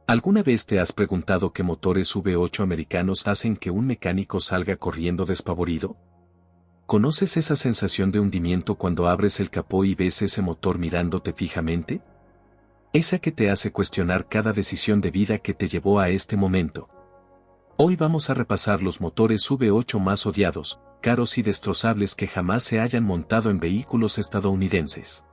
¿Alguna vez te has preguntado qué motores V8 americanos hacen que un mecánico salga corriendo despavorido? ¿Conoces esa sensación de hundimiento cuando abres el capó y ves ese motor mirándote fijamente? Esa que te hace cuestionar cada decisión de vida que te llevó a este momento. Hoy vamos a repasar los motores V8 más odiados, caros y destrozables que jamás se hayan montado en vehículos estadounidenses.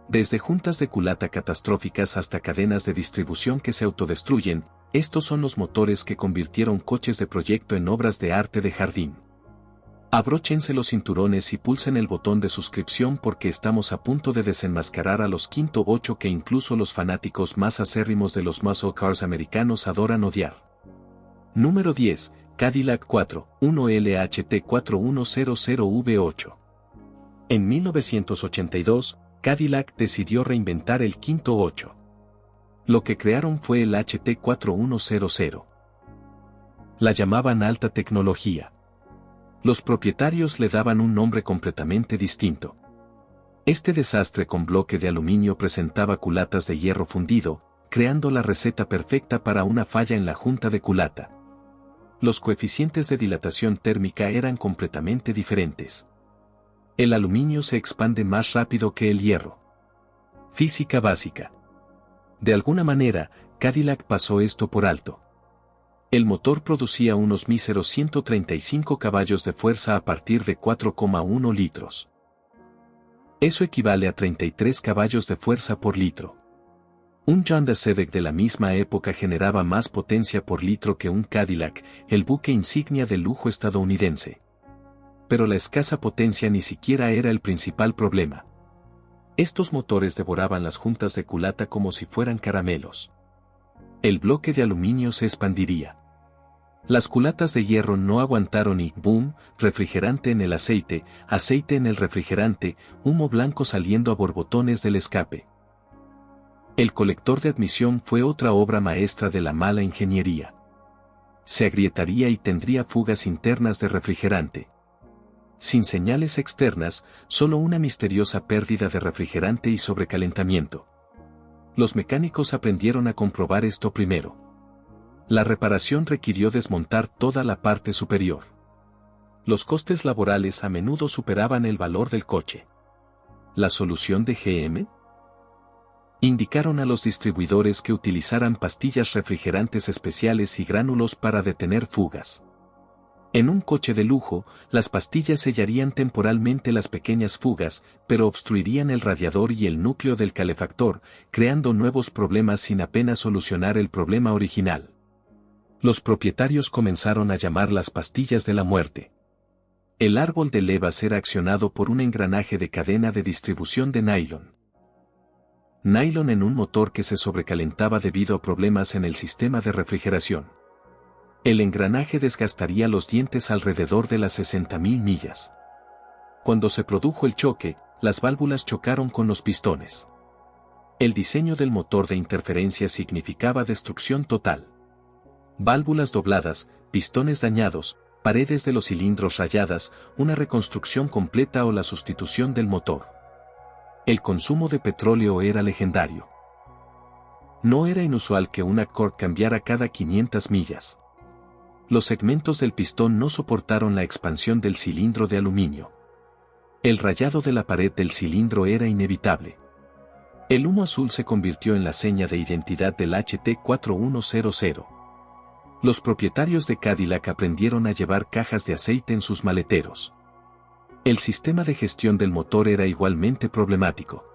Desde juntas de culata catastróficas hasta cadenas de distribución que se autodestruyen, estos son los motores que convirtieron coches de proyecto en obras de arte de jardín. Abróchense los cinturones y pulsen el botón de suscripción porque estamos a punto de desenmascarar a los quinto 8 que incluso los fanáticos más acérrimos de los muscle cars americanos adoran odiar. Número 10, Cadillac 4.1 LHT 4100V8. En 1982, Cadillac decidió reinventar el quinto 8. Lo que crearon fue el HT 4100. La llamaban alta tecnología. Los propietarios le daban un nombre completamente distinto. Este desastre con bloque de aluminio presentaba culatas de hierro fundido, creando la receta perfecta para una falla en la junta de culata. Los coeficientes de dilatación térmica eran completamente diferentes. El aluminio se expande más rápido que el hierro. Física básica. De alguna manera, Cadillac pasó esto por alto. El motor producía unos míseros 135 caballos de fuerza a partir de 4,1 litros. Eso equivale a 33 caballos de fuerza por litro. Un Honda Civic de la misma época generaba más potencia por litro que un Cadillac, el buque insignia del lujo estadounidense. Pero la escasa potencia ni siquiera era el principal problema. Estos motores devoraban las juntas de culata como si fueran caramelos. El bloque de aluminio se expandiría. Las culatas de hierro no aguantaron y ¡boom!, refrigerante en el aceite, aceite en el refrigerante, humo blanco saliendo a borbotones del escape. El colector de admisión fue otra obra maestra de la mala ingeniería. Se agrietaría y tendría fugas internas de refrigerante. Sin señales externas, solo una misteriosa pérdida de refrigerante y sobrecalentamiento. Los mecánicos aprendieron a comprobar esto primero. La reparación requirió desmontar toda la parte superior. Los costes laborales a menudo superaban el valor del coche. ¿La solución de GM? Indicaron a los distribuidores que utilizaran pastillas refrigerantes especiales y gránulos para detener fugas. En un coche de lujo, las pastillas sellarían temporalmente las pequeñas fugas, pero obstruirían el radiador y el núcleo del calefactor, creando nuevos problemas sin apenas solucionar el problema original. Los propietarios comenzaron a llamar las pastillas de la muerte. El árbol de levas era accionado por un engranaje de cadena de distribución de nylon. Nylon en un motor que se sobrecalentaba debido a problemas en el sistema de refrigeración. El engranaje desgastaría los dientes alrededor de las 60.000 millas. Cuando se produjo el choque, las válvulas chocaron con los pistones. El diseño del motor de interferencia significaba destrucción total. Válvulas dobladas, pistones dañados, paredes de los cilindros rayadas, una reconstrucción completa o la sustitución del motor. El consumo de petróleo era legendario. No era inusual que un Accord cambiara cada 500 millas. Los segmentos del pistón no soportaron la expansión del cilindro de aluminio. El rayado de la pared del cilindro era inevitable. El humo azul se convirtió en la seña de identidad del HT 4100. Los propietarios de Cadillac aprendieron a llevar cajas de aceite en sus maleteros. El sistema de gestión del motor era igualmente problemático.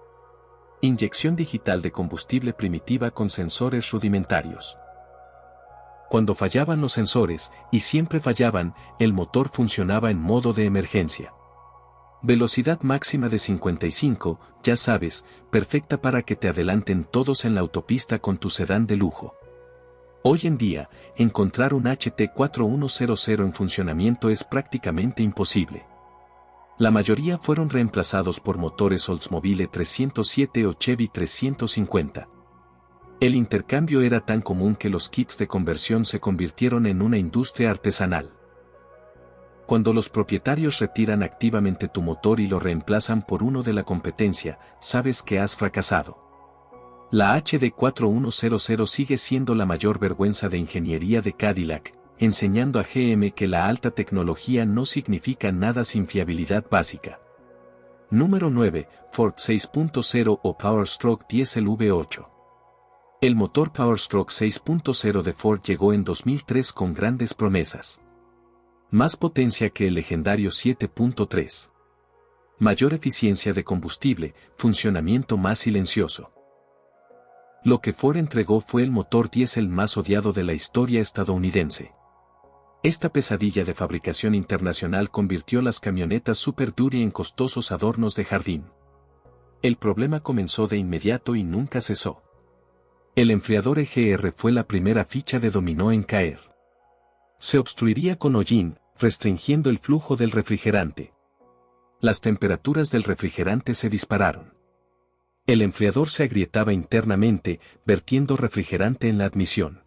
Inyección digital de combustible primitiva con sensores rudimentarios. Cuando fallaban los sensores, y siempre fallaban, el motor funcionaba en modo de emergencia. Velocidad máxima de 55, ya sabes, perfecta para que te adelanten todos en la autopista con tu sedán de lujo. Hoy en día, encontrar un HT 4100 en funcionamiento es prácticamente imposible. La mayoría fueron reemplazados por motores Oldsmobile 307 o Chevy 350. El intercambio era tan común que los kits de conversión se convirtieron en una industria artesanal. Cuando los propietarios retiran activamente tu motor y lo reemplazan por uno de la competencia, sabes que has fracasado. La HD4100 sigue siendo la mayor vergüenza de ingeniería de Cadillac, enseñando a GM que la alta tecnología no significa nada sin fiabilidad básica. Número 9, Ford 6.0 o Powerstroke Diesel V8. El motor Powerstroke 6.0 de Ford llegó en 2003 con grandes promesas. Más potencia que el legendario 7.3. Mayor eficiencia de combustible, funcionamiento más silencioso. Lo que Ford entregó fue el motor diésel más odiado de la historia estadounidense. Esta pesadilla de fabricación internacional convirtió las camionetas Super Duty en costosos adornos de jardín. El problema comenzó de inmediato y nunca cesó. El enfriador EGR fue la primera ficha de dominó en caer. Se obstruiría con hollín, restringiendo el flujo del refrigerante. Las temperaturas del refrigerante se dispararon. El enfriador se agrietaba internamente, vertiendo refrigerante en la admisión.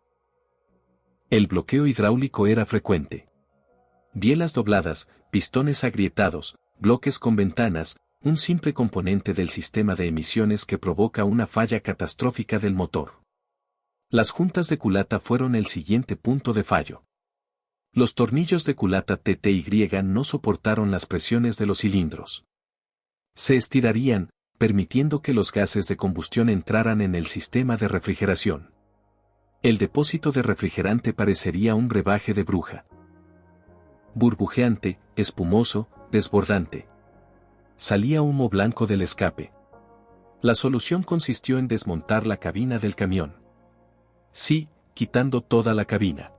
El bloqueo hidráulico era frecuente. Bielas dobladas, pistones agrietados, bloques con ventanas, un simple componente del sistema de emisiones que provoca una falla catastrófica del motor. Las juntas de culata fueron el siguiente punto de fallo. Los tornillos de culata TTY no soportaron las presiones de los cilindros. Se estirarían, permitiendo que los gases de combustión entraran en el sistema de refrigeración. El depósito de refrigerante parecería un brebaje de bruja. Burbujeante, espumoso, desbordante. Salía humo blanco del escape. La solución consistió en desmontar la cabina del camión. Sí, quitando toda la cabina.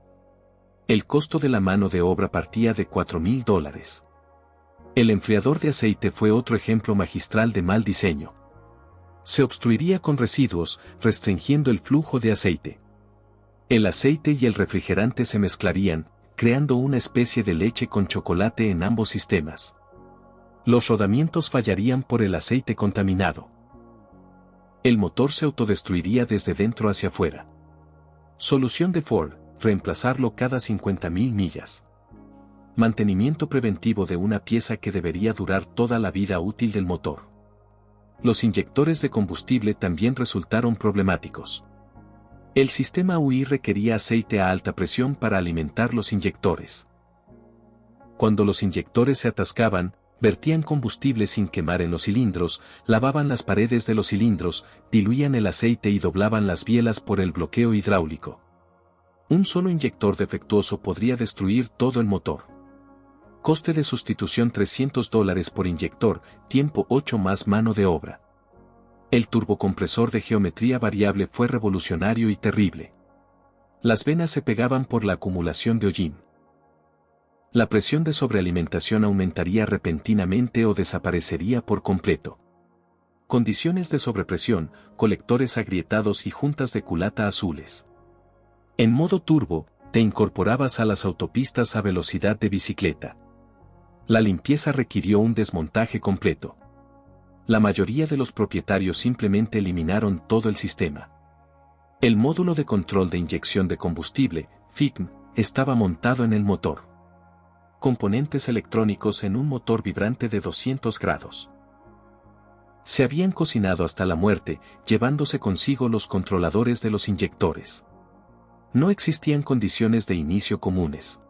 El costo de la mano de obra partía de $4,000. El enfriador de aceite fue otro ejemplo magistral de mal diseño. Se obstruiría con residuos, restringiendo el flujo de aceite. El aceite y el refrigerante se mezclarían, creando una especie de leche con chocolate en ambos sistemas. Los rodamientos fallarían por el aceite contaminado. El motor se autodestruiría desde dentro hacia afuera. Solución de Ford, reemplazarlo cada 50,000 millas. Mantenimiento preventivo de una pieza que debería durar toda la vida útil del motor. Los inyectores de combustible también resultaron problemáticos. El sistema UI requería aceite a alta presión para alimentar los inyectores. Cuando los inyectores se atascaban, vertían combustible sin quemar en los cilindros, lavaban las paredes de los cilindros, diluían el aceite y doblaban las bielas por el bloqueo hidráulico. Un solo inyector defectuoso podría destruir todo el motor. Coste de sustitución $300 por inyector, tiempo 8 más mano de obra. El turbocompresor de geometría variable fue revolucionario y terrible. Las venas se pegaban por la acumulación de hollín. La presión de sobrealimentación aumentaría repentinamente o desaparecería por completo. Condiciones de sobrepresión, colectores agrietados y juntas de culata azules. En modo turbo, te incorporabas a las autopistas a velocidad de bicicleta. La limpieza requirió un desmontaje completo. La mayoría de los propietarios simplemente eliminaron todo el sistema. El módulo de control de inyección de combustible, FICM, estaba montado en el motor. Componentes electrónicos en un motor vibrante de 200 grados. Se habían cocinado hasta la muerte, llevándose consigo los controladores de los inyectores. No existían condiciones de inicio comunes.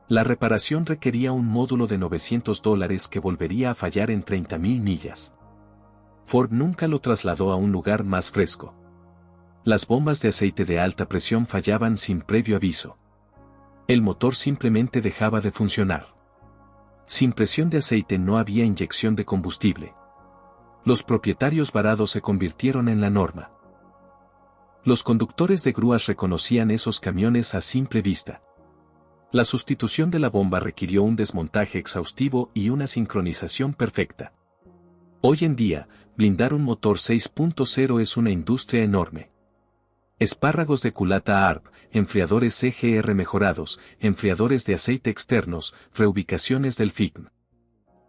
La reparación requería un módulo de $900 que volvería a fallar en 30,000 millas. Ford nunca lo trasladó a un lugar más fresco. Las bombas de aceite de alta presión fallaban sin previo aviso. El motor simplemente dejaba de funcionar. Sin presión de aceite no había inyección de combustible. Los propietarios varados se convirtieron en la norma. Los conductores de grúas reconocían esos camiones a simple vista. La sustitución de la bomba requirió un desmontaje exhaustivo y una sincronización perfecta. Hoy en día, blindar un motor 6.0 es una industria enorme. Espárragos de culata ARP, enfriadores CGR mejorados, enfriadores de aceite externos, reubicaciones del FICM.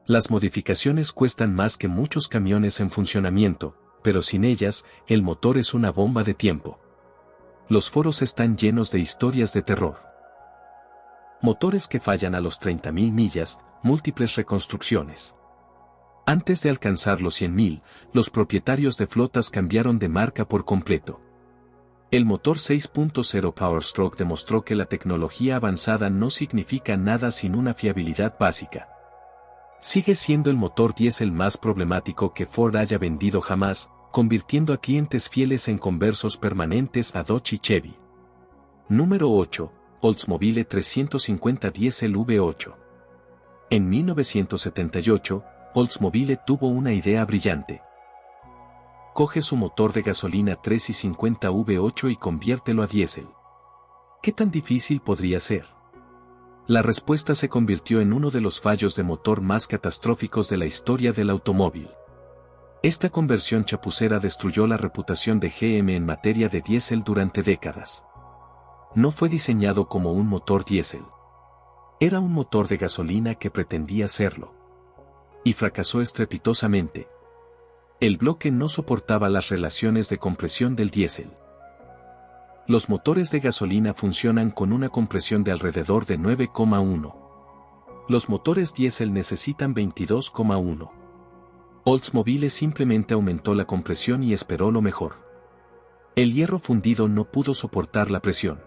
Las modificaciones cuestan más que muchos camiones en funcionamiento, pero sin ellas, el motor es una bomba de tiempo. Los foros están llenos de historias de terror. Motores que fallan a los 30,000 millas, múltiples reconstrucciones. Antes de alcanzar los 100.000, los propietarios de flotas cambiaron de marca por completo. El motor 6.0 Powerstroke demostró que la tecnología avanzada no significa nada sin una fiabilidad básica. Sigue siendo el motor diésel más problemático que Ford haya vendido jamás, convirtiendo a clientes fieles en conversos permanentes a Dodge y Chevy. Número 8. Oldsmobile 350 Diesel V8. En 1978, Oldsmobile tuvo una idea brillante. Coge su motor de gasolina 350 V8 y conviértelo a diésel. ¿Qué tan difícil podría ser? La respuesta se convirtió en uno de los fallos de motor más catastróficos de la historia del automóvil. Esta conversión chapucera destruyó la reputación de GM en materia de diésel durante décadas. No fue diseñado como un motor diésel. Era un motor de gasolina que pretendía serlo. Y fracasó estrepitosamente. El bloque no soportaba las relaciones de compresión del diésel. Los motores de gasolina funcionan con una compresión de alrededor de 9,1. Los motores diésel necesitan 22,1. Oldsmobile simplemente aumentó la compresión y esperó lo mejor. El hierro fundido no pudo soportar la presión.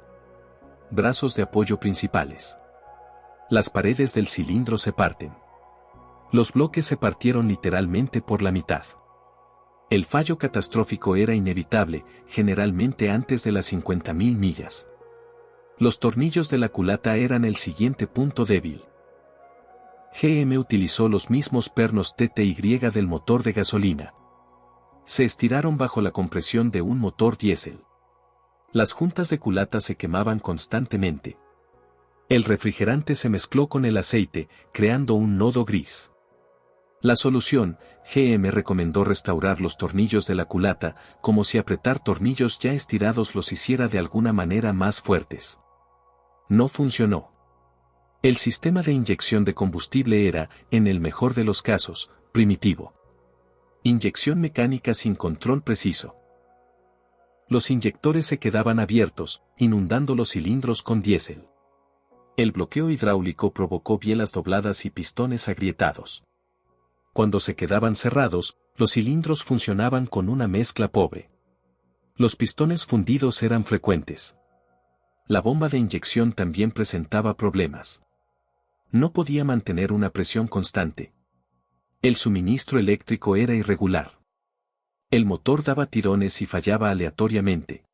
Brazos de apoyo principales. Las paredes del cilindro se parten. Los bloques se partieron literalmente por la mitad. El fallo catastrófico era inevitable, generalmente antes de las 50.000 millas. Los tornillos de la culata eran el siguiente punto débil. GM utilizó los mismos pernos TTY del motor de gasolina. Se estiraron bajo la compresión de un motor diésel. Las juntas de culata se quemaban constantemente. El refrigerante se mezcló con el aceite, creando un nodo gris. La solución, GM recomendó restaurar los tornillos de la culata, como si apretar tornillos ya estirados los hiciera de alguna manera más fuertes. No funcionó. El sistema de inyección de combustible era, en el mejor de los casos, primitivo. Inyección mecánica sin control preciso. Los inyectores se quedaban abiertos, inundando los cilindros con diésel. El bloqueo hidráulico provocó bielas dobladas y pistones agrietados. Cuando se quedaban cerrados, los cilindros funcionaban con una mezcla pobre. Los pistones fundidos eran frecuentes. La bomba de inyección también presentaba problemas. No podía mantener una presión constante. El suministro eléctrico era irregular. El motor daba tirones y fallaba aleatoriamente.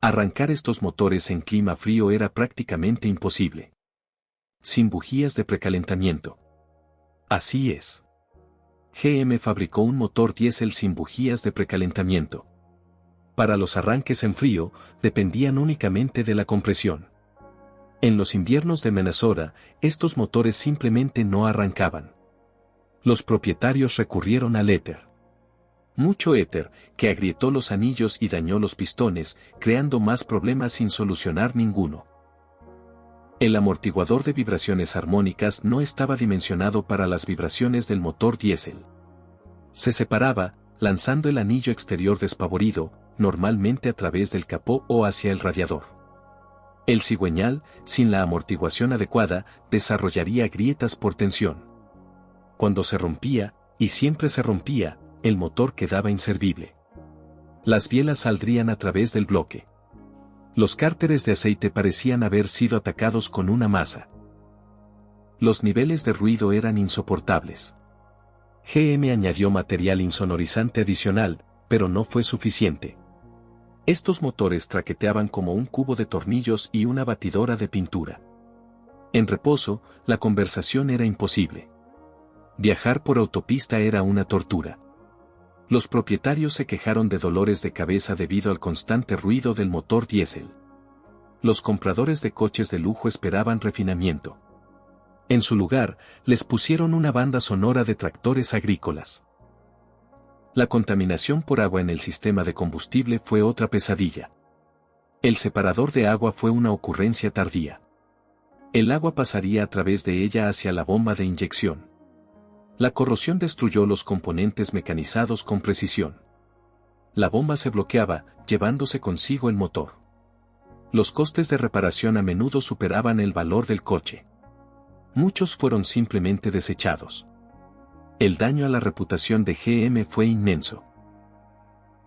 Arrancar estos motores en clima frío era prácticamente imposible. Sin bujías de precalentamiento. Así es. GM fabricó un motor diésel sin bujías de precalentamiento. Para los arranques en frío, dependían únicamente de la compresión. En los inviernos de Minnesota, estos motores simplemente no arrancaban. Los propietarios recurrieron al éter. Mucho éter, que agrietó los anillos y dañó los pistones, creando más problemas sin solucionar ninguno. El amortiguador de vibraciones armónicas no estaba dimensionado para las vibraciones del motor diésel. Se separaba, lanzando el anillo exterior despavorido, normalmente a través del capó o hacia el radiador. El cigüeñal, sin la amortiguación adecuada, desarrollaría grietas por tensión. Cuando se rompía, y siempre se rompía, el motor quedaba inservible. Las bielas saldrían a través del bloque. Los cárteres de aceite parecían haber sido atacados con una masa. Los niveles de ruido eran insoportables. GM añadió material insonorizante adicional, pero no fue suficiente. Estos motores traqueteaban como un cubo de tornillos y una batidora de pintura. En reposo, la conversación era imposible. Viajar por autopista era una tortura. Los propietarios se quejaron de dolores de cabeza debido al constante ruido del motor diésel. Los compradores de coches de lujo esperaban refinamiento. En su lugar, les pusieron una banda sonora de tractores agrícolas. La contaminación por agua en el sistema de combustible fue otra pesadilla. El separador de agua fue una ocurrencia tardía. El agua pasaría a través de ella hacia la bomba de inyección. La corrosión destruyó los componentes mecanizados con precisión. La bomba se bloqueaba, llevándose consigo el motor. Los costes de reparación a menudo superaban el valor del coche. Muchos fueron simplemente desechados. El daño a la reputación de GM fue inmenso.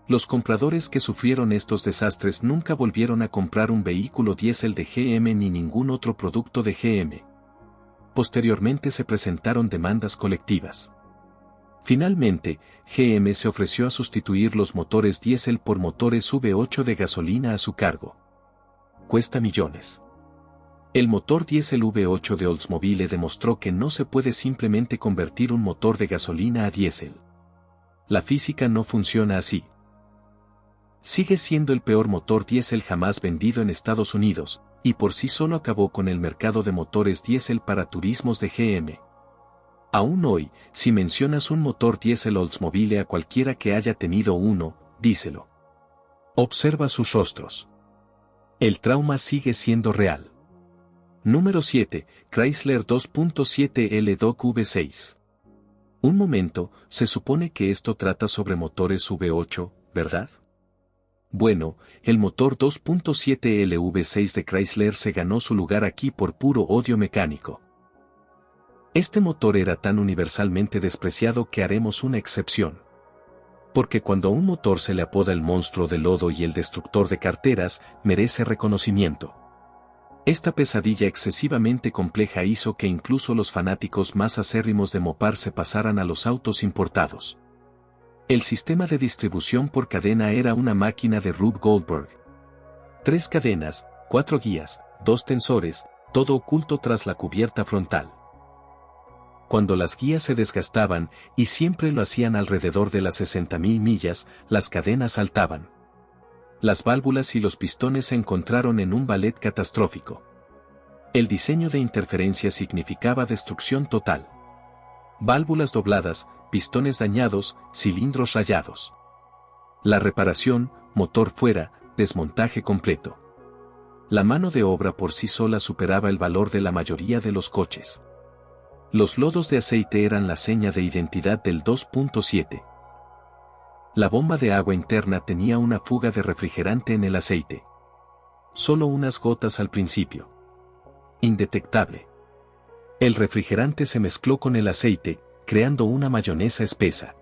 Los compradores que sufrieron estos desastres nunca volvieron a comprar un vehículo diésel de GM ni ningún otro producto de GM. Posteriormente se presentaron demandas colectivas. Finalmente, GM se ofreció a sustituir los motores diésel por motores V8 de gasolina a su cargo. Cuesta millones. El motor diésel V8 de Oldsmobile demostró que no se puede simplemente convertir un motor de gasolina a diésel. La física no funciona así. Sigue siendo el peor motor diésel jamás vendido en Estados Unidos, y por sí solo acabó con el mercado de motores diésel para turismos de GM. Aún hoy, si mencionas un motor diésel Oldsmobile a cualquiera que haya tenido uno, díselo. Observa sus rostros. El trauma sigue siendo real. Número 7. Chrysler 2.7 L-Doc V6. Un momento, se supone que esto trata sobre motores V8, ¿verdad? Bueno, el motor 2.7 LV6 de Chrysler se ganó su lugar aquí por puro odio mecánico. Este motor era tan universalmente despreciado que haremos una excepción. Porque cuando a un motor se le apoda el monstruo de lodo y el destructor de carteras, merece reconocimiento. Esta pesadilla excesivamente compleja hizo que incluso los fanáticos más acérrimos de Mopar se pasaran a los autos importados. El sistema de distribución por cadena era una máquina de Rube Goldberg. 3 cadenas, 4 guías, 2 tensores, todo oculto tras la cubierta frontal. Cuando las guías se desgastaban, y siempre lo hacían alrededor de las 60.000 millas, las cadenas saltaban. Las válvulas y los pistones se encontraron en un ballet catastrófico. El diseño de interferencia significaba destrucción total. Válvulas dobladas, pistones dañados, cilindros rayados. La reparación, motor fuera, desmontaje completo. La mano de obra por sí sola superaba el valor de la mayoría de los coches. Los lodos de aceite eran la seña de identidad del 2.7. La bomba de agua interna tenía una fuga de refrigerante en el aceite. Solo unas gotas al principio. Indetectable. El refrigerante se mezcló con el aceite, creando una mayonesa espesa.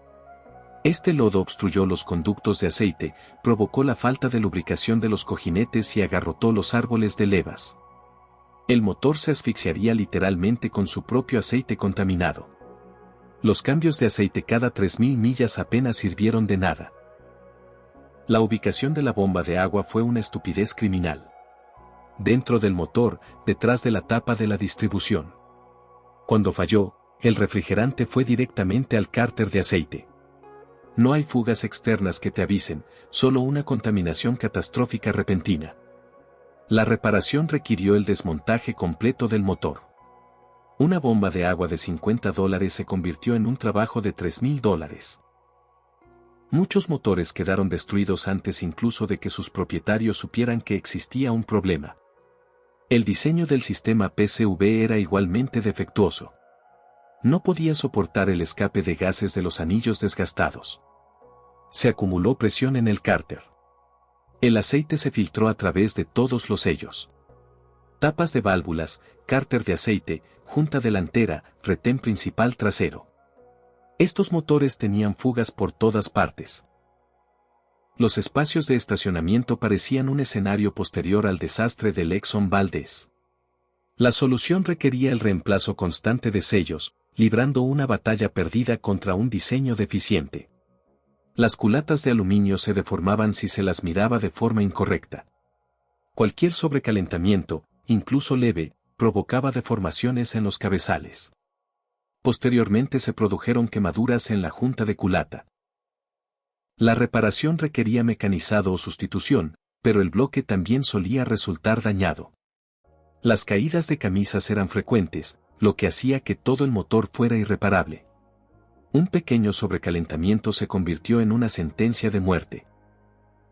Este lodo obstruyó los conductos de aceite, provocó la falta de lubricación de los cojinetes y agarrotó los árboles de levas. El motor se asfixiaría literalmente con su propio aceite contaminado. Los cambios de aceite cada 3.000 millas apenas sirvieron de nada. La ubicación de la bomba de agua fue una estupidez criminal. Dentro del motor, detrás de la tapa de la distribución. Cuando falló, el refrigerante fue directamente al cárter de aceite. No hay fugas externas que te avisen, solo una contaminación catastrófica repentina. La reparación requirió el desmontaje completo del motor. Una bomba de agua de $50 se convirtió en un trabajo de $3.000. Muchos motores quedaron destruidos antes incluso de que sus propietarios supieran que existía un problema. El diseño del sistema PCV era igualmente defectuoso. No podía soportar el escape de gases de los anillos desgastados. Se acumuló presión en el cárter. El aceite se filtró a través de todos los sellos. Tapas de válvulas, cárter de aceite, junta delantera, retén principal trasero. Estos motores tenían fugas por todas partes. Los espacios de estacionamiento parecían un escenario posterior al desastre del Exxon Valdez. La solución requería el reemplazo constante de sellos, librando una batalla perdida contra un diseño deficiente. Las culatas de aluminio se deformaban si se las miraba de forma incorrecta. Cualquier sobrecalentamiento, incluso leve, provocaba deformaciones en los cabezales. Posteriormente se produjeron quemaduras en la junta de culata. La reparación requería mecanizado o sustitución, pero el bloque también solía resultar dañado. Las caídas de camisas eran frecuentes, lo que hacía que todo el motor fuera irreparable. Un pequeño sobrecalentamiento se convirtió en una sentencia de muerte.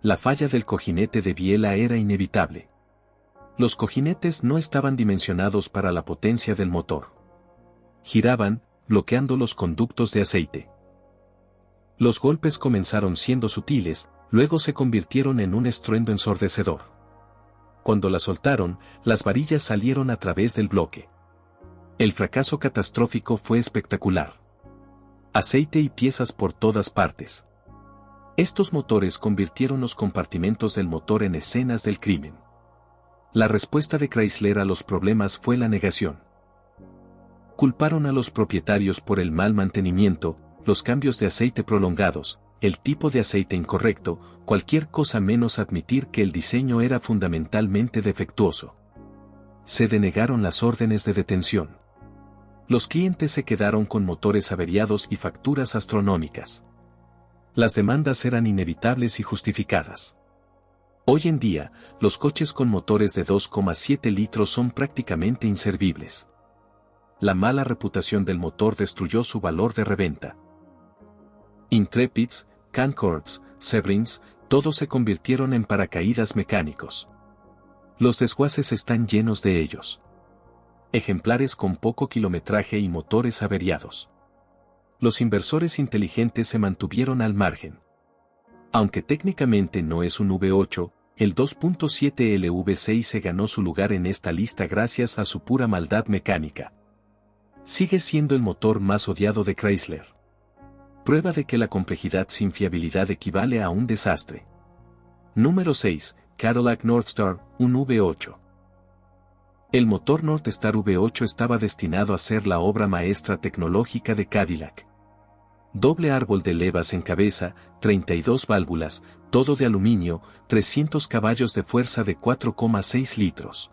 La falla del cojinete de biela era inevitable. Los cojinetes no estaban dimensionados para la potencia del motor. Giraban, bloqueando los conductos de aceite. Los golpes comenzaron siendo sutiles, luego se convirtieron en un estruendo ensordecedor. Cuando la soltaron, las varillas salieron a través del bloque. El fracaso catastrófico fue espectacular. Aceite y piezas por todas partes. Estos motores convirtieron los compartimentos del motor en escenas del crimen. La respuesta de Chrysler a los problemas fue la negación. Culparon a los propietarios por el mal mantenimiento, los cambios de aceite prolongados, el tipo de aceite incorrecto, cualquier cosa menos admitir que el diseño era fundamentalmente defectuoso. Se denegaron las órdenes de detención. Los clientes se quedaron con motores averiados y facturas astronómicas. Las demandas eran inevitables y justificadas. Hoy en día, los coches con motores de 2,7 litros son prácticamente inservibles. La mala reputación del motor destruyó su valor de reventa. Intrepids, Concords, Severins, todos se convirtieron en paracaídas mecánicos. Los desguaces están llenos de ellos. Ejemplares con poco kilometraje y motores averiados. Los inversores inteligentes se mantuvieron al margen. Aunque técnicamente no es un V8, el 2.7 LV6 se ganó su lugar en esta lista gracias a su pura maldad mecánica. Sigue siendo el motor más odiado de Chrysler. Prueba de que la complejidad sin fiabilidad equivale a un desastre. Número 6. Cadillac Northstar, un V8. El motor Northstar V8 estaba destinado a ser la obra maestra tecnológica de Cadillac. Doble árbol de levas en cabeza, 32 válvulas, todo de aluminio, 300 caballos de fuerza de 4,6 litros.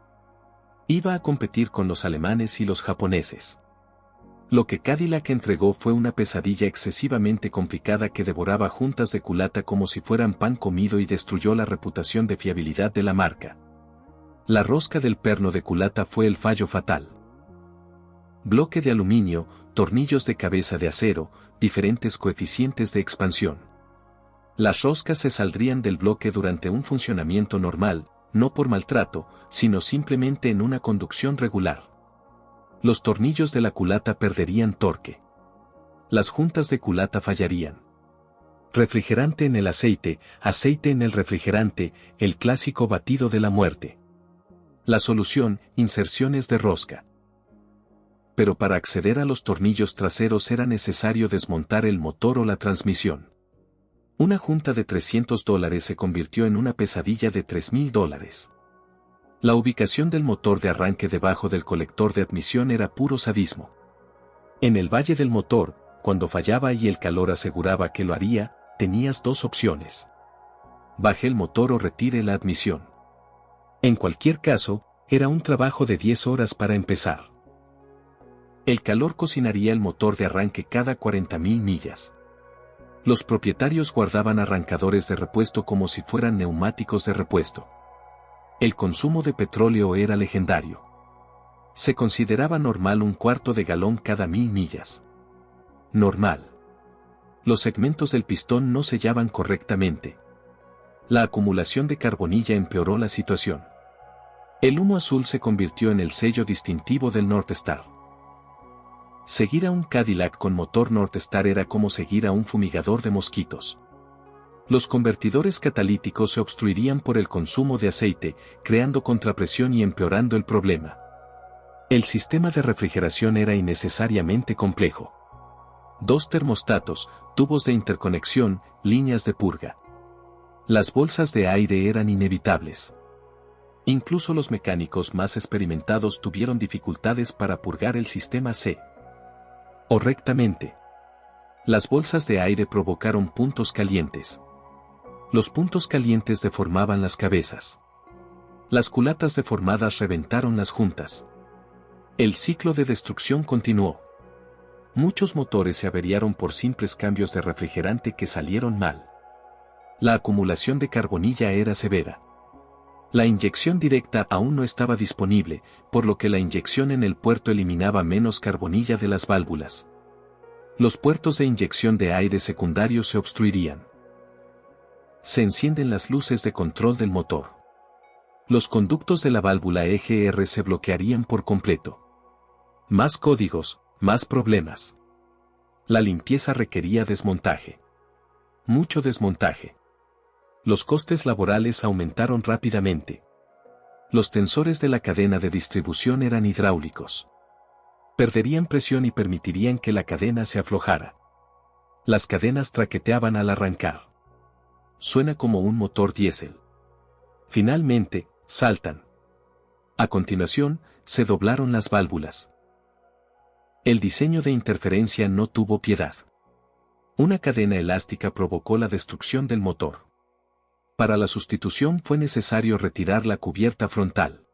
Iba a competir con los alemanes y los japoneses. Lo que Cadillac entregó fue una pesadilla excesivamente complicada que devoraba juntas de culata como si fueran pan comido y destruyó la reputación de fiabilidad de la marca. La rosca del perno de culata fue el fallo fatal. Bloque de aluminio, tornillos de cabeza de acero, diferentes coeficientes de expansión. Las roscas se saldrían del bloque durante un funcionamiento normal, no por maltrato, sino simplemente en una conducción regular. Los tornillos de la culata perderían torque. Las juntas de culata fallarían. Refrigerante en el aceite, aceite en el refrigerante, el clásico batido de la muerte. La solución, inserciones de rosca. Pero para acceder a los tornillos traseros era necesario desmontar el motor o la transmisión. Una junta de $300 se convirtió en una pesadilla de $3,000. La ubicación del motor de arranque debajo del colector de admisión era puro sadismo. En el valle del motor, cuando fallaba y el calor aseguraba que lo haría, tenías dos opciones. Baje el motor o retire la admisión. En cualquier caso, era un trabajo de 10 horas para empezar. El calor cocinaría el motor de arranque cada 40,000 millas. Los propietarios guardaban arrancadores de repuesto como si fueran neumáticos de repuesto. El consumo de petróleo era legendario. Se consideraba normal 1/4 de galón cada 1000 millas. Normal. Los segmentos del pistón no sellaban correctamente. La acumulación de carbonilla empeoró la situación. El humo azul se convirtió en el sello distintivo del Northstar. Seguir a un Cadillac con motor Northstar era como seguir a un fumigador de mosquitos. Los convertidores catalíticos se obstruirían por el consumo de aceite, creando contrapresión y empeorando el problema. El sistema de refrigeración era innecesariamente complejo. 2 termostatos, tubos de interconexión, líneas de purga. Las bolsas de aire eran inevitables. Incluso los mecánicos más experimentados tuvieron dificultades para purgar el sistema C. Correctamente. Las bolsas de aire provocaron puntos calientes. Los puntos calientes deformaban las cabezas. Las culatas deformadas reventaron las juntas. El ciclo de destrucción continuó. Muchos motores se averiaron por simples cambios de refrigerante que salieron mal. La acumulación de carbonilla era severa. La inyección directa aún no estaba disponible, por lo que la inyección en el puerto eliminaba menos carbonilla de las válvulas. Los puertos de inyección de aire secundario se obstruirían. Se encienden las luces de control del motor. Los conductos de la válvula EGR se bloquearían por completo. Más códigos, más problemas. La limpieza requería desmontaje. Mucho desmontaje. Los costes laborales aumentaron rápidamente. Los tensores de la cadena de distribución eran hidráulicos. Perderían presión y permitirían que la cadena se aflojara. Las cadenas traqueteaban al arrancar. Suena como un motor diésel. Finalmente, saltan. A continuación, se doblaron las válvulas. El diseño de interferencia no tuvo piedad. Una cadena elástica provocó la destrucción del motor. Para la sustitución fue necesario retirar la cubierta frontal.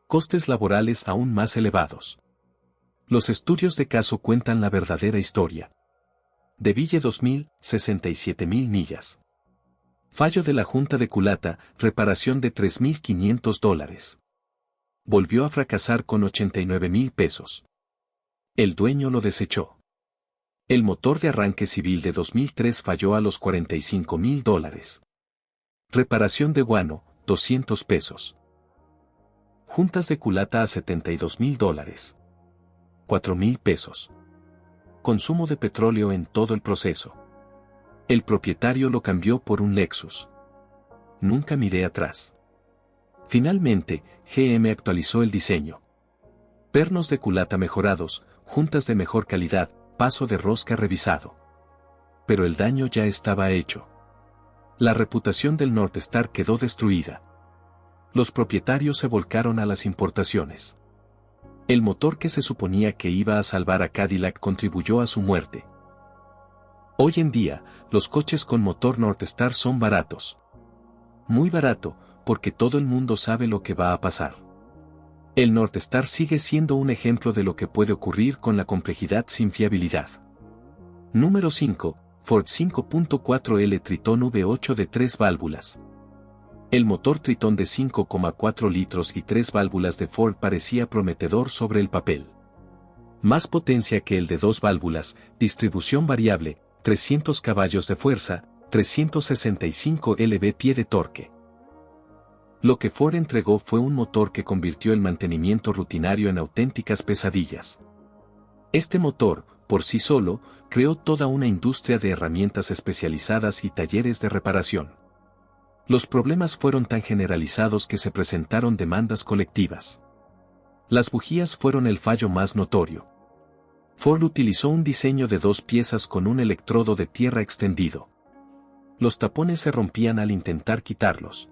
Costes laborales aún más elevados. Los estudios de caso cuentan la verdadera historia. De Ville 2000, 67.000 millas. Fallo de la Junta de Culata, reparación de $3.500. Volvió a fracasar con 89.000 pesos. El dueño lo desechó. El motor de arranque civil de 2003 falló a los $45.000. Reparación de guano, 200 pesos. Juntas de culata a $72.000. 4.000 pesos. Consumo de petróleo en todo el proceso. El propietario lo cambió por un Lexus. Nunca miré atrás. Finalmente, GM actualizó el diseño. Pernos de culata mejorados, juntas de mejor calidad, paso de rosca revisado. Pero el daño ya estaba hecho. La reputación del Northstar quedó destruida. Los propietarios se volcaron a las importaciones. El motor que se suponía que iba a salvar a Cadillac contribuyó a su muerte. Hoy en día, los coches con motor Northstar son baratos. Muy barato, porque todo el mundo sabe lo que va a pasar. El Northstar sigue siendo un ejemplo de lo que puede ocurrir con la complejidad sin fiabilidad. Número 5. Ford 5.4L Triton V8 de 3 válvulas. El motor Triton de 5,4 litros y 3 válvulas de Ford parecía prometedor sobre el papel. Más potencia que el de 2 válvulas, distribución variable, 300 caballos de fuerza, 365 lb-pie de torque. Lo que Ford entregó fue un motor que convirtió el mantenimiento rutinario en auténticas pesadillas. Este motor, por sí solo, creó toda una industria de herramientas especializadas y talleres de reparación. Los problemas fueron tan generalizados que se presentaron demandas colectivas. Las bujías fueron el fallo más notorio. Ford utilizó un diseño de 2 piezas con un electrodo de tierra extendido. Los tapones se rompían al intentar quitarlos.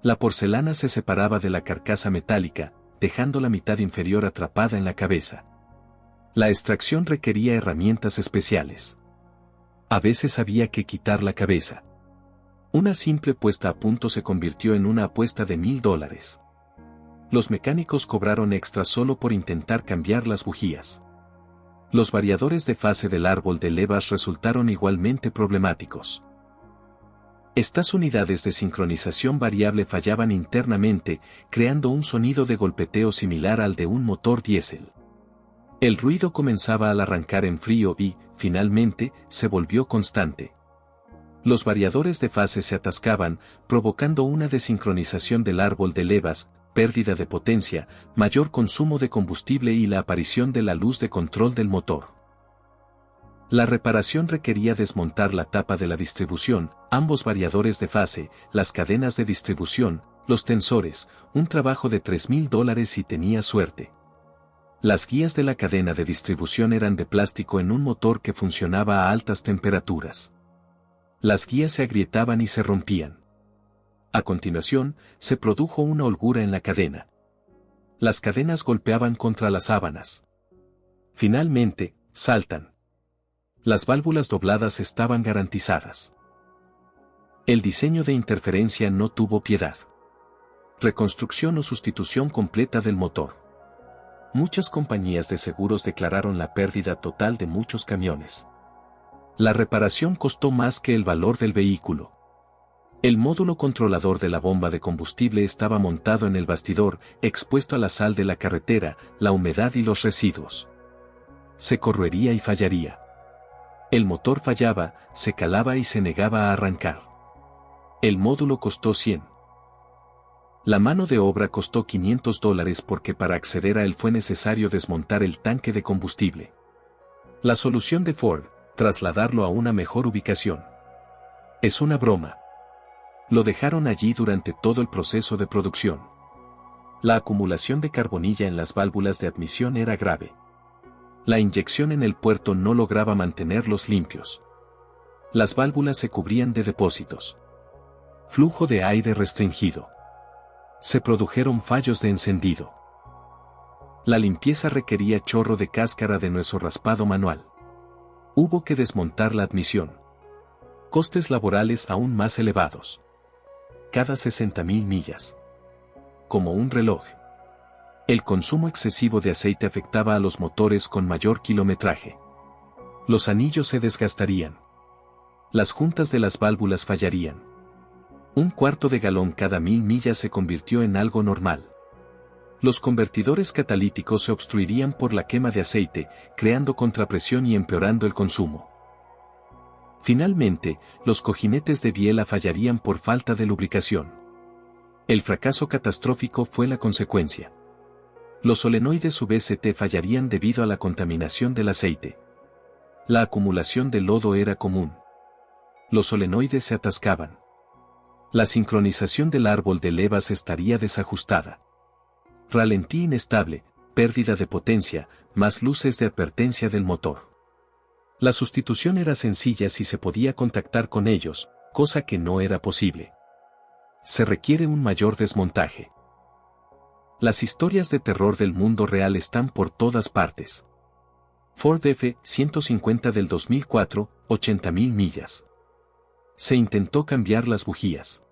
La porcelana se separaba de la carcasa metálica, dejando la mitad inferior atrapada en la cabeza. La extracción requería herramientas especiales. A veces había que quitar la cabeza. Una simple puesta a punto se convirtió en una apuesta de $1.000. Los mecánicos cobraron extra solo por intentar cambiar las bujías. Los variadores de fase del árbol de levas resultaron igualmente problemáticos. Estas unidades de sincronización variable fallaban internamente, creando un sonido de golpeteo similar al de un motor diésel. El ruido comenzaba al arrancar en frío y, finalmente, se volvió constante. Los variadores de fase se atascaban, provocando una desincronización del árbol de levas, pérdida de potencia, mayor consumo de combustible y la aparición de la luz de control del motor. La reparación requería desmontar la tapa de la distribución, ambos variadores de fase, las cadenas de distribución, los tensores, un trabajo de $3.000 si tenía suerte. Las guías de la cadena de distribución eran de plástico en un motor que funcionaba a altas temperaturas. Las guías se agrietaban y se rompían. A continuación, se produjo una holgura en la cadena. Las cadenas golpeaban contra las sábanas. Finalmente, saltan. Las válvulas dobladas estaban garantizadas. El diseño de interferencia no tuvo piedad. Reconstrucción o sustitución completa del motor. Muchas compañías de seguros declararon la pérdida total de muchos camiones. La reparación costó más que el valor del vehículo. El módulo controlador de la bomba de combustible estaba montado en el bastidor, expuesto a la sal de la carretera, la humedad y los residuos. Se corroería y fallaría. El motor fallaba, se calaba y se negaba a arrancar. El módulo costó $100. La mano de obra costó $500 porque para acceder a él fue necesario desmontar el tanque de combustible. La solución de Ford, trasladarlo a una mejor ubicación. Es una broma. Lo dejaron allí durante todo el proceso de producción. La acumulación de carbonilla en las válvulas de admisión era grave. La inyección en el puerto no lograba mantenerlos limpios. Las válvulas se cubrían de depósitos. Flujo de aire restringido. Se produjeron fallos de encendido. La limpieza requería chorro de cáscara de nuestro raspado manual. Hubo que desmontar la admisión. Costes laborales aún más elevados. Cada 60.000 millas. Como un reloj. El consumo excesivo de aceite afectaba a los motores con mayor kilometraje. Los anillos se desgastarían. Las juntas de las válvulas fallarían. Un cuarto de galón cada 1.000 millas se convirtió en algo normal. Los convertidores catalíticos se obstruirían por la quema de aceite, creando contrapresión y empeorando el consumo. Finalmente, los cojinetes de biela fallarían por falta de lubricación. El fracaso catastrófico fue la consecuencia. Los solenoides VST fallarían debido a la contaminación del aceite. La acumulación de lodo era común. Los solenoides se atascaban. La sincronización del árbol de levas estaría desajustada. Ralentí inestable, pérdida de potencia, más luces de advertencia del motor. La sustitución era sencilla si se podía contactar con ellos, cosa que no era posible. Se requiere un mayor desmontaje. Las historias de terror del mundo real están por todas partes. Ford F-150 del 2004, 80.000 millas. Se intentó cambiar las bujías.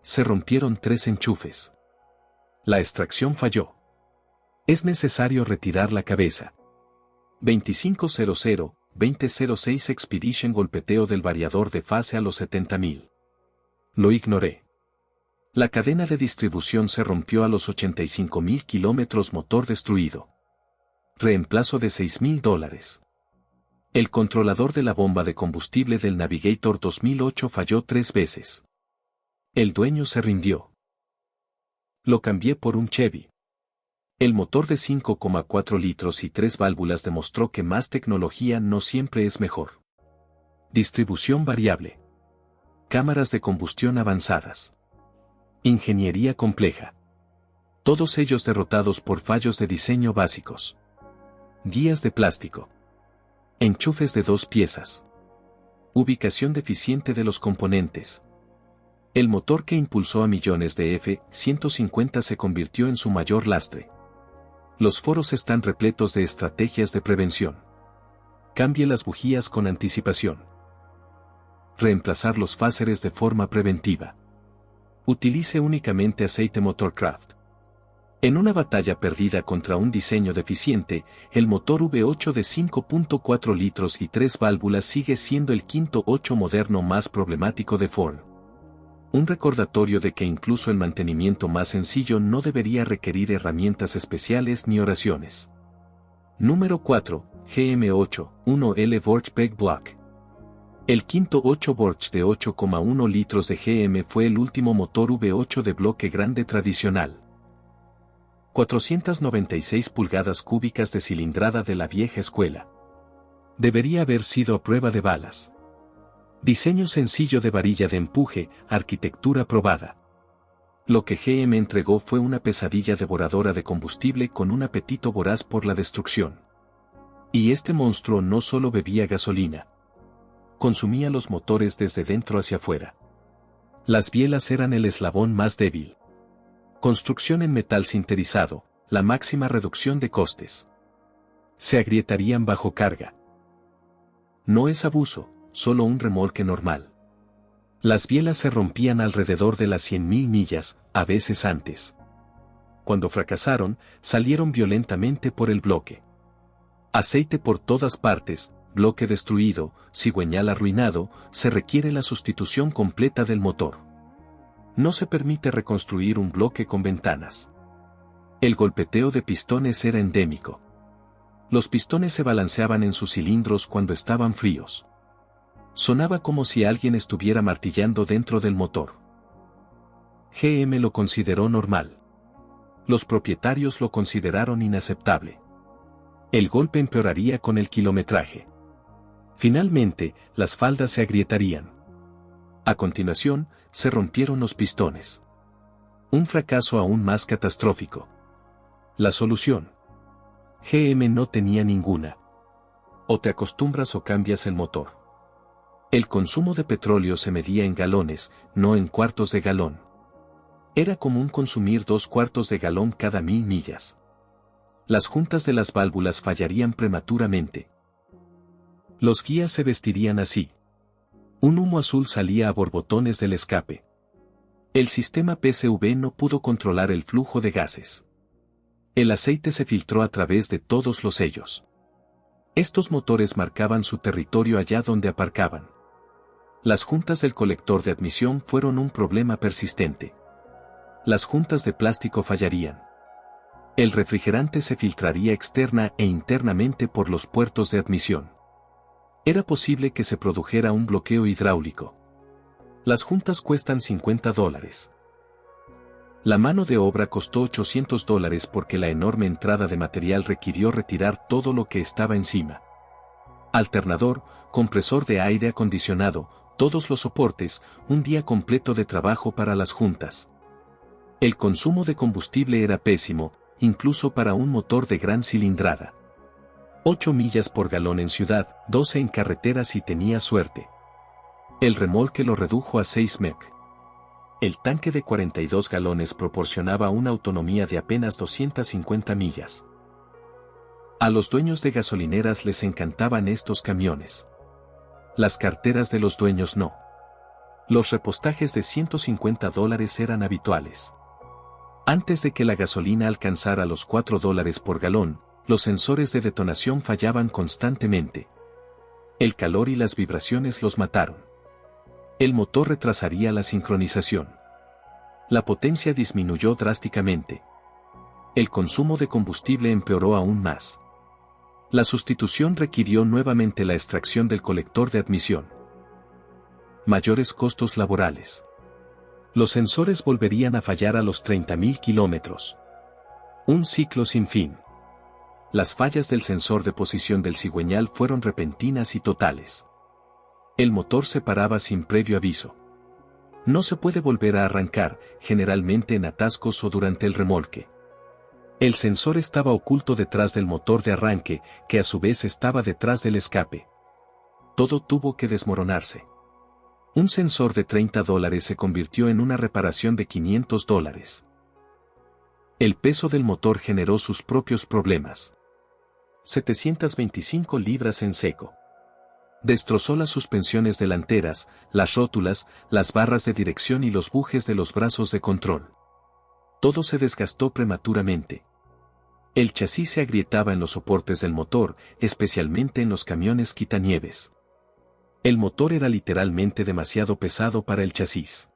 Se rompieron 3 enchufes. La extracción falló. Es necesario retirar la cabeza. 2500-2006 Expedition golpeteo del variador de fase a los 70.000. Lo ignoré. La cadena de distribución se rompió a los 85.000 kilómetros, motor destruido. Reemplazo de $6.000. El controlador de la bomba de combustible del Navigator 2008 falló 3 veces. El dueño se rindió. Lo cambié por un Chevy. El motor de 5,4 litros y 3 válvulas demostró que más tecnología no siempre es mejor. Distribución variable. Cámaras de combustión avanzadas. Ingeniería compleja. Todos ellos derrotados por fallos de diseño básicos. Guías de plástico. Enchufes de 2 piezas. Ubicación deficiente de los componentes. El motor que impulsó a millones de F-150 se convirtió en su mayor lastre. Los foros están repletos de estrategias de prevención. Cambie las bujías con anticipación. Reemplazar los fáceres de forma preventiva. Utilice únicamente aceite Motorcraft. En una batalla perdida contra un diseño deficiente, el motor V8 de 5.4 litros y 3 válvulas sigue siendo el quinto 8 moderno más problemático de Ford. Un recordatorio de que incluso el mantenimiento más sencillo no debería requerir herramientas especiales ni oraciones. Número 4, GM8, 1L Vorchpeg Block. El quinto 8 Vorch de 8,1 litros de GM fue el último motor V8 de bloque grande tradicional. 496 pulgadas cúbicas de cilindrada de la vieja escuela. Debería haber sido a prueba de balas. Diseño sencillo de varilla de empuje, arquitectura probada. Lo que GM entregó fue una pesadilla devoradora de combustible con un apetito voraz por la destrucción. Y este monstruo no solo bebía gasolina. Consumía los motores desde dentro hacia afuera. Las bielas eran el eslabón más débil. Construcción en metal sinterizado, la máxima reducción de costes. Se agrietarían bajo carga. No es abuso, solo un remolque normal. Las bielas se rompían alrededor de las 100.000 millas, a veces antes. Cuando fracasaron, salieron violentamente por el bloque. Aceite por todas partes, bloque destruido, cigüeñal arruinado, se requiere la sustitución completa del motor. No se permite reconstruir un bloque con ventanas. El golpeteo de pistones era endémico. Los pistones se balanceaban en sus cilindros cuando estaban fríos. Sonaba como si alguien estuviera martillando dentro del motor. GM lo consideró normal. Los propietarios lo consideraron inaceptable. El golpe empeoraría con el kilometraje. Finalmente, las faldas se agrietarían. A continuación, se rompieron los pistones. Un fracaso aún más catastrófico. La solución. GM no tenía ninguna. O te acostumbras o cambias el motor. El consumo de petróleo se medía en galones, no en cuartos de galón. Era común consumir 2 cuartos de galón cada 1000 millas. Las juntas de las válvulas fallarían prematuramente. Los guías se vestirían así. Un humo azul salía a borbotones del escape. El sistema PSV no pudo controlar el flujo de gases. El aceite se filtró a través de todos los sellos. Estos motores marcaban su territorio allá donde aparcaban. Las juntas del colector de admisión fueron un problema persistente. Las juntas de plástico fallarían. El refrigerante se filtraría externa e internamente por los puertos de admisión. Era posible que se produjera un bloqueo hidráulico. Las juntas cuestan $50. La mano de obra costó $800 porque la enorme entrada de material requirió retirar todo lo que estaba encima. Alternador, compresor de aire acondicionado, todos los soportes, un día completo de trabajo para las juntas. El consumo de combustible era pésimo, incluso para un motor de gran cilindrada. 8 millas por galón en ciudad, 12 en carretera si tenía suerte. El remolque lo redujo a 6 mec. El tanque de 42 galones proporcionaba una autonomía de apenas 250 millas. A los dueños de gasolineras les encantaban estos camiones. Las carteras de los dueños no. Los repostajes de $150 eran habituales. Antes de que la gasolina alcanzara los $4 por galón, los sensores de detonación fallaban constantemente. El calor y las vibraciones los mataron. El motor retrasaría la sincronización. La potencia disminuyó drásticamente. El consumo de combustible empeoró aún más. La sustitución requirió nuevamente la extracción del colector de admisión. Mayores costos laborales. Los sensores volverían a fallar a los 30.000 kilómetros. Un ciclo sin fin. Las fallas del sensor de posición del cigüeñal fueron repentinas y totales. El motor se paraba sin previo aviso. No se puede volver a arrancar, generalmente en atascos o durante el remolque. El sensor estaba oculto detrás del motor de arranque, que a su vez estaba detrás del escape. Todo tuvo que desmoronarse. Un sensor de $30 se convirtió en una reparación de $500. El peso del motor generó sus propios problemas. 725 libras en seco. Destrozó las suspensiones delanteras, las rótulas, las barras de dirección y los bujes de los brazos de control. Todo se desgastó prematuramente. El chasis se agrietaba en los soportes del motor, especialmente en los camiones quitanieves. El motor era literalmente demasiado pesado para el chasis.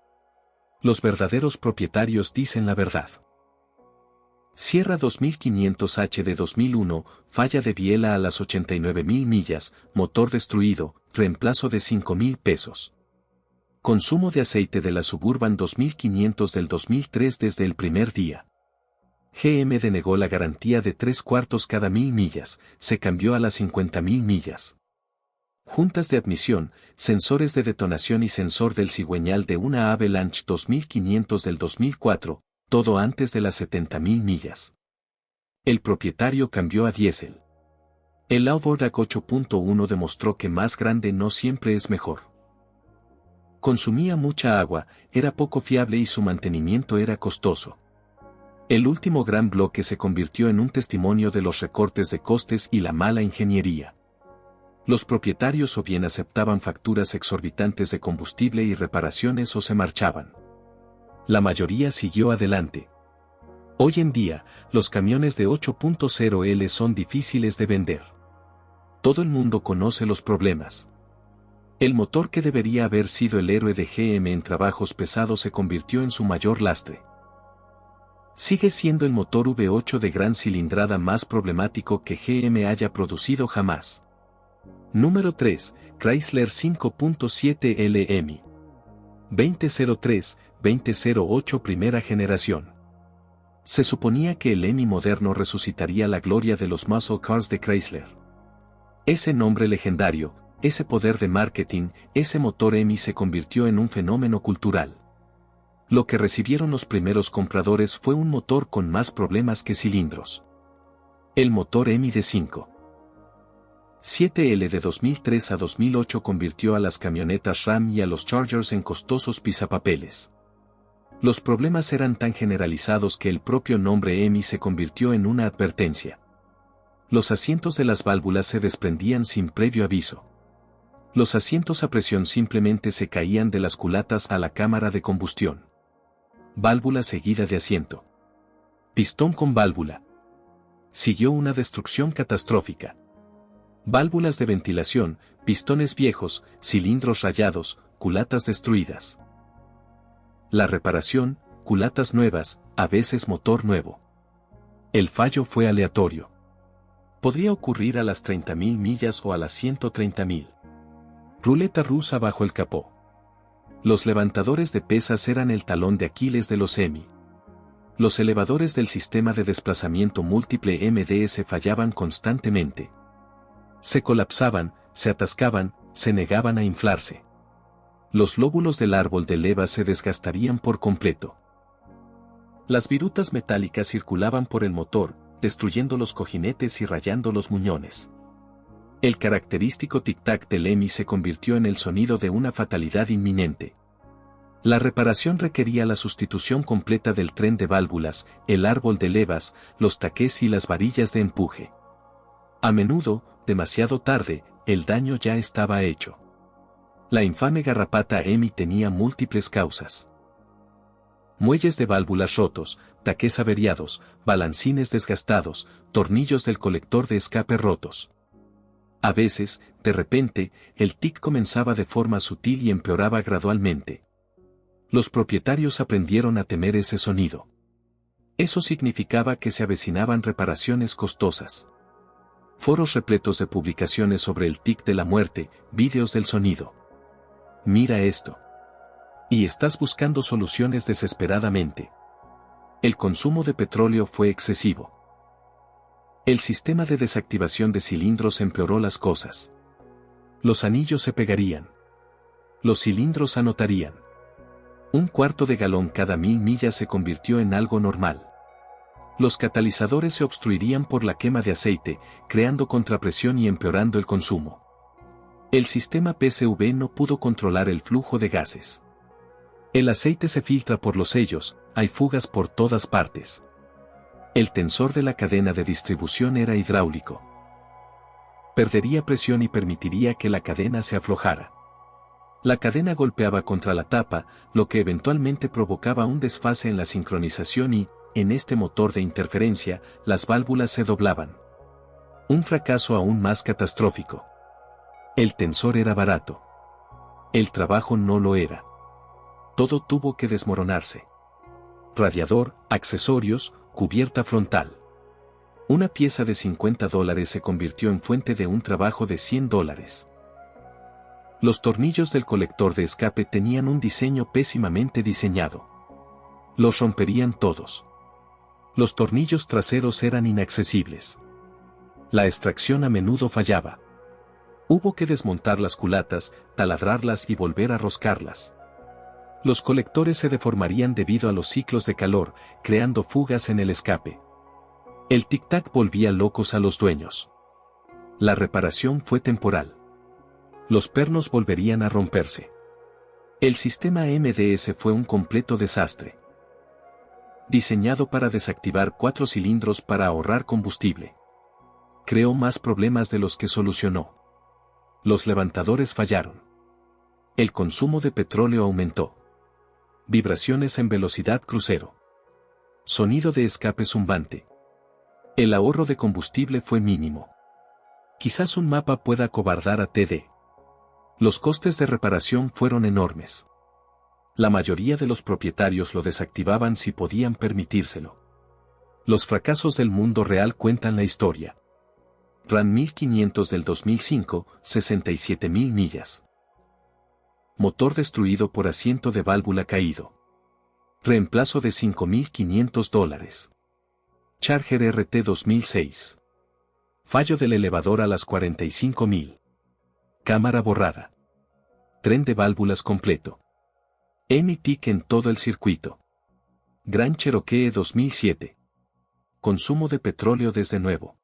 Los verdaderos propietarios dicen la verdad. Sierra 2500H de 2001, falla de biela a las 89.000 millas, motor destruido, reemplazo de $5,000. Consumo de aceite de la Suburban 2500 del 2003 desde el primer día. GM denegó la garantía de 3/4 cada 1000 millas, se cambió a las 50.000 millas. Juntas de admisión, sensores de detonación y sensor del cigüeñal de una Avalanche 2500 del 2004, todo antes de las 70.000 millas. El propietario cambió a diésel. El Outboard 8.1 demostró que más grande no siempre es mejor. Consumía mucha agua, era poco fiable y su mantenimiento era costoso. El último gran bloque se convirtió en un testimonio de los recortes de costes y la mala ingeniería. Los propietarios o bien aceptaban facturas exorbitantes de combustible y reparaciones o se marchaban. La mayoría siguió adelante. Hoy en día, los camiones de 8.0L son difíciles de vender. Todo el mundo conoce los problemas. El motor que debería haber sido el héroe de GM en trabajos pesados se convirtió en su mayor lastre. Sigue siendo el motor V8 de gran cilindrada más problemático que GM haya producido jamás. Número 3, Chrysler 5.7 LM. 2003-2008 primera generación. Se suponía que el EMI moderno resucitaría la gloria de los muscle cars de Chrysler. Ese nombre legendario, ese poder de marketing, ese motor EMI se convirtió en un fenómeno cultural. Lo que recibieron los primeros compradores fue un motor con más problemas que cilindros. El motor EMI de 5.7L de 2003 a 2008 convirtió a las camionetas Ram y a los Chargers en costosos pisapapeles. Los problemas eran tan generalizados que el propio nombre EMI se convirtió en una advertencia. Los asientos de las válvulas se desprendían sin previo aviso. Los asientos a presión simplemente se caían de las culatas a la cámara de combustión. Válvula seguida de asiento. Pistón con válvula. Siguió una destrucción catastrófica. Válvulas de ventilación, pistones viejos, cilindros rayados, culatas destruidas. La reparación, culatas nuevas, a veces motor nuevo. El fallo fue aleatorio. Podría ocurrir a las 30.000 millas o a las 130.000. Ruleta rusa bajo el capó. Los levantadores de pesas eran el talón de Aquiles de los EMI. Los elevadores del sistema de desplazamiento múltiple MDS fallaban constantemente. Se colapsaban, se atascaban, se negaban a inflarse. Los lóbulos del árbol de leva se desgastarían por completo. Las virutas metálicas circulaban por el motor, destruyendo los cojinetes y rayando los muñones. El característico tic-tac del EMI se convirtió en el sonido de una fatalidad inminente. La reparación requería la sustitución completa del tren de válvulas, el árbol de levas, los taqués y las varillas de empuje. A menudo, demasiado tarde, el daño ya estaba hecho. La infame garrapata EMI tenía múltiples causas. Muelles de válvulas rotos, taqués averiados, balancines desgastados, tornillos del colector de escape rotos. A veces, de repente, el tic comenzaba de forma sutil y empeoraba gradualmente. Los propietarios aprendieron a temer ese sonido. Eso significaba que se avecinaban reparaciones costosas. Foros repletos de publicaciones sobre el tic de la muerte, vídeos del sonido. Mira esto. Y estás buscando soluciones desesperadamente. El consumo de petróleo fue excesivo. El sistema de desactivación de cilindros empeoró las cosas. Los anillos se pegarían. Los cilindros anotarían. 1/4 de galón cada 1000 millas se convirtió en algo normal. Los catalizadores se obstruirían por la quema de aceite, creando contrapresión y empeorando el consumo. El sistema PSV no pudo controlar el flujo de gases. El aceite se filtra por los sellos, hay fugas por todas partes. El tensor de la cadena de distribución era hidráulico. Perdería presión y permitiría que la cadena se aflojara. La cadena golpeaba contra la tapa, lo que eventualmente provocaba un desfase en la sincronización y, en este motor de interferencia, las válvulas se doblaban. Un fracaso aún más catastrófico. El tensor era barato. El trabajo no lo era. Todo tuvo que desmoronarse. Radiador, accesorios, cubierta frontal. Una pieza de $50 se convirtió en fuente de un trabajo de $100. Los tornillos del colector de escape tenían un diseño pésimamente diseñado. Los romperían todos. Los tornillos traseros eran inaccesibles. La extracción a menudo fallaba. Hubo que desmontar las culatas, taladrarlas y volver a roscarlas. Los colectores se deformarían debido a los ciclos de calor, creando fugas en el escape. El tic-tac volvía locos a los dueños. La reparación fue temporal. Los pernos volverían a romperse. El sistema MDS fue un completo desastre. Diseñado para desactivar 4 cilindros para ahorrar combustible. Creó más problemas de los que solucionó. Los levantadores fallaron. El consumo de petróleo aumentó. Vibraciones en velocidad crucero. Sonido de escape zumbante. El ahorro de combustible fue mínimo. Quizás un mapa pueda acobardar a TD. Los costes de reparación fueron enormes. La mayoría de los propietarios lo desactivaban si podían permitírselo. Los fracasos del mundo real cuentan la historia. Ram 1500 del 2005, 67.000 millas. Motor destruido por asiento de válvula caído. Reemplazo de $5.500. Charger RT 2006. Fallo del elevador a las 45.000. Cámara borrada. Tren de válvulas completo. EMI tic en todo el circuito. Gran Cherokee 2007. Consumo de petróleo desde nuevo.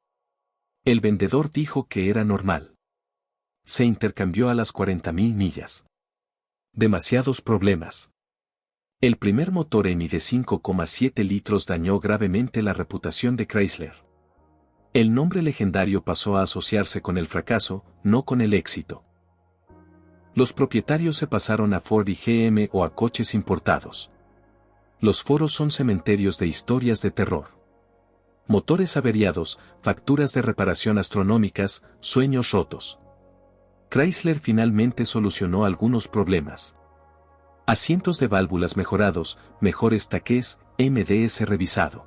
El vendedor dijo que era normal. Se intercambió a las 40.000 millas. Demasiados problemas. El primer motor EMI de 5,7 litros dañó gravemente la reputación de Chrysler. El nombre legendario pasó a asociarse con el fracaso, no con el éxito. Los propietarios se pasaron a Ford y GM o a coches importados. Los foros son cementerios de historias de terror. Motores averiados, facturas de reparación astronómicas, sueños rotos. Chrysler finalmente solucionó algunos problemas. Asientos de válvulas mejorados, mejores taqués, MDS revisado.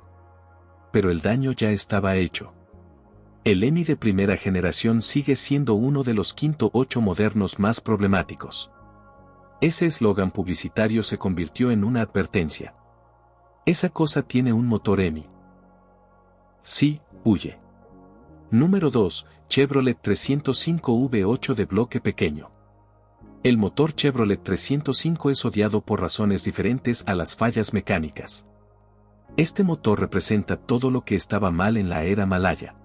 Pero el daño ya estaba hecho. El EMI de primera generación sigue siendo uno de los 8 modernos más problemáticos. Ese eslogan publicitario se convirtió en una advertencia. Esa cosa tiene un motor EMI. Sí, huye. Número 2, Chevrolet 305 V8 de bloque pequeño. El motor Chevrolet 305 es odiado por razones diferentes a las fallas mecánicas. Este motor representa todo lo que estaba mal en la era Malaya.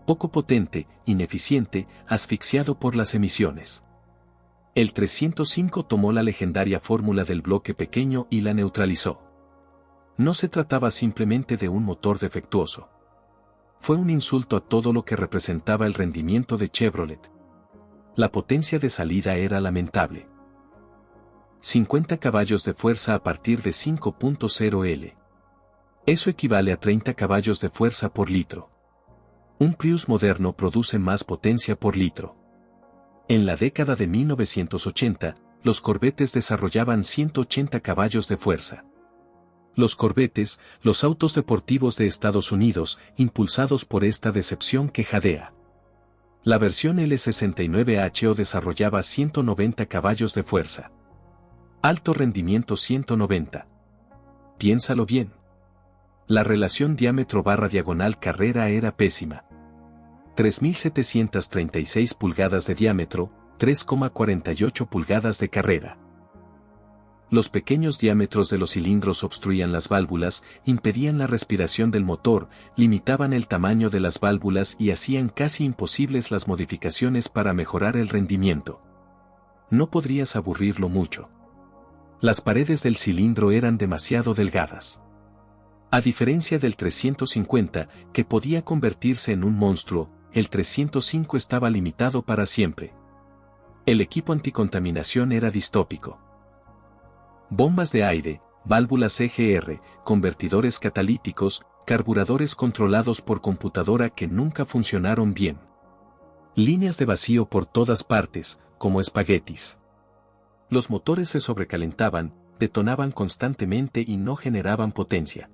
Poco potente, ineficiente, asfixiado por las emisiones. El 305 tomó la legendaria fórmula del bloque pequeño y la neutralizó. No se trataba simplemente de un motor defectuoso. Fue un insulto a todo lo que representaba el rendimiento de Chevrolet. La potencia de salida era lamentable. 50 caballos de fuerza a partir de 5.0 L. Eso equivale a 30 caballos de fuerza por litro. Un Prius moderno produce más potencia por litro. En la década de 1980, los Corvettes desarrollaban 180 caballos de fuerza. Los Corvettes, los autos deportivos de Estados Unidos, impulsados por esta decepción que jadea. La versión L69HO desarrollaba 190 caballos de fuerza. Alto rendimiento 190. Piénsalo bien. La relación diámetro/diagonal carrera era pésima. 3.736 pulgadas de diámetro, 3,48 pulgadas de carrera. Los pequeños diámetros de los cilindros obstruían las válvulas, impedían la respiración del motor, limitaban el tamaño de las válvulas y hacían casi imposibles las modificaciones para mejorar el rendimiento. No podrías aburrirlo mucho. Las paredes del cilindro eran demasiado delgadas. A diferencia del 350, que podía convertirse en un monstruo, el 305 estaba limitado para siempre. El equipo anticontaminación era distópico. Bombas de aire, válvulas EGR, convertidores catalíticos, carburadores controlados por computadora que nunca funcionaron bien. Líneas de vacío por todas partes, como espaguetis. Los motores se sobrecalentaban, detonaban constantemente y no generaban potencia.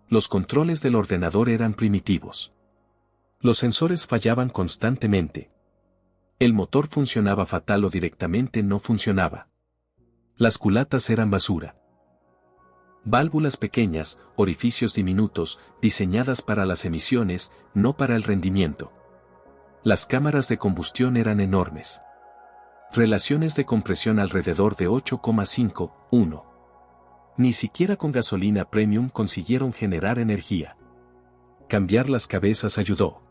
Los controles del ordenador eran primitivos. Los sensores fallaban constantemente. El motor funcionaba fatal o directamente no funcionaba. Las culatas eran basura. Válvulas pequeñas, orificios diminutos, diseñadas para las emisiones, no para el rendimiento. Las cámaras de combustión eran enormes. Relaciones de compresión alrededor de 8,5:1. Ni siquiera con gasolina premium consiguieron generar energía. Cambiar las cabezas ayudó.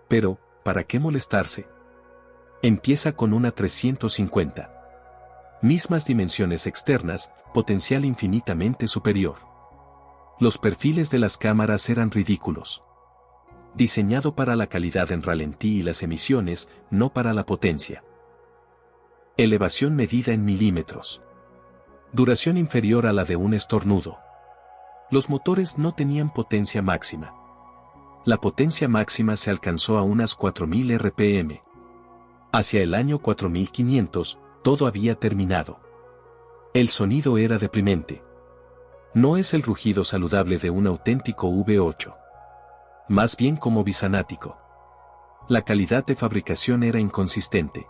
Pero, ¿para qué molestarse? Empieza con una 350. Mismas dimensiones externas, potencial infinitamente superior. Los perfiles de las cámaras eran ridículos. Diseñado para la calidad en ralentí y las emisiones, no para la potencia. Elevación medida en milímetros. Duración inferior a la de un estornudo. Los motores no tenían potencia máxima. La potencia máxima se alcanzó a unas 4.000 RPM. Hacia el año 4500, todo había terminado. El sonido era deprimente. No es el rugido saludable de un auténtico V8. Más bien como bisanático. La calidad de fabricación era inconsistente.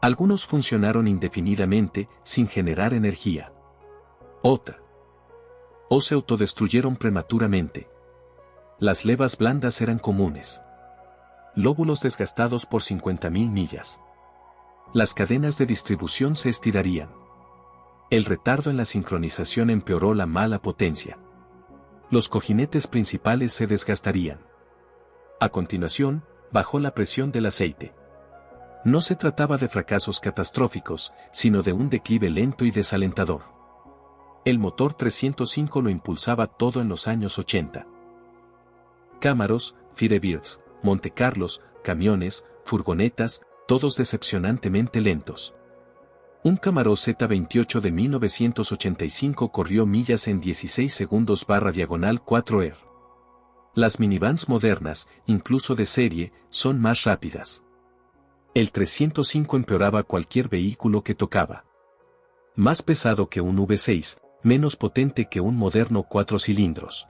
Algunos funcionaron indefinidamente, sin generar energía. O se autodestruyeron prematuramente. Las levas blandas eran comunes. Lóbulos desgastados por 50.000 millas. Las cadenas de distribución se estirarían. El retardo en la sincronización empeoró la mala potencia. Los cojinetes principales se desgastarían. A continuación, bajó la presión del aceite. No se trataba de fracasos catastróficos, sino de un declive lento y desalentador. El motor 305 lo impulsaba todo en los años 80. Camaros, Firebirds, Montecarlos, camiones, furgonetas, todos decepcionantemente lentos. Un Camaro Z28 de 1985 corrió millas en 16 segundos / 4R. Las minivans modernas, incluso de serie, son más rápidas. El 305 empeoraba cualquier vehículo que tocaba. Más pesado que un V6, menos potente que un moderno 4 cilindros.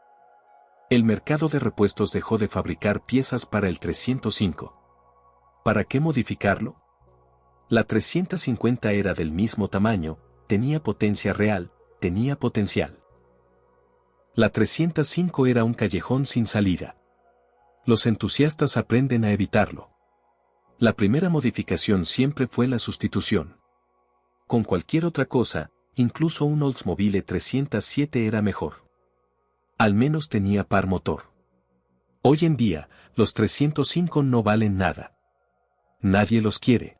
El mercado de repuestos dejó de fabricar piezas para el 305. ¿Para qué modificarlo? La 350 era del mismo tamaño, tenía potencia real, tenía potencial. La 305 era un callejón sin salida. Los entusiastas aprenden a evitarlo. La primera modificación siempre fue la sustitución. Con cualquier otra cosa, incluso un Oldsmobile 307 era mejor. Al menos tenía par motor. Hoy en día, los 305 no valen nada. Nadie los quiere.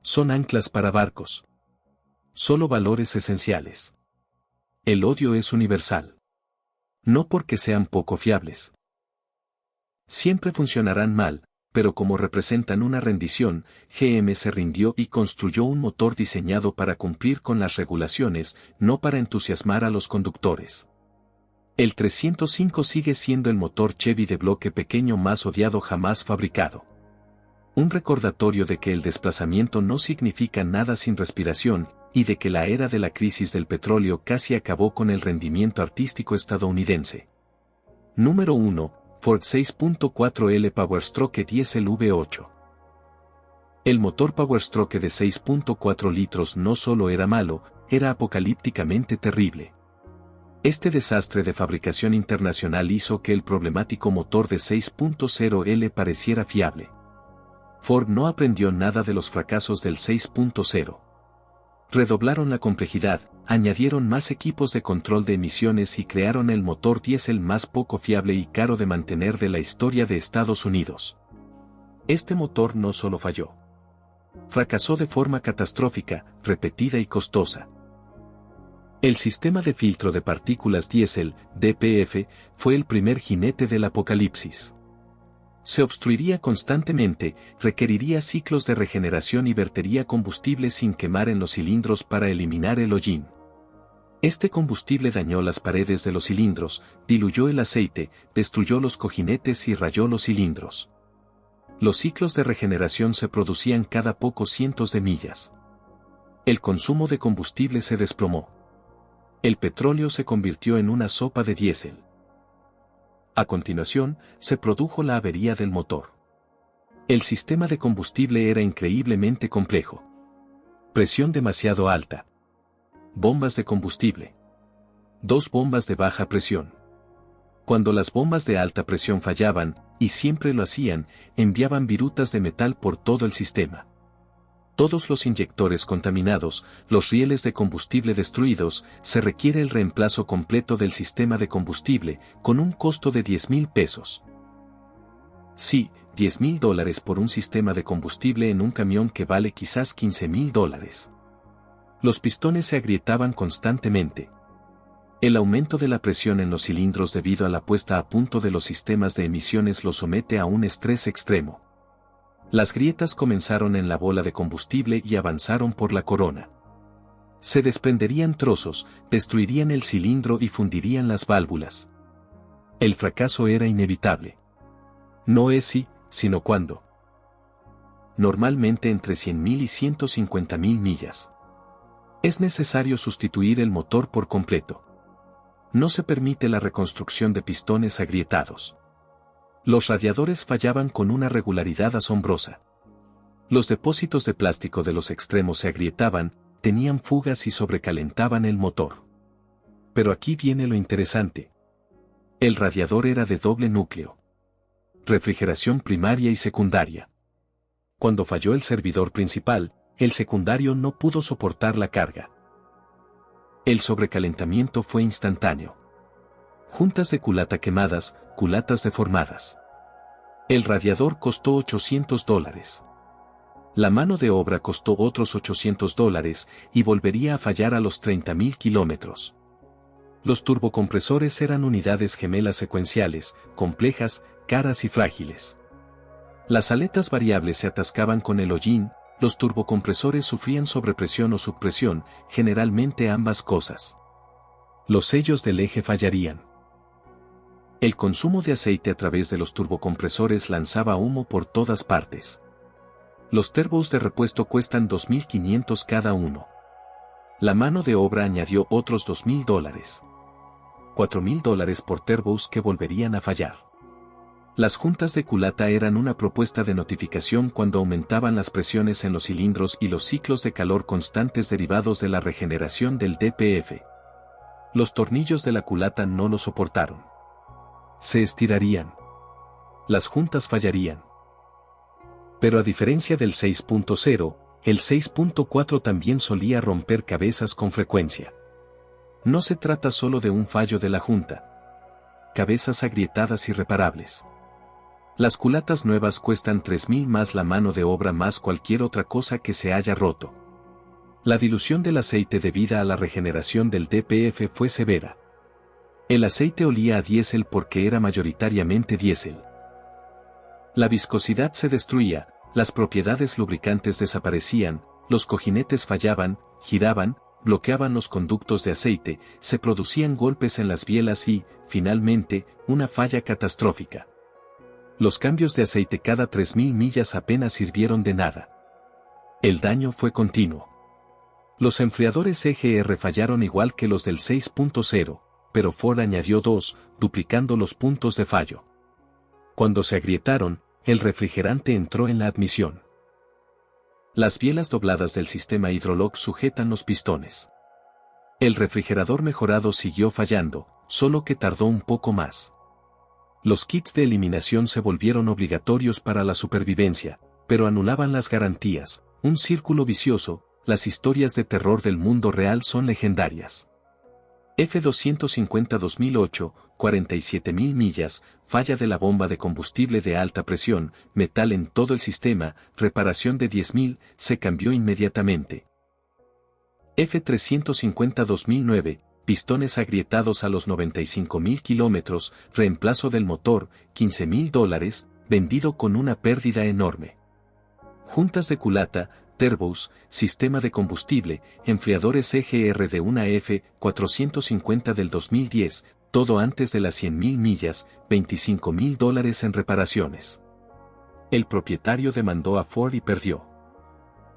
Son anclas para barcos. Solo valores esenciales. El odio es universal. No porque sean poco fiables. Siempre funcionarán mal, pero como representan una rendición, GM se rindió y construyó un motor diseñado para cumplir con las regulaciones, no para entusiasmar a los conductores. El 305 sigue siendo el motor Chevy de bloque pequeño más odiado jamás fabricado. Un recordatorio de que el desplazamiento no significa nada sin respiración, y de que la era de la crisis del petróleo casi acabó con el rendimiento artístico estadounidense. Número 1. Ford 6.4L Powerstroke Diesel V8. El motor Powerstroke de 6.4 litros no solo era malo, era apocalípticamente terrible. Este desastre de fabricación internacional hizo que el problemático motor de 6.0L pareciera fiable. Ford no aprendió nada de los fracasos del 6.0. Redoblaron la complejidad, añadieron más equipos de control de emisiones y crearon el motor diésel más poco fiable y caro de mantener de la historia de Estados Unidos. Este motor no solo falló. Fracasó de forma catastrófica, repetida y costosa. El sistema de filtro de partículas diésel, DPF, fue el primer jinete del apocalipsis. Se obstruiría constantemente, requeriría ciclos de regeneración y vertería combustible sin quemar en los cilindros para eliminar el hollín. Este combustible dañó las paredes de los cilindros, diluyó el aceite, destruyó los cojinetes y rayó los cilindros. Los ciclos de regeneración se producían cada pocos cientos de millas. El consumo de combustible se desplomó. El petróleo se convirtió en una sopa de diésel. A continuación, se produjo la avería del motor. El sistema de combustible era increíblemente complejo. Presión demasiado alta. Bombas de combustible. 2 bombas de baja presión. Cuando las bombas de alta presión fallaban, y siempre lo hacían, enviaban virutas de metal por todo el sistema. Todos los inyectores contaminados, los rieles de combustible destruidos, se requiere el reemplazo completo del sistema de combustible, con un costo de $10,000. Sí, $10,000 por un sistema de combustible en un camión que vale quizás $15,000. Los pistones se agrietaban constantemente. El aumento de la presión en los cilindros debido a la puesta a punto de los sistemas de emisiones los somete a un estrés extremo. Las grietas comenzaron en la bola de combustible y avanzaron por la corona. Se desprenderían trozos, destruirían el cilindro y fundirían las válvulas. El fracaso era inevitable. No es si, sino cuándo. Normalmente entre 100,000 y 150,000 millas. Es necesario sustituir el motor por completo. No se permite la reconstrucción de pistones agrietados. Los radiadores fallaban con una regularidad asombrosa. Los depósitos de plástico de los extremos se agrietaban, tenían fugas y sobrecalentaban el motor. Pero aquí viene lo interesante. El radiador era de doble núcleo. Refrigeración primaria y secundaria. Cuando falló el servidor principal, el secundario no pudo soportar la carga. El sobrecalentamiento fue instantáneo. Juntas de culata quemadas, culatas deformadas. El radiador costó $800. La mano de obra costó otros $800 y volvería a fallar a los 30.000 kilómetros. Los turbocompresores eran unidades gemelas secuenciales, complejas, caras y frágiles. Las aletas variables se atascaban con el hollín, los turbocompresores sufrían sobrepresión o subpresión, generalmente ambas cosas. Los sellos del eje fallarían. El consumo de aceite a través de los turbocompresores lanzaba humo por todas partes. Los turbos de repuesto cuestan $2.500 cada uno. La mano de obra añadió otros $2.000. $4.000 por turbos que volverían a fallar. Las juntas de culata eran una propuesta de notificación cuando aumentaban las presiones en los cilindros y los ciclos de calor constantes derivados de la regeneración del DPF. Los tornillos de la culata no lo soportaron. Se estirarían. Las juntas fallarían. Pero a diferencia del 6.0, el 6.4 también solía romper cabezas con frecuencia. No se trata solo de un fallo de la junta. Cabezas agrietadas irreparables. Las culatas nuevas cuestan $3.000 más la mano de obra más cualquier otra cosa que se haya roto. La dilución del aceite debida a la regeneración del DPF fue severa. El aceite olía a diésel porque era mayoritariamente diésel. La viscosidad se destruía, las propiedades lubricantes desaparecían, los cojinetes fallaban, giraban, bloqueaban los conductos de aceite, se producían golpes en las bielas y, finalmente, una falla catastrófica. Los cambios de aceite cada 3.000 millas apenas sirvieron de nada. El daño fue continuo. Los enfriadores EGR fallaron igual que los del 6.0, pero Ford añadió 2, duplicando los puntos de fallo. Cuando se agrietaron, el refrigerante entró en la admisión. Las bielas dobladas del sistema Hydrolock sujetan los pistones. El refrigerador mejorado siguió fallando, solo que tardó un poco más. Los kits de eliminación se volvieron obligatorios para la supervivencia, pero anulaban las garantías, un círculo vicioso. Las historias de terror del mundo real son legendarias. F-250 2008, 47.000 millas, falla de la bomba de combustible de alta presión, metal en todo el sistema, reparación de 10.000, se cambió inmediatamente. F-350 2009, pistones agrietados a los 95.000 kilómetros, reemplazo del motor, $15.000, vendido con una pérdida enorme. Juntas de culata, turbos, sistema de combustible, enfriadores EGR de una F-450 del 2010, todo antes de las 100.000 millas, $25.000 en reparaciones. El propietario demandó a Ford y perdió.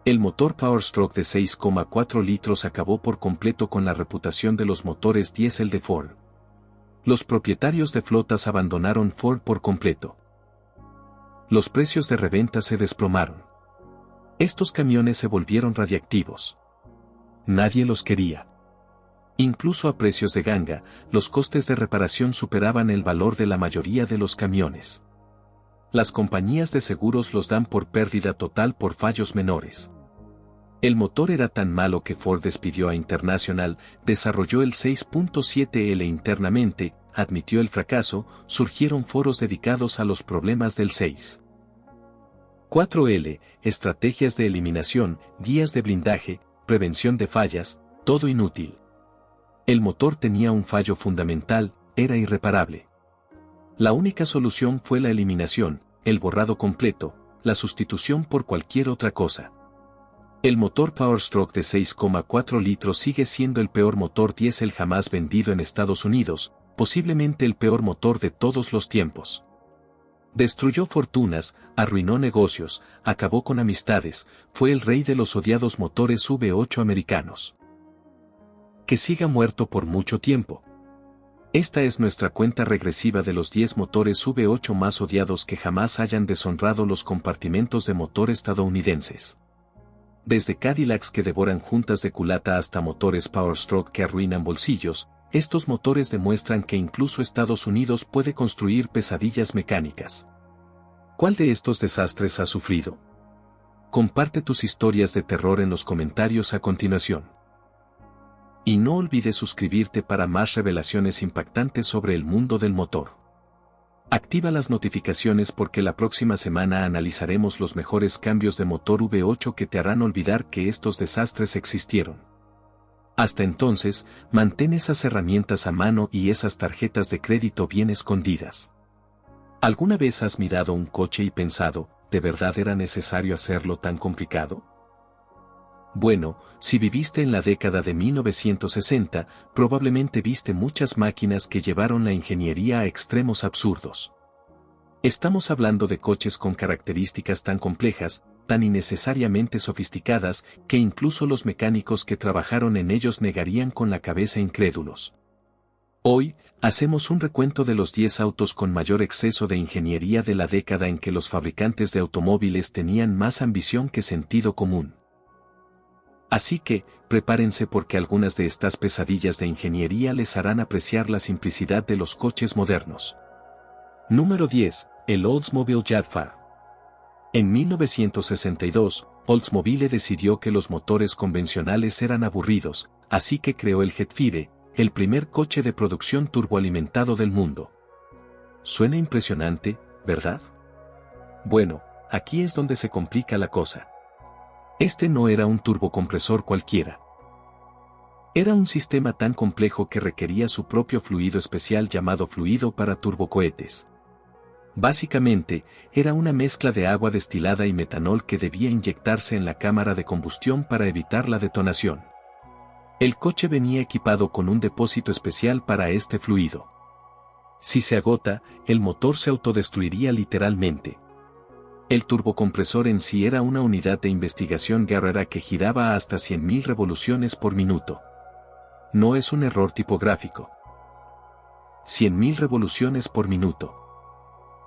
El motor Powerstroke de 6,4 litros acabó por completo con la reputación de los motores diésel de Ford. Los propietarios de flotas abandonaron Ford por completo. Los precios de reventa se desplomaron. Estos camiones se volvieron radiactivos. Nadie los quería. Incluso a precios de ganga, los costes de reparación superaban el valor de la mayoría de los camiones. Las compañías de seguros los dan por pérdida total por fallos menores. El motor era tan malo que Ford despidió a International, desarrolló el 6.7L internamente, admitió el fracaso, surgieron foros dedicados a los problemas del 6. 4L, estrategias de eliminación, guías de blindaje, prevención de fallas, todo inútil. El motor tenía un fallo fundamental, era irreparable. La única solución fue la eliminación, el borrado completo, la sustitución por cualquier otra cosa. El motor Powerstroke de 6,4 litros sigue siendo el peor motor diésel jamás vendido en Estados Unidos, posiblemente el peor motor de todos los tiempos. Destruyó fortunas, arruinó negocios, acabó con amistades, fue el rey de los odiados motores V8 americanos. Que siga muerto por mucho tiempo. Esta es nuestra cuenta regresiva de los 10 motores V8 más odiados que jamás hayan deshonrado los compartimentos de motor estadounidenses. Desde Cadillacs que devoran juntas de culata hasta motores Powerstroke que arruinan bolsillos, estos motores demuestran que incluso Estados Unidos puede construir pesadillas mecánicas. ¿Cuál de estos desastres has sufrido? Comparte tus historias de terror en los comentarios a continuación. Y no olvides suscribirte para más revelaciones impactantes sobre el mundo del motor. Activa las notificaciones porque la próxima semana analizaremos los mejores cambios de motor V8 que te harán olvidar que estos desastres existieron. Hasta entonces, mantén esas herramientas a mano y esas tarjetas de crédito bien escondidas. ¿Alguna vez has mirado un coche y pensado, ¿de verdad era necesario hacerlo tan complicado? Bueno, si viviste en la década de 1960, probablemente viste muchas máquinas que llevaron la ingeniería a extremos absurdos. Estamos hablando de coches con características tan complejas, tan innecesariamente sofisticadas, que incluso los mecánicos que trabajaron en ellos negarían con la cabeza incrédulos. Hoy, hacemos un recuento de los 10 autos con mayor exceso de ingeniería de la década en que los fabricantes de automóviles tenían más ambición que sentido común. Así que, prepárense porque algunas de estas pesadillas de ingeniería les harán apreciar la simplicidad de los coches modernos. Número 10. El Oldsmobile Jaguar. En 1962, Oldsmobile decidió que los motores convencionales eran aburridos, así que creó el Jetfire, el primer coche de producción turboalimentado del mundo. Suena impresionante, ¿verdad? Bueno, aquí es donde se complica la cosa. Este no era un turbocompresor cualquiera. Era un sistema tan complejo que requería su propio fluido especial llamado fluido para turbocohetes. Básicamente, era una mezcla de agua destilada y metanol que debía inyectarse en la cámara de combustión para evitar la detonación. El coche venía equipado con un depósito especial para este fluido. Si se agota, el motor se autodestruiría literalmente. El turbocompresor en sí era una unidad de investigación guerrera que giraba a hasta 100.000 revoluciones por minuto. No es un error tipográfico. 100.000 revoluciones por minuto.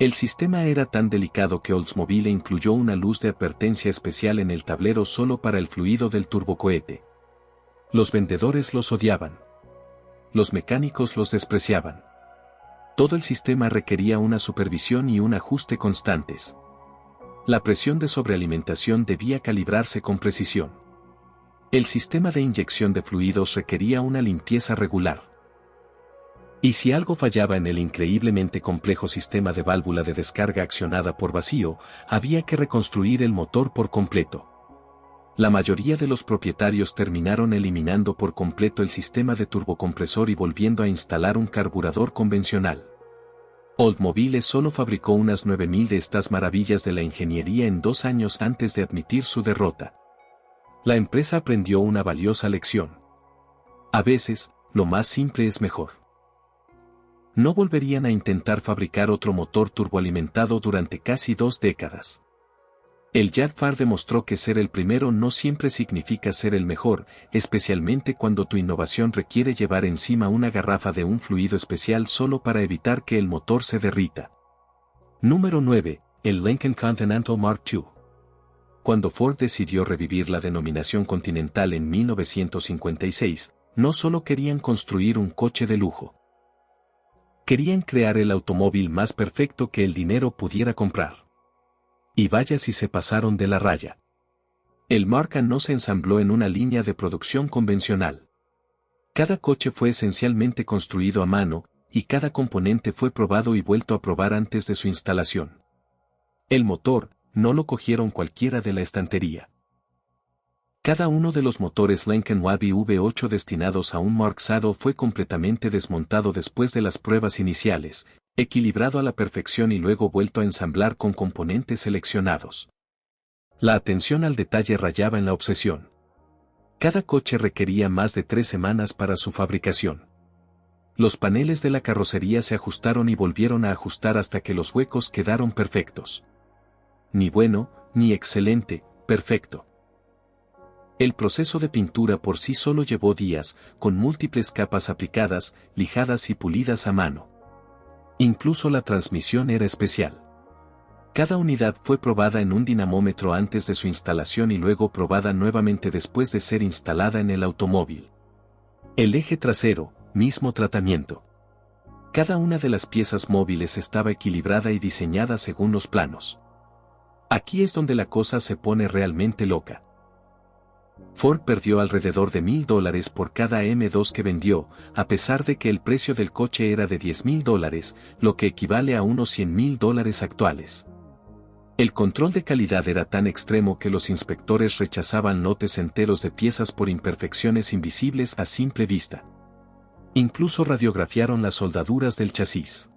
El sistema era tan delicado que Oldsmobile incluyó una luz de advertencia especial en el tablero solo para el fluido del turbocohete. Los vendedores los odiaban. Los mecánicos los despreciaban. Todo el sistema requería una supervisión y un ajuste constantes. La presión de sobrealimentación debía calibrarse con precisión. El sistema de inyección de fluidos requería una limpieza regular. Y si algo fallaba en el increíblemente complejo sistema de válvula de descarga accionada por vacío, había que reconstruir el motor por completo. La mayoría de los propietarios terminaron eliminando por completo el sistema de turbocompresor y volviendo a instalar un carburador convencional. Oldsmobile solo fabricó unas 9.000 de estas maravillas de la ingeniería en 2 años antes de admitir su derrota. La empresa aprendió una valiosa lección. A veces, lo más simple es mejor. No volverían a intentar fabricar otro motor turboalimentado durante casi 2 décadas. El Jaguar demostró que ser el primero no siempre significa ser el mejor, especialmente cuando tu innovación requiere llevar encima una garrafa de un fluido especial solo para evitar que el motor se derrita. Número 9. El Lincoln Continental Mark II. Cuando Ford decidió revivir la denominación Continental en 1956, no solo querían construir un coche de lujo. Querían crear el automóvil más perfecto que el dinero pudiera comprar. Y vaya si se pasaron de la raya. El Mark I no se ensambló en una línea de producción convencional. Cada coche fue esencialmente construido a mano, y cada componente fue probado y vuelto a probar antes de su instalación. El motor, no lo cogieron cualquiera de la estantería. Cada uno de los motores Lincoln Wabi V8 destinados a un Mark II fue completamente desmontado después de las pruebas iniciales, equilibrado a la perfección y luego vuelto a ensamblar con componentes seleccionados. La atención al detalle rayaba en la obsesión. Cada coche requería más de 3 semanas para su fabricación. Los paneles de la carrocería se ajustaron y volvieron a ajustar hasta que los huecos quedaron perfectos. Ni bueno, ni excelente, perfecto. El proceso de pintura por sí solo llevó días, con múltiples capas aplicadas, lijadas y pulidas a mano. Incluso la transmisión era especial. Cada unidad fue probada en un dinamómetro antes de su instalación y luego probada nuevamente después de ser instalada en el automóvil. El eje trasero, mismo tratamiento. Cada una de las piezas móviles estaba equilibrada y diseñada según los planos. Aquí es donde la cosa se pone realmente loca. Ford perdió alrededor de $1,000 por cada M2 que vendió, a pesar de que el precio del coche era de $10,000, lo que equivale a unos $100,000 actuales. El control de calidad era tan extremo que los inspectores rechazaban lotes enteros de piezas por imperfecciones invisibles a simple vista. Incluso radiografiaron las soldaduras del chasis.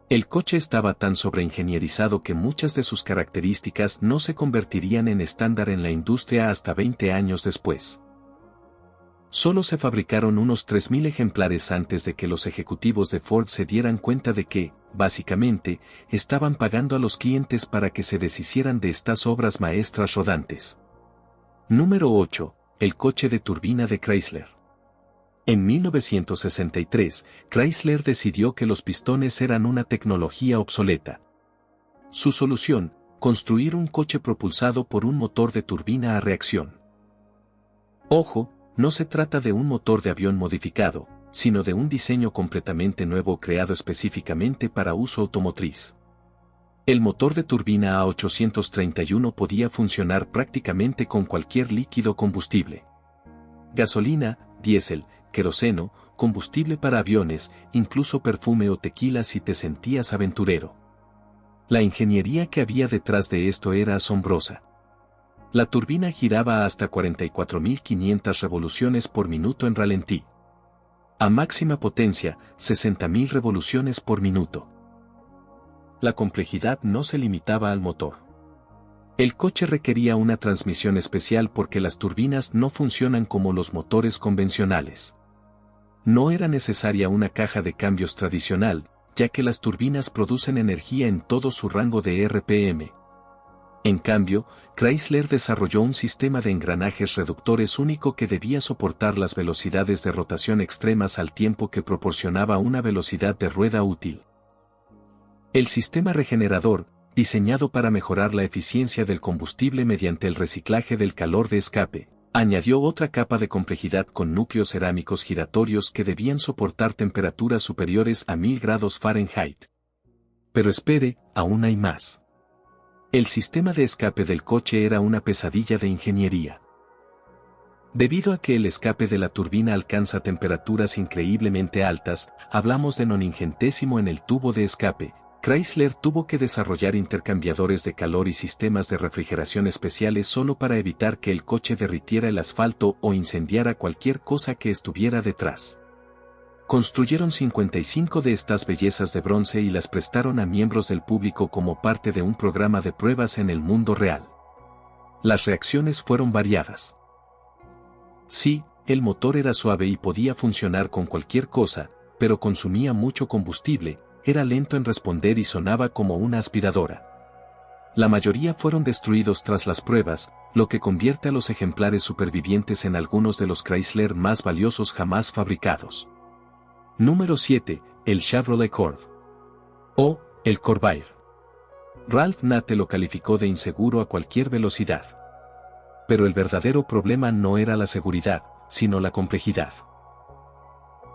El coche estaba tan sobreingenierizado que muchas de sus características no se convertirían en estándar en la industria hasta 20 años después. Solo se fabricaron unos 3,000 ejemplares antes de que los ejecutivos de Ford se dieran cuenta de que, básicamente, estaban pagando a los clientes para que se deshicieran de estas obras maestras rodantes. Número 8. El coche de turbina de Chrysler. En 1963, Chrysler decidió que los pistones eran una tecnología obsoleta. Su solución, construir un coche propulsado por un motor de turbina a reacción. Ojo, no se trata de un motor de avión modificado, sino de un diseño completamente nuevo creado específicamente para uso automotriz. El motor de turbina A831 podía funcionar prácticamente con cualquier líquido combustible. Gasolina, diésel, queroseno, combustible para aviones, incluso perfume o tequila si te sentías aventurero. La ingeniería que había detrás de esto era asombrosa. La turbina giraba hasta 44.500 revoluciones por minuto en ralentí. A máxima potencia, 60.000 revoluciones por minuto. La complejidad no se limitaba al motor. El coche requería una transmisión especial porque las turbinas no funcionan como los motores convencionales. No era necesaria una caja de cambios tradicional, ya que las turbinas producen energía en todo su rango de RPM. En cambio, Chrysler desarrolló un sistema de engranajes reductores único que debía soportar las velocidades de rotación extremas al tiempo que proporcionaba una velocidad de rueda útil. El sistema regenerador, diseñado para mejorar la eficiencia del combustible mediante el reciclaje del calor de escape, añadió otra capa de complejidad con núcleos cerámicos giratorios que debían soportar temperaturas superiores a 1000 grados Fahrenheit. Pero espere, aún hay más. El sistema de escape del coche era una pesadilla de ingeniería. Debido a que el escape de la turbina alcanza temperaturas increíblemente altas, hablamos de noningentésimo en el tubo de escape, Chrysler tuvo que desarrollar intercambiadores de calor y sistemas de refrigeración especiales solo para evitar que el coche derritiera el asfalto o incendiara cualquier cosa que estuviera detrás. Construyeron 55 de estas bellezas de bronce y las prestaron a miembros del público como parte de un programa de pruebas en el mundo real. Las reacciones fueron variadas. Sí, el motor era suave y podía funcionar con cualquier cosa, pero consumía mucho combustible, era lento en responder y sonaba como una aspiradora. La mayoría fueron destruidos tras las pruebas, lo que convierte a los ejemplares supervivientes en algunos de los Chrysler más valiosos jamás fabricados. Número 7. El Chevrolet Corv. O, el Corvair. Ralph Natte lo calificó de inseguro a cualquier velocidad. Pero el verdadero problema no era la seguridad, sino la complejidad.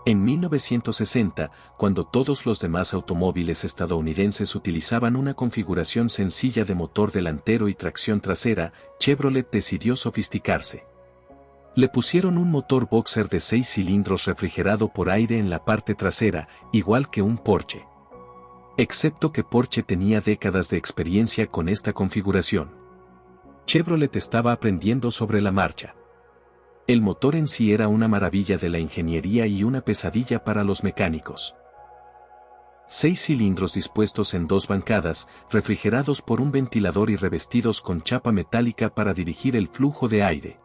En 1960, cuando todos los demás automóviles estadounidenses utilizaban una configuración sencilla de motor delantero y tracción trasera, Chevrolet decidió sofisticarse. Le pusieron un motor boxer de 6 cilindros refrigerado por aire en la parte trasera, igual que un Porsche. Excepto que Porsche tenía décadas de experiencia con esta configuración. Chevrolet estaba aprendiendo sobre la marcha. El motor en sí era una maravilla de la ingeniería y una pesadilla para los mecánicos. 6 cilindros dispuestos en 2 bancadas, refrigerados por un ventilador y revestidos con chapa metálica para dirigir el flujo de aire.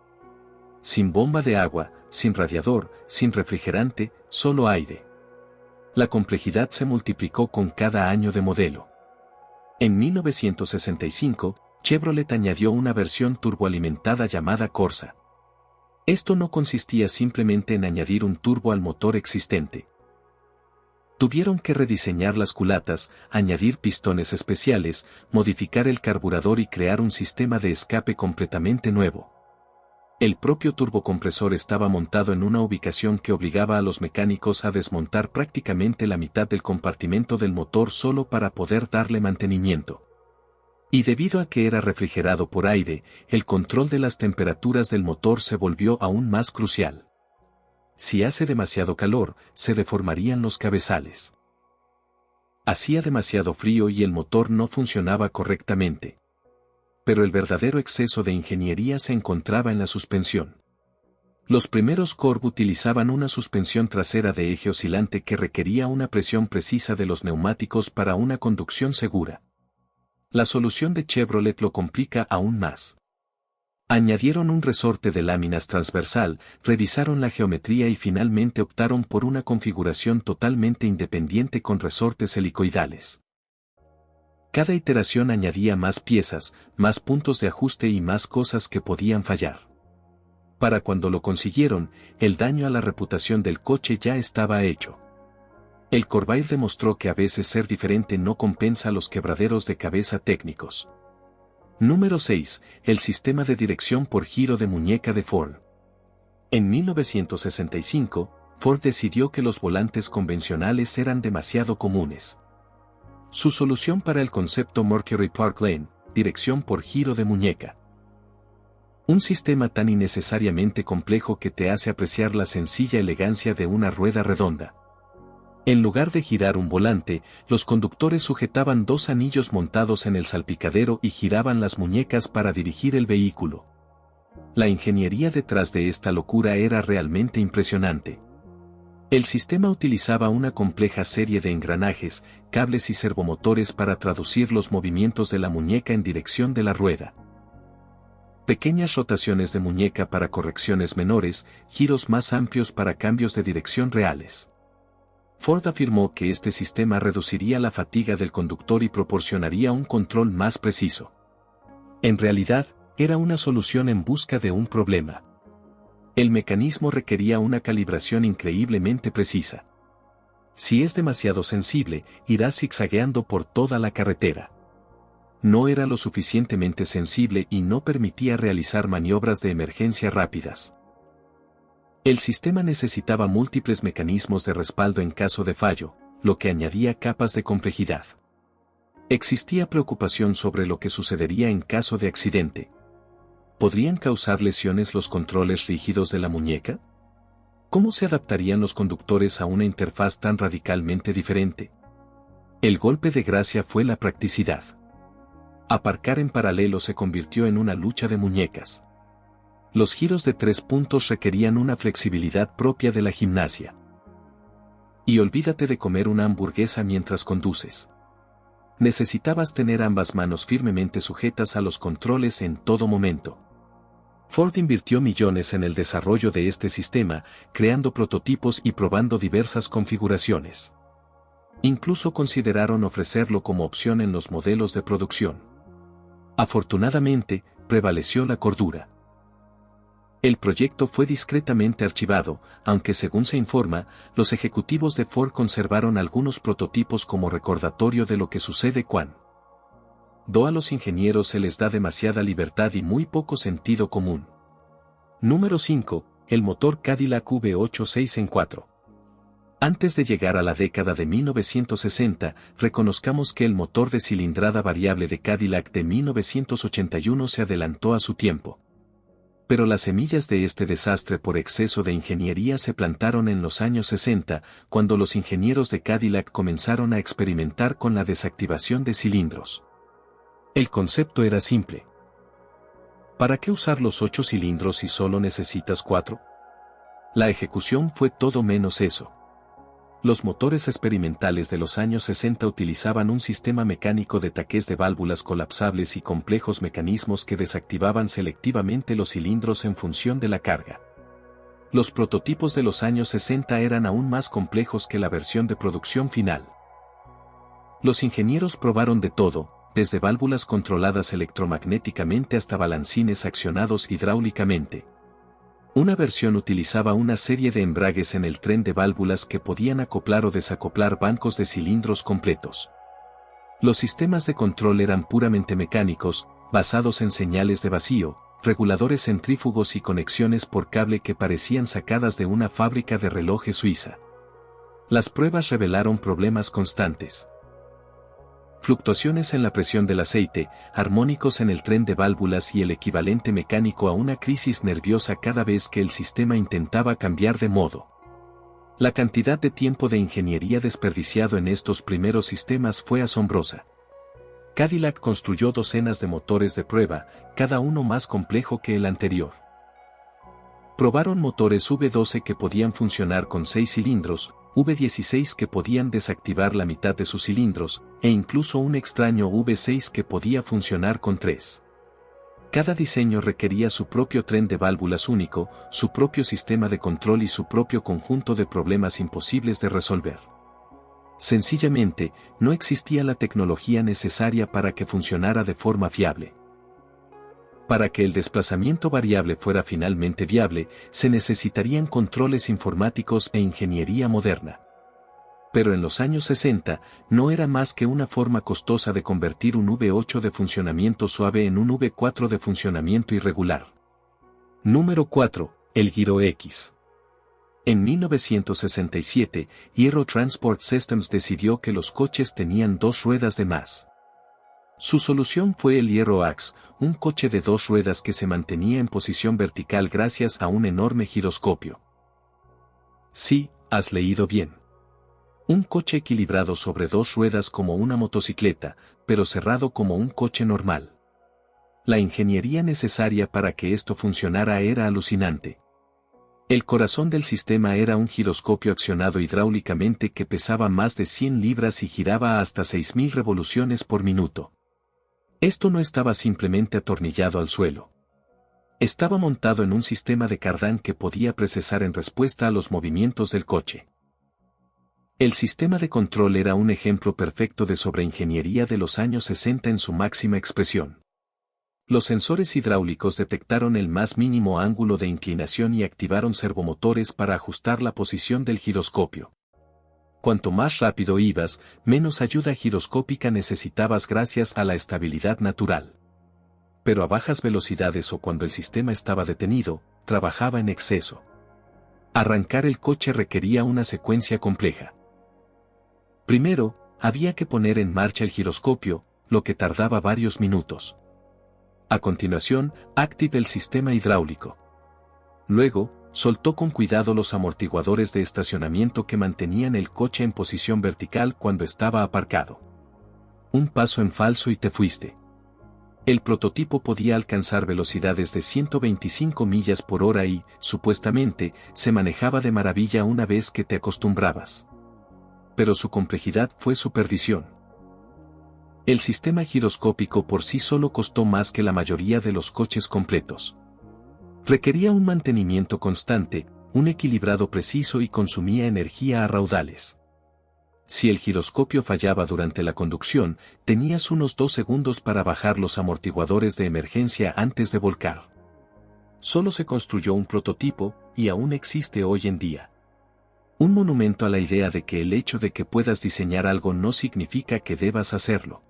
Sin bomba de agua, sin radiador, sin refrigerante, solo aire. La complejidad se multiplicó con cada año de modelo. En 1965, Chevrolet añadió una versión turboalimentada llamada Corsa. Esto no consistía simplemente en añadir un turbo al motor existente. Tuvieron que rediseñar las culatas, añadir pistones especiales, modificar el carburador y crear un sistema de escape completamente nuevo. El propio turbocompresor estaba montado en una ubicación que obligaba a los mecánicos a desmontar prácticamente la mitad del compartimento del motor solo para poder darle mantenimiento. Y debido a que era refrigerado por aire, el control de las temperaturas del motor se volvió aún más crucial. Si hace demasiado calor, se deformarían los cabezales. Hacía demasiado frío y el motor no funcionaba correctamente. Pero el verdadero exceso de ingeniería se encontraba en la suspensión. Los primeros Corv utilizaban una suspensión trasera de eje oscilante que requería una presión precisa de los neumáticos para una conducción segura. La solución de Chevrolet lo complica aún más. Añadieron un resorte de láminas transversal, revisaron la geometría y finalmente optaron por una configuración totalmente independiente con resortes helicoidales. Cada iteración añadía más piezas, más puntos de ajuste y más cosas que podían fallar. Para cuando lo consiguieron, el daño a la reputación del coche ya estaba hecho. El Corvair demostró que a veces ser diferente no compensa los quebraderos de cabeza técnicos. Número 6. El sistema de dirección por giro de muñeca de Ford. En 1965, Ford decidió que los volantes convencionales eran demasiado comunes. Su solución para el concepto Mercury Park Lane, dirección por giro de muñeca. Un sistema tan innecesariamente complejo que te hace apreciar la sencilla elegancia de una rueda redonda. En lugar de girar un volante, los conductores sujetaban dos anillos montados en el salpicadero y giraban las muñecas para dirigir el vehículo. La ingeniería detrás de esta locura era realmente impresionante. El sistema utilizaba una compleja serie de engranajes, cables y servomotores para traducir los movimientos de la muñeca en dirección de la rueda. Pequeñas rotaciones de muñeca para correcciones menores, giros más amplios para cambios de dirección reales. Ford afirmó que este sistema reduciría la fatiga del conductor y proporcionaría un control más preciso. En realidad, era una solución en busca de un problema. El mecanismo requería una calibración increíblemente precisa. Si es demasiado sensible, irá zigzagueando por toda la carretera. No era lo suficientemente sensible y no permitía realizar maniobras de emergencia rápidas. El sistema necesitaba múltiples mecanismos de respaldo en caso de fallo, lo que añadía capas de complejidad. Existía preocupación sobre lo que sucedería en caso de accidente. ¿Podrían causar lesiones los controles rígidos de la muñeca? ¿Cómo se adaptarían los conductores a una interfaz tan radicalmente diferente? El golpe de gracia fue la practicidad. Aparcar en paralelo se convirtió en una lucha de muñecas. Los giros de 3 puntos requerían una flexibilidad propia de la gimnasia. Y olvídate de comer una hamburguesa mientras conduces. Necesitabas tener ambas manos firmemente sujetas a los controles en todo momento. Ford invirtió millones en el desarrollo de este sistema, creando prototipos y probando diversas configuraciones. Incluso consideraron ofrecerlo como opción en los modelos de producción. Afortunadamente, prevaleció la cordura. El proyecto fue discretamente archivado, aunque según se informa, los ejecutivos de Ford conservaron algunos prototipos como recordatorio de lo que sucede cuando a los ingenieros se les da demasiada libertad y muy poco sentido común. Número 5. El motor Cadillac V8 6 en 4. Antes de llegar a la década de 1960, reconozcamos que el motor de cilindrada variable de Cadillac de 1981 se adelantó a su tiempo. Pero las semillas de este desastre por exceso de ingeniería se plantaron en los años 60, cuando los ingenieros de Cadillac comenzaron a experimentar con la desactivación de cilindros. El concepto era simple. ¿Para qué usar los 8 cilindros si solo necesitas 4? La ejecución fue todo menos eso. Los motores experimentales de los años 60 utilizaban un sistema mecánico de taques de válvulas colapsables y complejos mecanismos que desactivaban selectivamente los cilindros en función de la carga. Los prototipos de los años 60 eran aún más complejos que la versión de producción final. Los ingenieros probaron de todo, desde válvulas controladas electromagnéticamente hasta balancines accionados hidráulicamente. Una versión utilizaba una serie de embragues en el tren de válvulas que podían acoplar o desacoplar bancos de cilindros completos. Los sistemas de control eran puramente mecánicos, basados en señales de vacío, reguladores centrífugos y conexiones por cable que parecían sacadas de una fábrica de relojes suiza. Las pruebas revelaron problemas constantes. Fluctuaciones en la presión del aceite, armónicos en el tren de válvulas y el equivalente mecánico a una crisis nerviosa cada vez que el sistema intentaba cambiar de modo. La cantidad de tiempo de ingeniería desperdiciado en estos primeros sistemas fue asombrosa. Cadillac construyó docenas de motores de prueba, cada uno más complejo que el anterior. Probaron motores V12 que podían funcionar con 6 cilindros, V16 que podían desactivar la mitad de sus cilindros, e incluso un extraño V6 que podía funcionar con 3. Cada diseño requería su propio tren de válvulas único, su propio sistema de control y su propio conjunto de problemas imposibles de resolver. Sencillamente, no existía la tecnología necesaria para que funcionara de forma fiable. Para que el desplazamiento variable fuera finalmente viable, se necesitarían controles informáticos e ingeniería moderna. Pero en los años 60, no era más que una forma costosa de convertir un V8 de funcionamiento suave en un V4 de funcionamiento irregular. Número 4. El giro X. En 1967, Aero Transport Systems decidió que los coches tenían 2 ruedas de más. Su solución fue el Aero-Ax, un coche de 2 ruedas que se mantenía en posición vertical gracias a un enorme giroscopio. Sí, has leído bien. Un coche equilibrado sobre 2 ruedas como una motocicleta, pero cerrado como un coche normal. La ingeniería necesaria para que esto funcionara era alucinante. El corazón del sistema era un giroscopio accionado hidráulicamente que pesaba más de 100 libras y giraba hasta 6.000 revoluciones por minuto. Esto no estaba simplemente atornillado al suelo. Estaba montado en un sistema de cardán que podía procesar en respuesta a los movimientos del coche. El sistema de control era un ejemplo perfecto de sobreingeniería de los años 60 en su máxima expresión. Los sensores hidráulicos detectaron el más mínimo ángulo de inclinación y activaron servomotores para ajustar la posición del giroscopio. Cuanto más rápido ibas, menos ayuda giroscópica necesitabas gracias a la estabilidad natural. Pero a bajas velocidades o cuando el sistema estaba detenido, trabajaba en exceso. Arrancar el coche requería una secuencia compleja. Primero, había que poner en marcha el giroscopio, lo que tardaba varios minutos. A continuación, active el sistema hidráulico. Luego, soltó con cuidado los amortiguadores de estacionamiento que mantenían el coche en posición vertical cuando estaba aparcado. Un paso en falso y te fuiste. El prototipo podía alcanzar velocidades de 125 millas por hora y, supuestamente, se manejaba de maravilla una vez que te acostumbrabas. Pero su complejidad fue su perdición. El sistema giroscópico por sí solo costó más que la mayoría de los coches completos. Requería un mantenimiento constante, un equilibrado preciso y consumía energía a raudales. Si el giroscopio fallaba durante la conducción, tenías unos 2 segundos para bajar los amortiguadores de emergencia antes de volcar. Solo se construyó un prototipo, y aún existe hoy en día. Un monumento a la idea de que el hecho de que puedas diseñar algo no significa que debas hacerlo.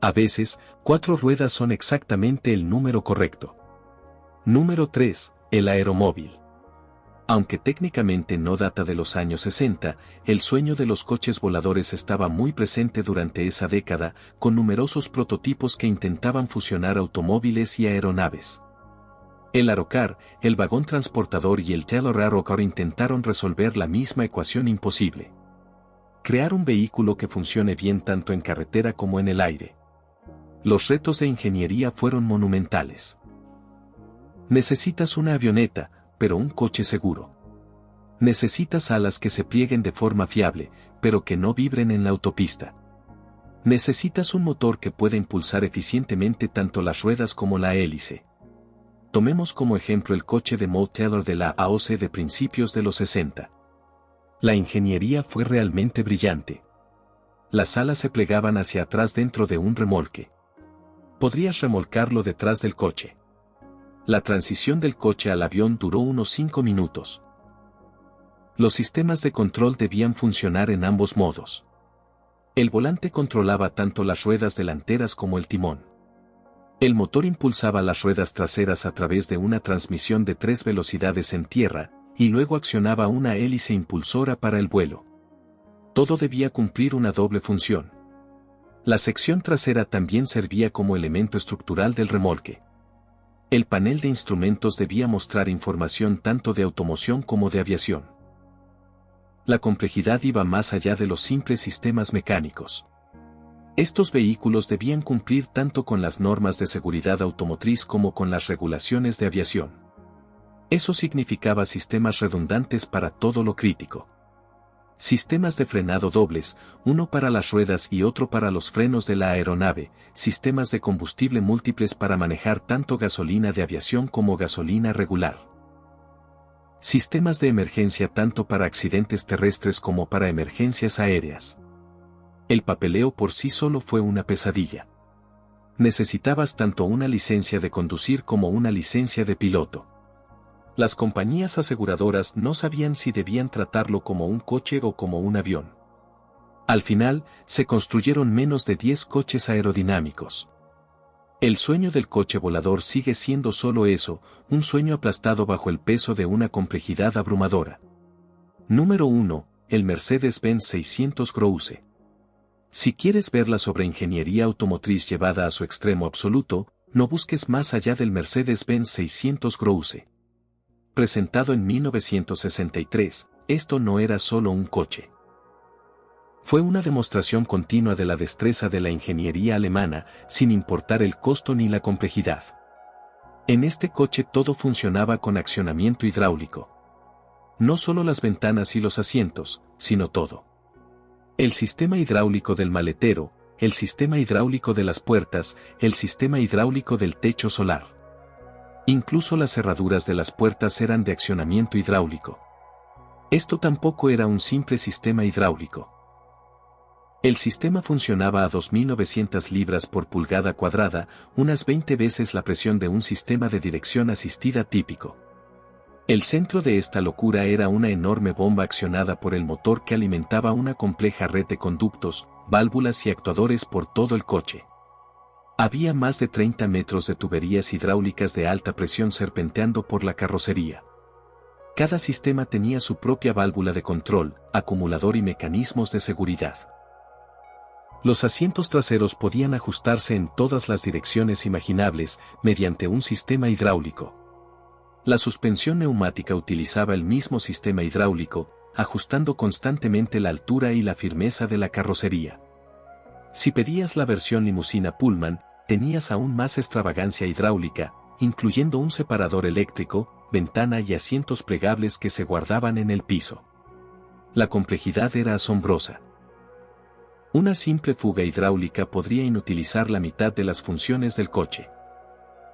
A veces, 4 ruedas son exactamente el número correcto. Número 3. El aeromóvil. Aunque técnicamente no data de los años 60, el sueño de los coches voladores estaba muy presente durante esa década, con numerosos prototipos que intentaban fusionar automóviles y aeronaves. El Aerocar, el vagón transportador y el Taylor Aerocar intentaron resolver la misma ecuación imposible. Crear un vehículo que funcione bien tanto en carretera como en el aire. Los retos de ingeniería fueron monumentales. Necesitas una avioneta, pero un coche seguro. Necesitas alas que se plieguen de forma fiable, pero que no vibren en la autopista. Necesitas un motor que pueda impulsar eficientemente tanto las ruedas como la hélice. Tomemos como ejemplo el coche de Moe Taylor de la AOC de principios de los 60. La ingeniería fue realmente brillante. Las alas se plegaban hacia atrás dentro de un remolque. Podrías remolcarlo detrás del coche. La transición del coche al avión duró unos 5 minutos. Los sistemas de control debían funcionar en ambos modos. El volante controlaba tanto las ruedas delanteras como el timón. El motor impulsaba las ruedas traseras a través de una transmisión de 3 velocidades en tierra, y luego accionaba una hélice impulsora para el vuelo. Todo debía cumplir una doble función. La sección trasera también servía como elemento estructural del remolque. El panel de instrumentos debía mostrar información tanto de automoción como de aviación. La complejidad iba más allá de los simples sistemas mecánicos. Estos vehículos debían cumplir tanto con las normas de seguridad automotriz como con las regulaciones de aviación. Eso significaba sistemas redundantes para todo lo crítico. Sistemas de frenado dobles, uno para las ruedas y otro para los frenos de la aeronave, sistemas de combustible múltiples para manejar tanto gasolina de aviación como gasolina regular. Sistemas de emergencia tanto para accidentes terrestres como para emergencias aéreas. El papeleo por sí solo fue una pesadilla. Necesitabas tanto una licencia de conducir como una licencia de piloto. Las compañías aseguradoras no sabían si debían tratarlo como un coche o como un avión. Al final, se construyeron menos de 10 coches aerodinámicos. El sueño del coche volador sigue siendo solo eso, un sueño aplastado bajo el peso de una complejidad abrumadora. Número 1. El Mercedes-Benz 600 Grouse. Si quieres ver la sobreingeniería automotriz llevada a su extremo absoluto, no busques más allá del Mercedes-Benz 600 Grouse. Presentado en 1963, esto no era solo un coche. Fue una demostración continua de la destreza de la ingeniería alemana, sin importar el costo ni la complejidad. En este coche todo funcionaba con accionamiento hidráulico. No solo las ventanas y los asientos, sino todo. El sistema hidráulico del maletero, el sistema hidráulico de las puertas, el sistema hidráulico del techo solar. Incluso las cerraduras de las puertas eran de accionamiento hidráulico. Esto tampoco era un simple sistema hidráulico. El sistema funcionaba a 2.900 libras por pulgada cuadrada, unas 20 veces la presión de un sistema de dirección asistida típico. El centro de esta locura era una enorme bomba accionada por el motor que alimentaba una compleja red de conductos, válvulas y actuadores por todo el coche. Había más de 30 metros de tuberías hidráulicas de alta presión serpenteando por la carrocería. Cada sistema tenía su propia válvula de control, acumulador y mecanismos de seguridad. Los asientos traseros podían ajustarse en todas las direcciones imaginables mediante un sistema hidráulico. La suspensión neumática utilizaba el mismo sistema hidráulico, ajustando constantemente la altura y la firmeza de la carrocería. Si pedías la versión limusina Pullman, tenías aún más extravagancia hidráulica, incluyendo un separador eléctrico, ventana y asientos plegables que se guardaban en el piso. La complejidad era asombrosa. Una simple fuga hidráulica podría inutilizar la mitad de las funciones del coche.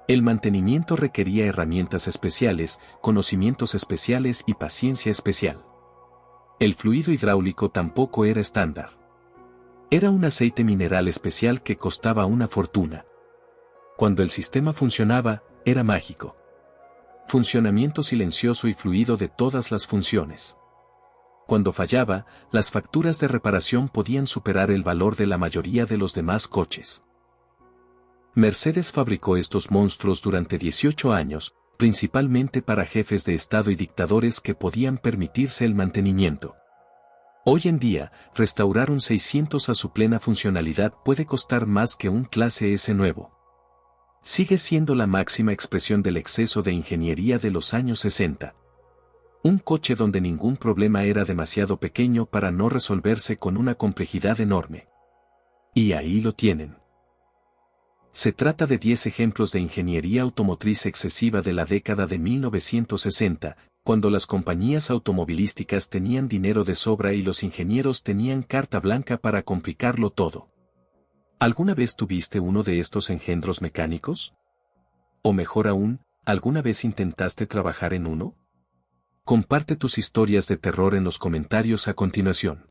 El mantenimiento requería herramientas especiales, conocimientos especiales y paciencia especial. El fluido hidráulico tampoco era estándar. Era un aceite mineral especial que costaba una fortuna. Cuando el sistema funcionaba, era mágico. Funcionamiento silencioso y fluido de todas las funciones. Cuando fallaba, las facturas de reparación podían superar el valor de la mayoría de los demás coches. Mercedes fabricó estos monstruos durante 18 años, principalmente para jefes de Estado y dictadores que podían permitirse el mantenimiento. Hoy en día, restaurar un 600 a su plena funcionalidad puede costar más que un clase S nuevo. Sigue siendo la máxima expresión del exceso de ingeniería de los años 60. Un coche donde ningún problema era demasiado pequeño para no resolverse con una complejidad enorme. Y ahí lo tienen. Se trata de 10 ejemplos de ingeniería automotriz excesiva de la década de 1960, cuando las compañías automovilísticas tenían dinero de sobra y los ingenieros tenían carta blanca para complicarlo todo. ¿Alguna vez tuviste uno de estos engendros mecánicos? O mejor aún, ¿alguna vez intentaste trabajar en uno? Comparte tus historias de terror en los comentarios a continuación.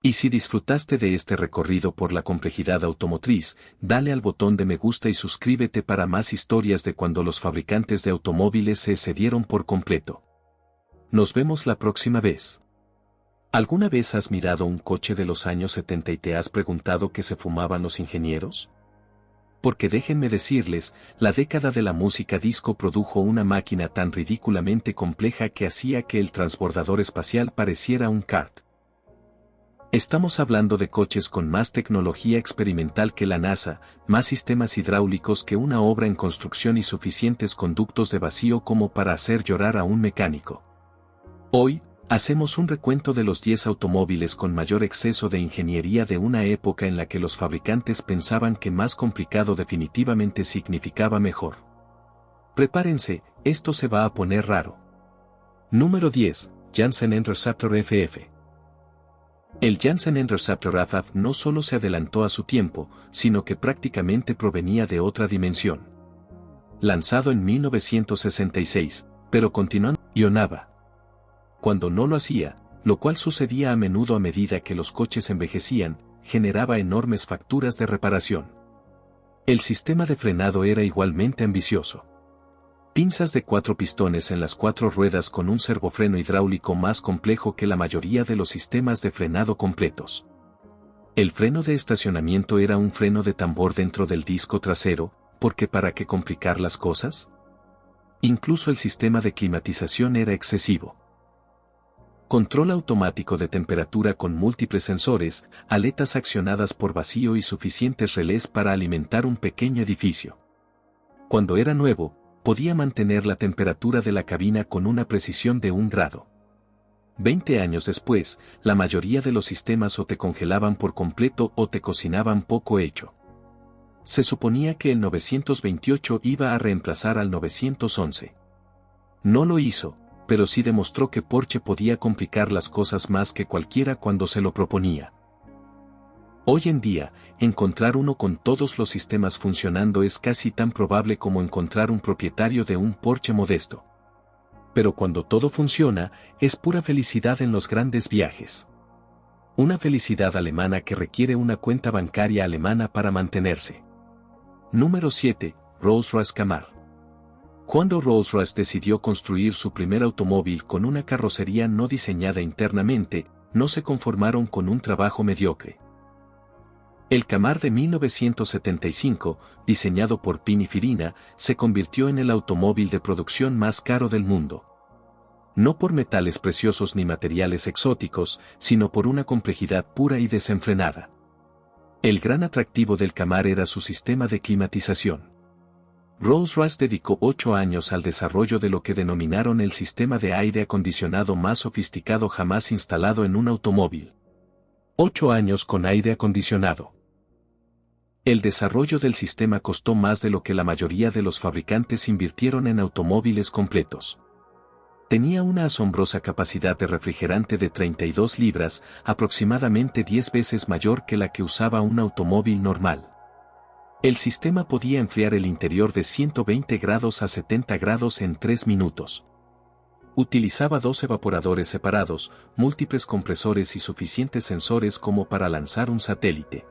Y si disfrutaste de este recorrido por la complejidad automotriz, dale al botón de me gusta y suscríbete para más historias de cuando los fabricantes de automóviles se cedieron por completo. Nos vemos la próxima vez. ¿Alguna vez has mirado un coche de los años 70 y te has preguntado qué se fumaban los ingenieros? Porque déjenme decirles, la década de la música disco produjo una máquina tan ridículamente compleja que hacía que el transbordador espacial pareciera un kart. Estamos hablando de coches con más tecnología experimental que la NASA, más sistemas hidráulicos que una obra en construcción y suficientes conductos de vacío como para hacer llorar a un mecánico. Hoy, hacemos un recuento de los 10 automóviles con mayor exceso de ingeniería de una época en la que los fabricantes pensaban que más complicado definitivamente significaba mejor. Prepárense, esto se va a poner raro. Número 10, Janssen Interceptor FF. El Janssen Interceptor FF no solo se adelantó a su tiempo, sino que prácticamente provenía de otra dimensión. Lanzado en 1966, pero continuando, ionaba. Cuando no lo hacía, lo cual sucedía a menudo a medida que los coches envejecían, generaba enormes facturas de reparación. El sistema de frenado era igualmente ambicioso. Pinzas de 4 pistones en las 4 ruedas con un servofreno hidráulico más complejo que la mayoría de los sistemas de frenado completos. El freno de estacionamiento era un freno de tambor dentro del disco trasero, porque ¿para qué complicar las cosas? Incluso el sistema de climatización era excesivo. Control automático de temperatura con múltiples sensores, aletas accionadas por vacío y suficientes relés para alimentar un pequeño edificio. Cuando era nuevo, podía mantener la temperatura de la cabina con una precisión de 1 grado. 20 años después, la mayoría de los sistemas o te congelaban por completo o te cocinaban poco hecho. Se suponía que el 928 iba a reemplazar al 911. No lo hizo, pero sí demostró que Porsche podía complicar las cosas más que cualquiera cuando se lo proponía. Hoy en día, encontrar uno con todos los sistemas funcionando es casi tan probable como encontrar un propietario de un Porsche modesto. Pero cuando todo funciona, es pura felicidad en los grandes viajes. Una felicidad alemana que requiere una cuenta bancaria alemana para mantenerse. Número 7, Rolls-Royce Camaro. Cuando Rolls-Royce decidió construir su primer automóvil con una carrocería no diseñada internamente, no se conformaron con un trabajo mediocre. El Camaro de 1975, diseñado por Pininfarina, se convirtió en el automóvil de producción más caro del mundo. No por metales preciosos ni materiales exóticos, sino por una complejidad pura y desenfrenada. El gran atractivo del Camaro era su sistema de climatización. Rolls-Royce dedicó 8 años al desarrollo de lo que denominaron el sistema de aire acondicionado más sofisticado jamás instalado en un automóvil. 8 años con aire acondicionado. El desarrollo del sistema costó más de lo que la mayoría de los fabricantes invirtieron en automóviles completos. Tenía una asombrosa capacidad de refrigerante de 32 libras, aproximadamente 10 veces mayor que la que usaba un automóvil normal. El sistema podía enfriar el interior de 120 grados a 70 grados en 3 minutos. Utilizaba 2 evaporadores separados, múltiples compresores y suficientes sensores como para lanzar un satélite.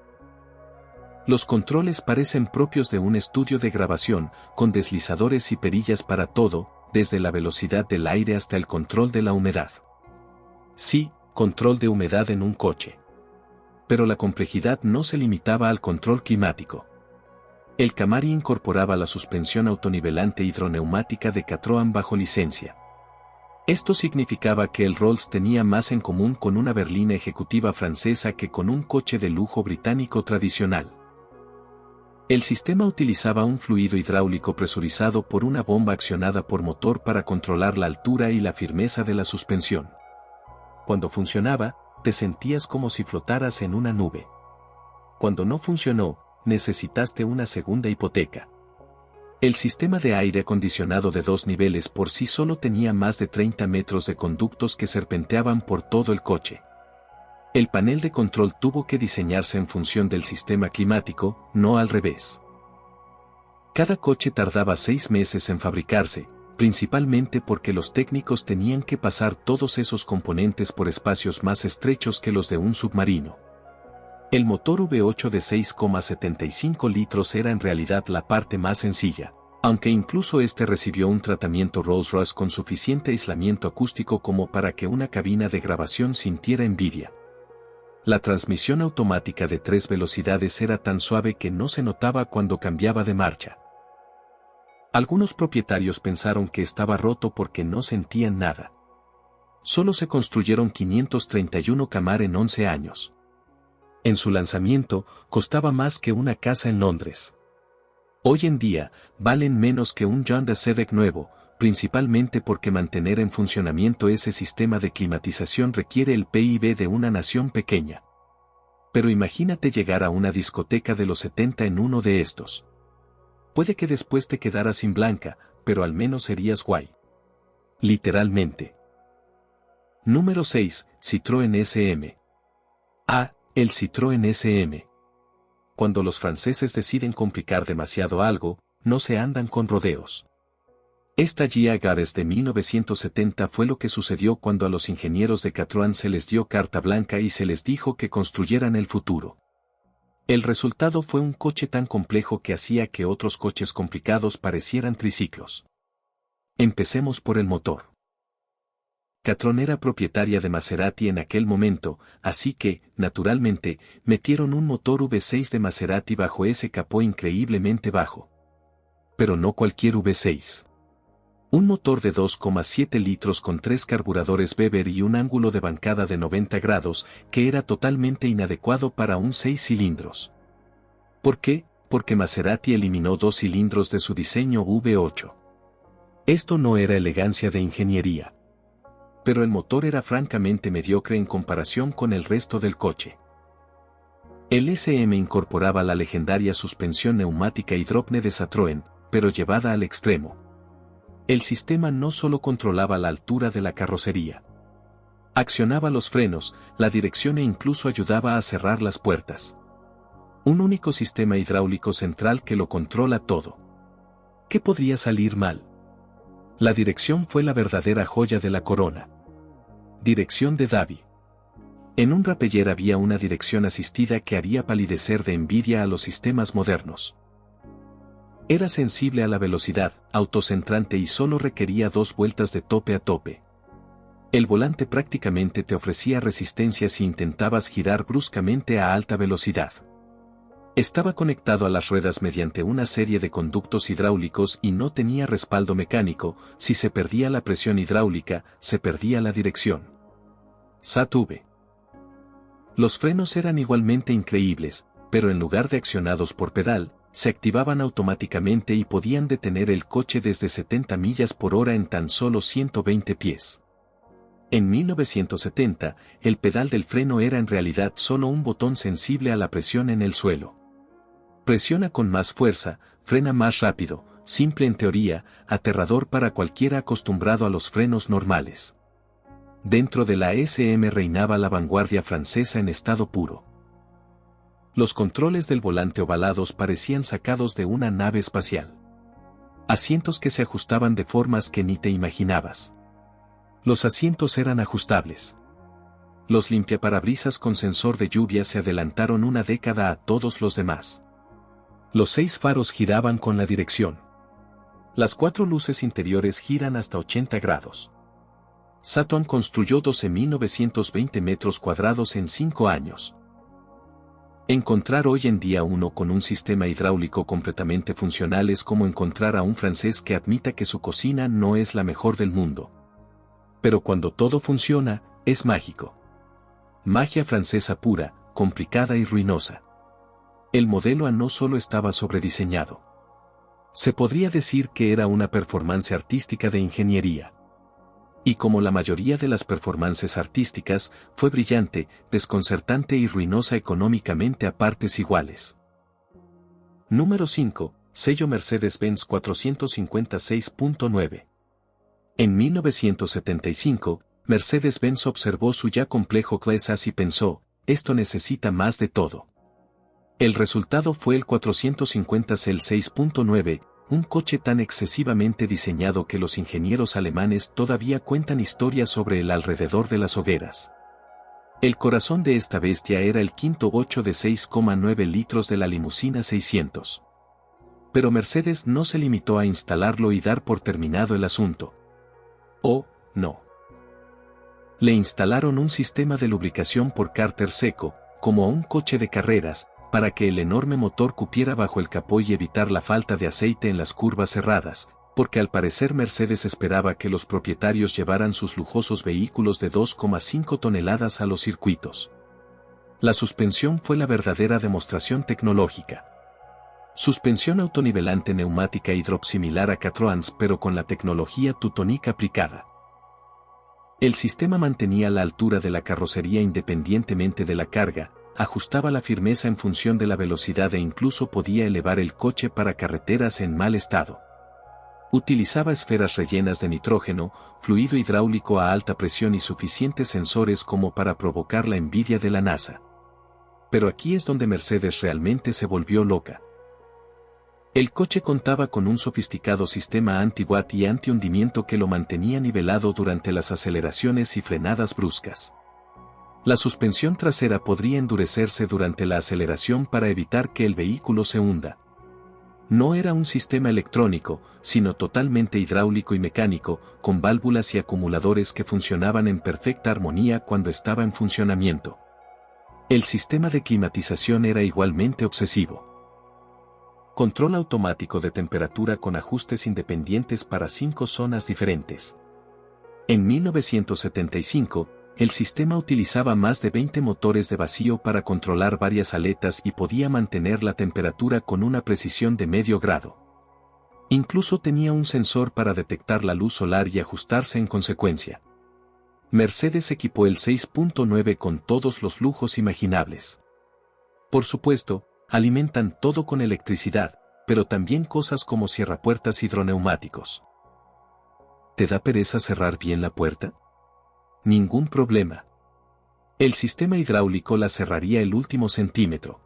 Los controles parecen propios de un estudio de grabación, con deslizadores y perillas para todo, desde la velocidad del aire hasta el control de la humedad. Sí, control de humedad en un coche. Pero la complejidad no se limitaba al control climático. El Camaro incorporaba la suspensión autonivelante hidroneumática de Catroan bajo licencia. Esto significaba que el Rolls tenía más en común con una berlina ejecutiva francesa que con un coche de lujo británico tradicional. El sistema utilizaba un fluido hidráulico presurizado por una bomba accionada por motor para controlar la altura y la firmeza de la suspensión. Cuando funcionaba, te sentías como si flotaras en una nube. Cuando no funcionó, necesitaste una segunda hipoteca. El sistema de aire acondicionado de 2 niveles por sí solo tenía más de 30 metros de conductos que serpenteaban por todo el coche. El panel de control tuvo que diseñarse en función del sistema climático, no al revés. Cada coche tardaba 6 meses en fabricarse, principalmente porque los técnicos tenían que pasar todos esos componentes por espacios más estrechos que los de un submarino. El motor V8 de 6,75 litros era en realidad la parte más sencilla, aunque incluso este recibió un tratamiento Rolls-Royce con suficiente aislamiento acústico como para que una cabina de grabación sintiera envidia. La transmisión automática de 3 velocidades era tan suave que no se notaba cuando cambiaba de marcha. Algunos propietarios pensaron que estaba roto porque no sentían nada. Solo se construyeron 531 Camaro en 11 años. En su lanzamiento, costaba más que una casa en Londres. Hoy en día, valen menos que un Honda Civic nuevo, principalmente porque mantener en funcionamiento ese sistema de climatización requiere el PIB de una nación pequeña. Pero imagínate llegar a una discoteca de los 70 en uno de estos. Puede que después te quedaras sin blanca, pero al menos serías guay. Literalmente. Número 6. Citroën SM. El Citroën SM. Cuando los franceses deciden complicar demasiado algo, no se andan con rodeos. Esta Jaguars de 1970 fue lo que sucedió cuando a los ingenieros de Citroën se les dio carta blanca y se les dijo que construyeran el futuro. El resultado fue un coche tan complejo que hacía que otros coches complicados parecieran triciclos. Empecemos por el motor. Citroën era propietaria de Maserati en aquel momento, así que, naturalmente, metieron un motor V6 de Maserati bajo ese capó increíblemente bajo. Pero no cualquier V6. Un motor de 2,7 litros con 3 carburadores Weber y un ángulo de bancada de 90 grados, que era totalmente inadecuado para un 6 cilindros. ¿Por qué? Porque Maserati eliminó 2 cilindros de su diseño V8. Esto no era elegancia de ingeniería. Pero el motor era francamente mediocre en comparación con el resto del coche. El SM incorporaba la legendaria suspensión neumática hidrópnea de Citroën, pero llevada al extremo. El sistema no solo controlaba la altura de la carrocería. Accionaba los frenos, la dirección e incluso ayudaba a cerrar las puertas. Un único sistema hidráulico central que lo controla todo. ¿Qué podría salir mal? La dirección fue la verdadera joya de la corona. Dirección de Davi. En un Rappeler había una dirección asistida que haría palidecer de envidia a los sistemas modernos. Era sensible a la velocidad, autocentrante y solo requería 2 vueltas de tope a tope. El volante prácticamente te ofrecía resistencia si intentabas girar bruscamente a alta velocidad. Estaba conectado a las ruedas mediante una serie de conductos hidráulicos y no tenía respaldo mecánico. Si se perdía la presión hidráulica, se perdía la dirección. SAT-V. Los frenos eran igualmente increíbles, pero en lugar de accionados por pedal, se activaban automáticamente y podían detener el coche desde 70 millas por hora en tan solo 120 pies. En 1970, el pedal del freno era en realidad solo un botón sensible a la presión en el suelo. Presiona con más fuerza, frena más rápido, simple en teoría, aterrador para cualquiera acostumbrado a los frenos normales. Dentro de la SM reinaba la vanguardia francesa en estado puro. Los controles del volante ovalados parecían sacados de una nave espacial. Asientos que se ajustaban de formas que ni te imaginabas. Los asientos eran ajustables. Los limpiaparabrisas con sensor de lluvia se adelantaron una década a todos los demás. Los 6 faros giraban con la dirección. Las 4 luces interiores giran hasta 80 grados. Citroën construyó 12.920 metros cuadrados en 5 años. Encontrar hoy en día uno con un sistema hidráulico completamente funcional es como encontrar a un francés que admita que su cocina no es la mejor del mundo. Pero cuando todo funciona, es mágico. Magia francesa pura, complicada y ruinosa. El modelo A no solo estaba sobrediseñado. Se podría decir que era una performance artística de ingeniería. Y como la mayoría de las performances artísticas, fue brillante, desconcertante y ruinosa económicamente a partes iguales. Número 5. Sello Mercedes-Benz 456.9. En 1975, Mercedes-Benz observó su ya complejo Clase A y pensó, esto necesita más de todo. El resultado fue el 450 Cell 6.9, un coche tan excesivamente diseñado que los ingenieros alemanes todavía cuentan historias sobre el alrededor de las hogueras. El corazón de esta bestia era el quinto 8 de 6,9 litros de la limusina 600. Pero Mercedes no se limitó a instalarlo y dar por terminado el asunto. Oh, no. Le instalaron un sistema de lubricación por cárter seco, como a un coche de carreras, para que el enorme motor cupiera bajo el capó y evitar la falta de aceite en las curvas cerradas, porque al parecer Mercedes esperaba que los propietarios llevaran sus lujosos vehículos de 2,5 toneladas a los circuitos. La suspensión fue la verdadera demostración tecnológica. Suspensión autonivelante neumática y drop similar a Catroans pero con la tecnología Tutonic aplicada. El sistema mantenía la altura de la carrocería independientemente de la carga, ajustaba la firmeza en función de la velocidad e incluso podía elevar el coche para carreteras en mal estado. Utilizaba esferas rellenas de nitrógeno, fluido hidráulico a alta presión y suficientes sensores como para provocar la envidia de la NASA. Pero aquí es donde Mercedes realmente se volvió loca. El coche contaba con un sofisticado sistema anti-watt y anti-hundimiento que lo mantenía nivelado durante las aceleraciones y frenadas bruscas. La suspensión trasera podría endurecerse durante la aceleración para evitar que el vehículo se hunda. No era un sistema electrónico, sino totalmente hidráulico y mecánico, con válvulas y acumuladores que funcionaban en perfecta armonía cuando estaba en funcionamiento. El sistema de climatización era igualmente obsesivo. Control automático de temperatura con ajustes independientes para 5 zonas diferentes. En 1975, el sistema utilizaba más de 20 motores de vacío para controlar varias aletas y podía mantener la temperatura con una precisión de medio grado. Incluso tenía un sensor para detectar la luz solar y ajustarse en consecuencia. Mercedes equipó el 6.9 con todos los lujos imaginables. Por supuesto, alimentan todo con electricidad, pero también cosas como cierrapuertas hidroneumáticos. ¿Te da pereza cerrar bien la puerta? Ningún problema. El sistema hidráulico la cerraría el último centímetro.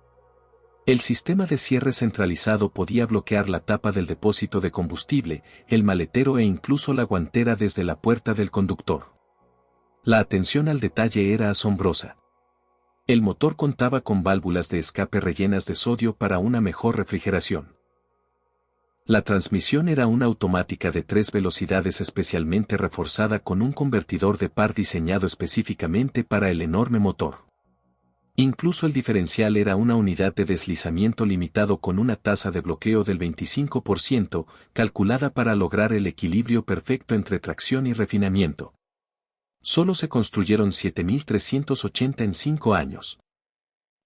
El sistema de cierre centralizado podía bloquear la tapa del depósito de combustible, el maletero e incluso la guantera desde la puerta del conductor. La atención al detalle era asombrosa. El motor contaba con válvulas de escape rellenas de sodio para una mejor refrigeración. La transmisión era una automática de 3 velocidades especialmente reforzada con un convertidor de par diseñado específicamente para el enorme motor. Incluso el diferencial era una unidad de deslizamiento limitado con una tasa de bloqueo del 25%, calculada para lograr el equilibrio perfecto entre tracción y refinamiento. Solo se construyeron 7.380 en 5 años.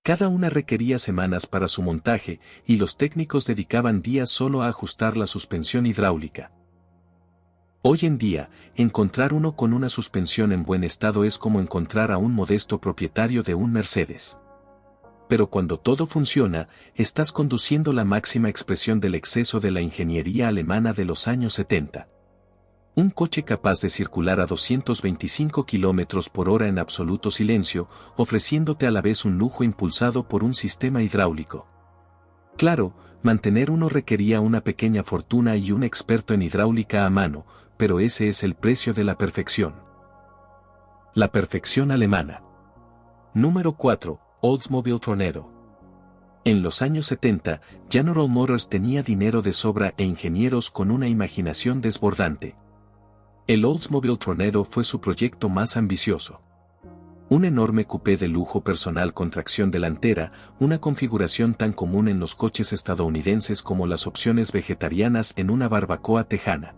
Cada una requería semanas para su montaje, y los técnicos dedicaban días solo a ajustar la suspensión hidráulica. Hoy en día, encontrar uno con una suspensión en buen estado es como encontrar a un modesto propietario de un Mercedes. Pero cuando todo funciona, estás conduciendo la máxima expresión del exceso de la ingeniería alemana de los años 70. Un coche capaz de circular a 225 km por hora en absoluto silencio, ofreciéndote a la vez un lujo impulsado por un sistema hidráulico. Claro, mantener uno requería una pequeña fortuna y un experto en hidráulica a mano, pero ese es el precio de la perfección. La perfección alemana. Número 4. Oldsmobile Tornado. En los años 70, General Motors tenía dinero de sobra e ingenieros con una imaginación desbordante. El Oldsmobile Tornado fue su proyecto más ambicioso. Un enorme coupé de lujo personal con tracción delantera, una configuración tan común en los coches estadounidenses como las opciones vegetarianas en una barbacoa tejana.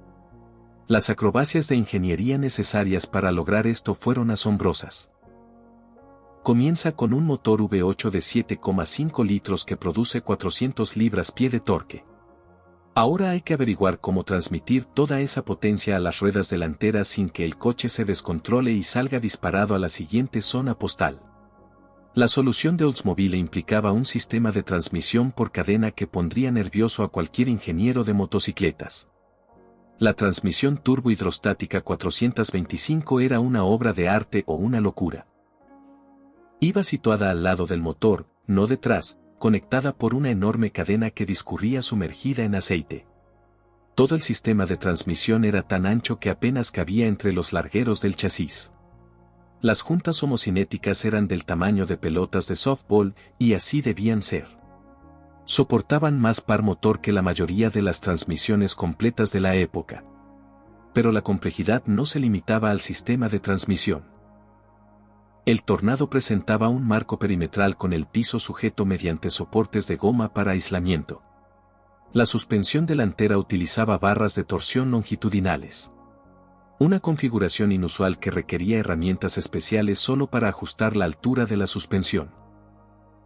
Las acrobacias de ingeniería necesarias para lograr esto fueron asombrosas. Comienza con un motor V8 de 7,5 litros que produce 400 libras-pie de torque. Ahora hay que averiguar cómo transmitir toda esa potencia a las ruedas delanteras sin que el coche se descontrole y salga disparado a la siguiente zona postal. La solución de Oldsmobile implicaba un sistema de transmisión por cadena que pondría nervioso a cualquier ingeniero de motocicletas. La transmisión turbohidrostática 425 era una obra de arte o una locura. Iba situada al lado del motor, no detrás, conectada por una enorme cadena que discurría sumergida en aceite. Todo el sistema de transmisión era tan ancho que apenas cabía entre los largueros del chasis. Las juntas homocinéticas eran del tamaño de pelotas de softball y así debían ser. Soportaban más par motor que la mayoría de las transmisiones completas de la época. Pero la complejidad no se limitaba al sistema de transmisión. El Tornado presentaba un marco perimetral con el piso sujeto mediante soportes de goma para aislamiento. La suspensión delantera utilizaba barras de torsión longitudinales. Una configuración inusual que requería herramientas especiales solo para ajustar la altura de la suspensión.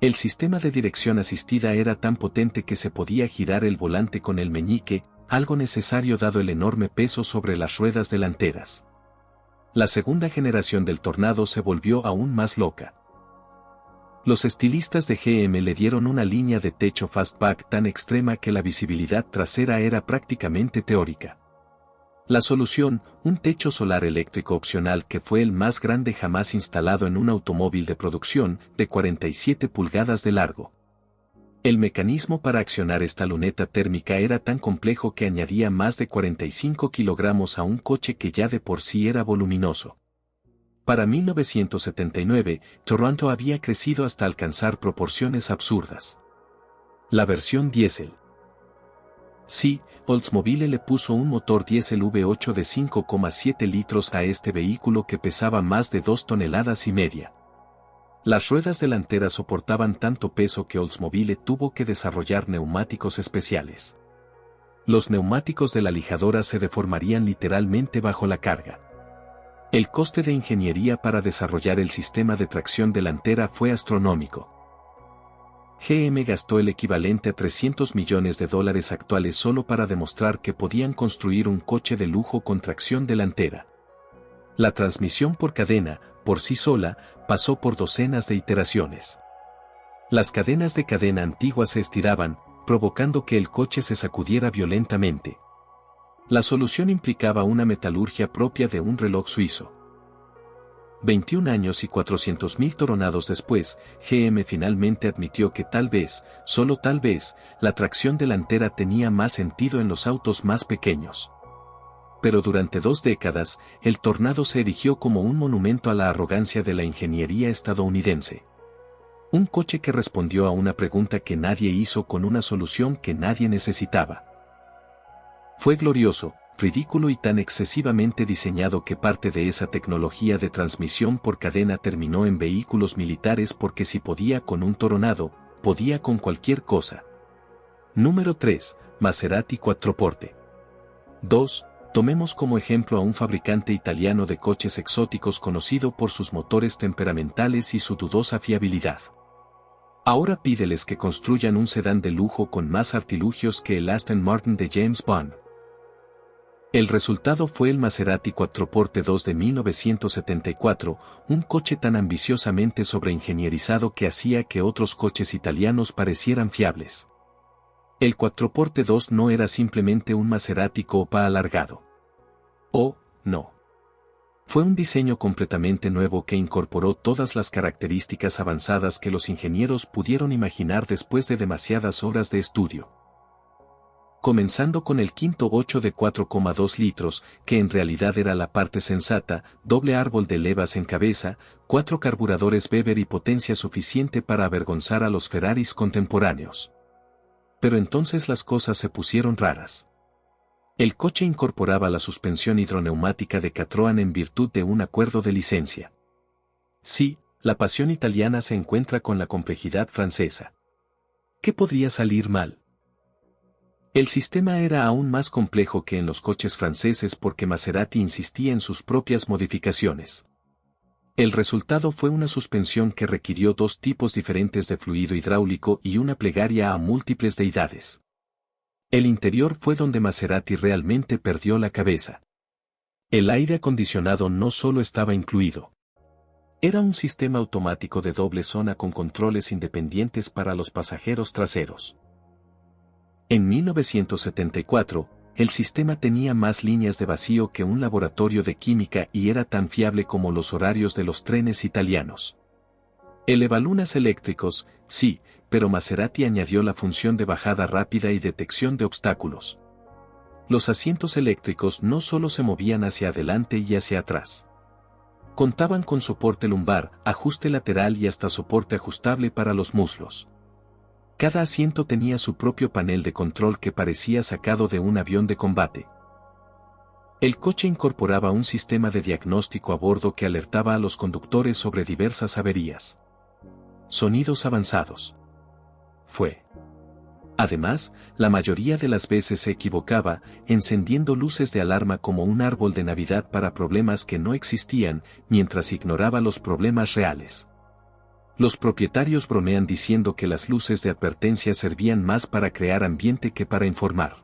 El sistema de dirección asistida era tan potente que se podía girar el volante con el meñique, algo necesario dado el enorme peso sobre las ruedas delanteras. La segunda generación del Tornado se volvió aún más loca. Los estilistas de GM le dieron una línea de techo fastback tan extrema que la visibilidad trasera era prácticamente teórica. La solución, un techo solar eléctrico opcional que fue el más grande jamás instalado en un automóvil de producción, de 47 pulgadas de largo. El mecanismo para accionar esta luneta térmica era tan complejo que añadía más de 45 kilogramos a un coche que ya de por sí era voluminoso. Para 1979, Toronto había crecido hasta alcanzar proporciones absurdas. La versión diésel. Sí, Oldsmobile le puso un motor diésel V8 de 5,7 litros a este vehículo que pesaba más de 2,5 toneladas. Las ruedas delanteras soportaban tanto peso que Oldsmobile tuvo que desarrollar neumáticos especiales. Los neumáticos de la lijadora se deformarían literalmente bajo la carga. El coste de ingeniería para desarrollar el sistema de tracción delantera fue astronómico. GM gastó el equivalente a $300 millones actuales solo para demostrar que podían construir un coche de lujo con tracción delantera. La transmisión por cadena, por sí sola, pasó por docenas de iteraciones. Las cadenas de cadena antiguas se estiraban, provocando que el coche se sacudiera violentamente. La solución implicaba una metalurgia propia de un reloj suizo. 21 años y 400.000 toronados después, GM finalmente admitió que tal vez, solo tal vez, la tracción delantera tenía más sentido en los autos más pequeños. Pero durante 2 décadas, el Tornado se erigió como un monumento a la arrogancia de la ingeniería estadounidense. Un coche que respondió a una pregunta que nadie hizo con una solución que nadie necesitaba. Fue glorioso, ridículo y tan excesivamente diseñado que parte de esa tecnología de transmisión por cadena terminó en vehículos militares porque si podía con un Tornado, podía con cualquier cosa. Número 3. Maserati Quattroporte. 2. Tomemos como ejemplo a un fabricante italiano de coches exóticos conocido por sus motores temperamentales y su dudosa fiabilidad. Ahora pídeles que construyan un sedán de lujo con más artilugios que el Aston Martin de James Bond. El resultado fue el Maserati Quattroporte 2 de 1974, un coche tan ambiciosamente sobreingenierizado que hacía que otros coches italianos parecieran fiables. El Quattroporte 2 no era simplemente un Maserati Copa alargado. Oh, no. Fue un diseño completamente nuevo que incorporó todas las características avanzadas que los ingenieros pudieron imaginar después de demasiadas horas de estudio. Comenzando con el quinto 8 de 4,2 litros, que en realidad era la parte sensata, doble árbol de levas en cabeza, 4 carburadores Weber y potencia suficiente para avergonzar a los Ferraris contemporáneos. Pero entonces las cosas se pusieron raras. El coche incorporaba la suspensión hidroneumática de Catroan en virtud de un acuerdo de licencia. Sí, la pasión italiana se encuentra con la complejidad francesa. ¿Qué podría salir mal? El sistema era aún más complejo que en los coches franceses porque Maserati insistía en sus propias modificaciones. El resultado fue una suspensión que requirió 2 tipos diferentes de fluido hidráulico y una plegaria a múltiples deidades. El interior fue donde Maserati realmente perdió la cabeza. El aire acondicionado no solo estaba incluido. Era un sistema automático de doble zona con controles independientes para los pasajeros traseros. En 1974, el sistema tenía más líneas de vacío que un laboratorio de química y era tan fiable como los horarios de los trenes italianos. Elevalunas eléctricos, sí, pero Maserati añadió la función de bajada rápida y detección de obstáculos. Los asientos eléctricos no solo se movían hacia adelante y hacia atrás. Contaban con soporte lumbar, ajuste lateral y hasta soporte ajustable para los muslos. Cada asiento tenía su propio panel de control que parecía sacado de un avión de combate. El coche incorporaba un sistema de diagnóstico a bordo que alertaba a los conductores sobre diversas averías. Sonidos avanzados. Fue Además, la mayoría de las veces se equivocaba, encendiendo luces de alarma como un árbol de Navidad para problemas que no existían, mientras ignoraba los problemas reales. Los propietarios bromean diciendo que las luces de advertencia servían más para crear ambiente que para informar.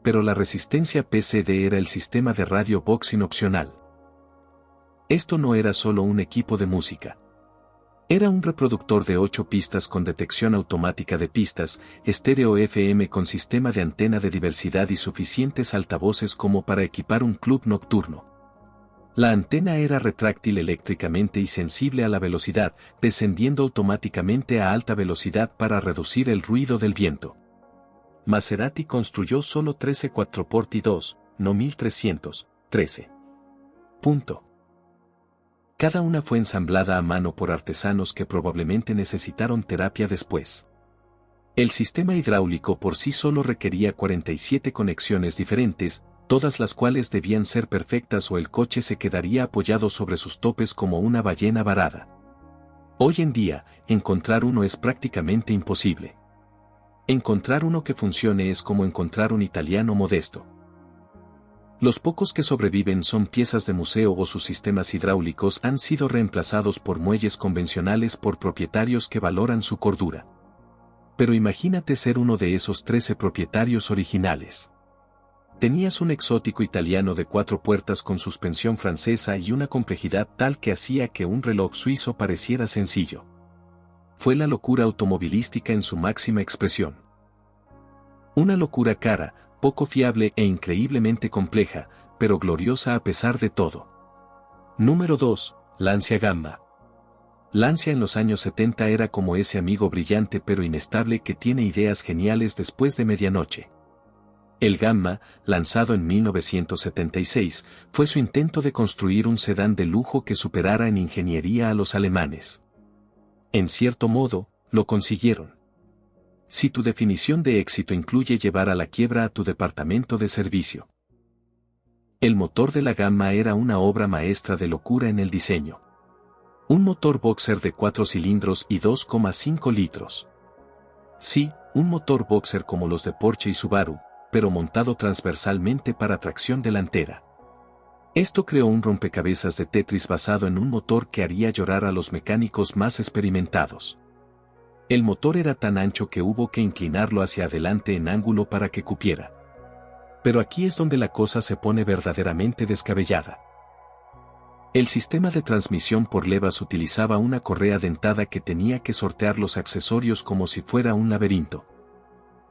Pero la resistencia PCD era el sistema de radio boxing opcional. Esto no era solo un equipo de música. Era un reproductor de 8 pistas con detección automática de pistas, estéreo FM con sistema de antena de diversidad y suficientes altavoces como para equipar un club nocturno. La antena era retráctil eléctricamente y sensible a la velocidad, descendiendo automáticamente a alta velocidad para reducir el ruido del viento. Maserati construyó solo 13 4x y 2, no 1313. Punto. Cada una fue ensamblada a mano por artesanos que probablemente necesitaron terapia después. El sistema hidráulico por sí solo requería 47 conexiones diferentes, todas las cuales debían ser perfectas o el coche se quedaría apoyado sobre sus topes como una ballena varada. Hoy en día, encontrar uno es prácticamente imposible. Encontrar uno que funcione es como encontrar un italiano modesto. Los pocos que sobreviven son piezas de museo o sus sistemas hidráulicos han sido reemplazados por muelles convencionales por propietarios que valoran su cordura. Pero imagínate ser uno de esos 13 propietarios originales. Tenías un exótico italiano de 4 puertas con suspensión francesa y una complejidad tal que hacía que un reloj suizo pareciera sencillo. Fue la locura automovilística en su máxima expresión. Una locura cara, poco fiable e increíblemente compleja, pero gloriosa a pesar de todo. Número 2. Lancia Gamma. Lancia en los años 70 era como ese amigo brillante pero inestable que tiene ideas geniales después de medianoche. El Gamma, lanzado en 1976, fue su intento de construir un sedán de lujo que superara en ingeniería a los alemanes. En cierto modo, lo consiguieron. Si tu definición de éxito incluye llevar a la quiebra a tu departamento de servicio. El motor de la Gamma era una obra maestra de locura en el diseño. Un motor boxer de 4 cilindros y 2,5 litros. Sí, un motor boxer como los de Porsche y Subaru, pero montado transversalmente para tracción delantera. Esto creó un rompecabezas de Tetris basado en un motor que haría llorar a los mecánicos más experimentados. El motor era tan ancho que hubo que inclinarlo hacia adelante en ángulo para que cupiera. Pero aquí es donde la cosa se pone verdaderamente descabellada. El sistema de transmisión por levas utilizaba una correa dentada que tenía que sortear los accesorios como si fuera un laberinto.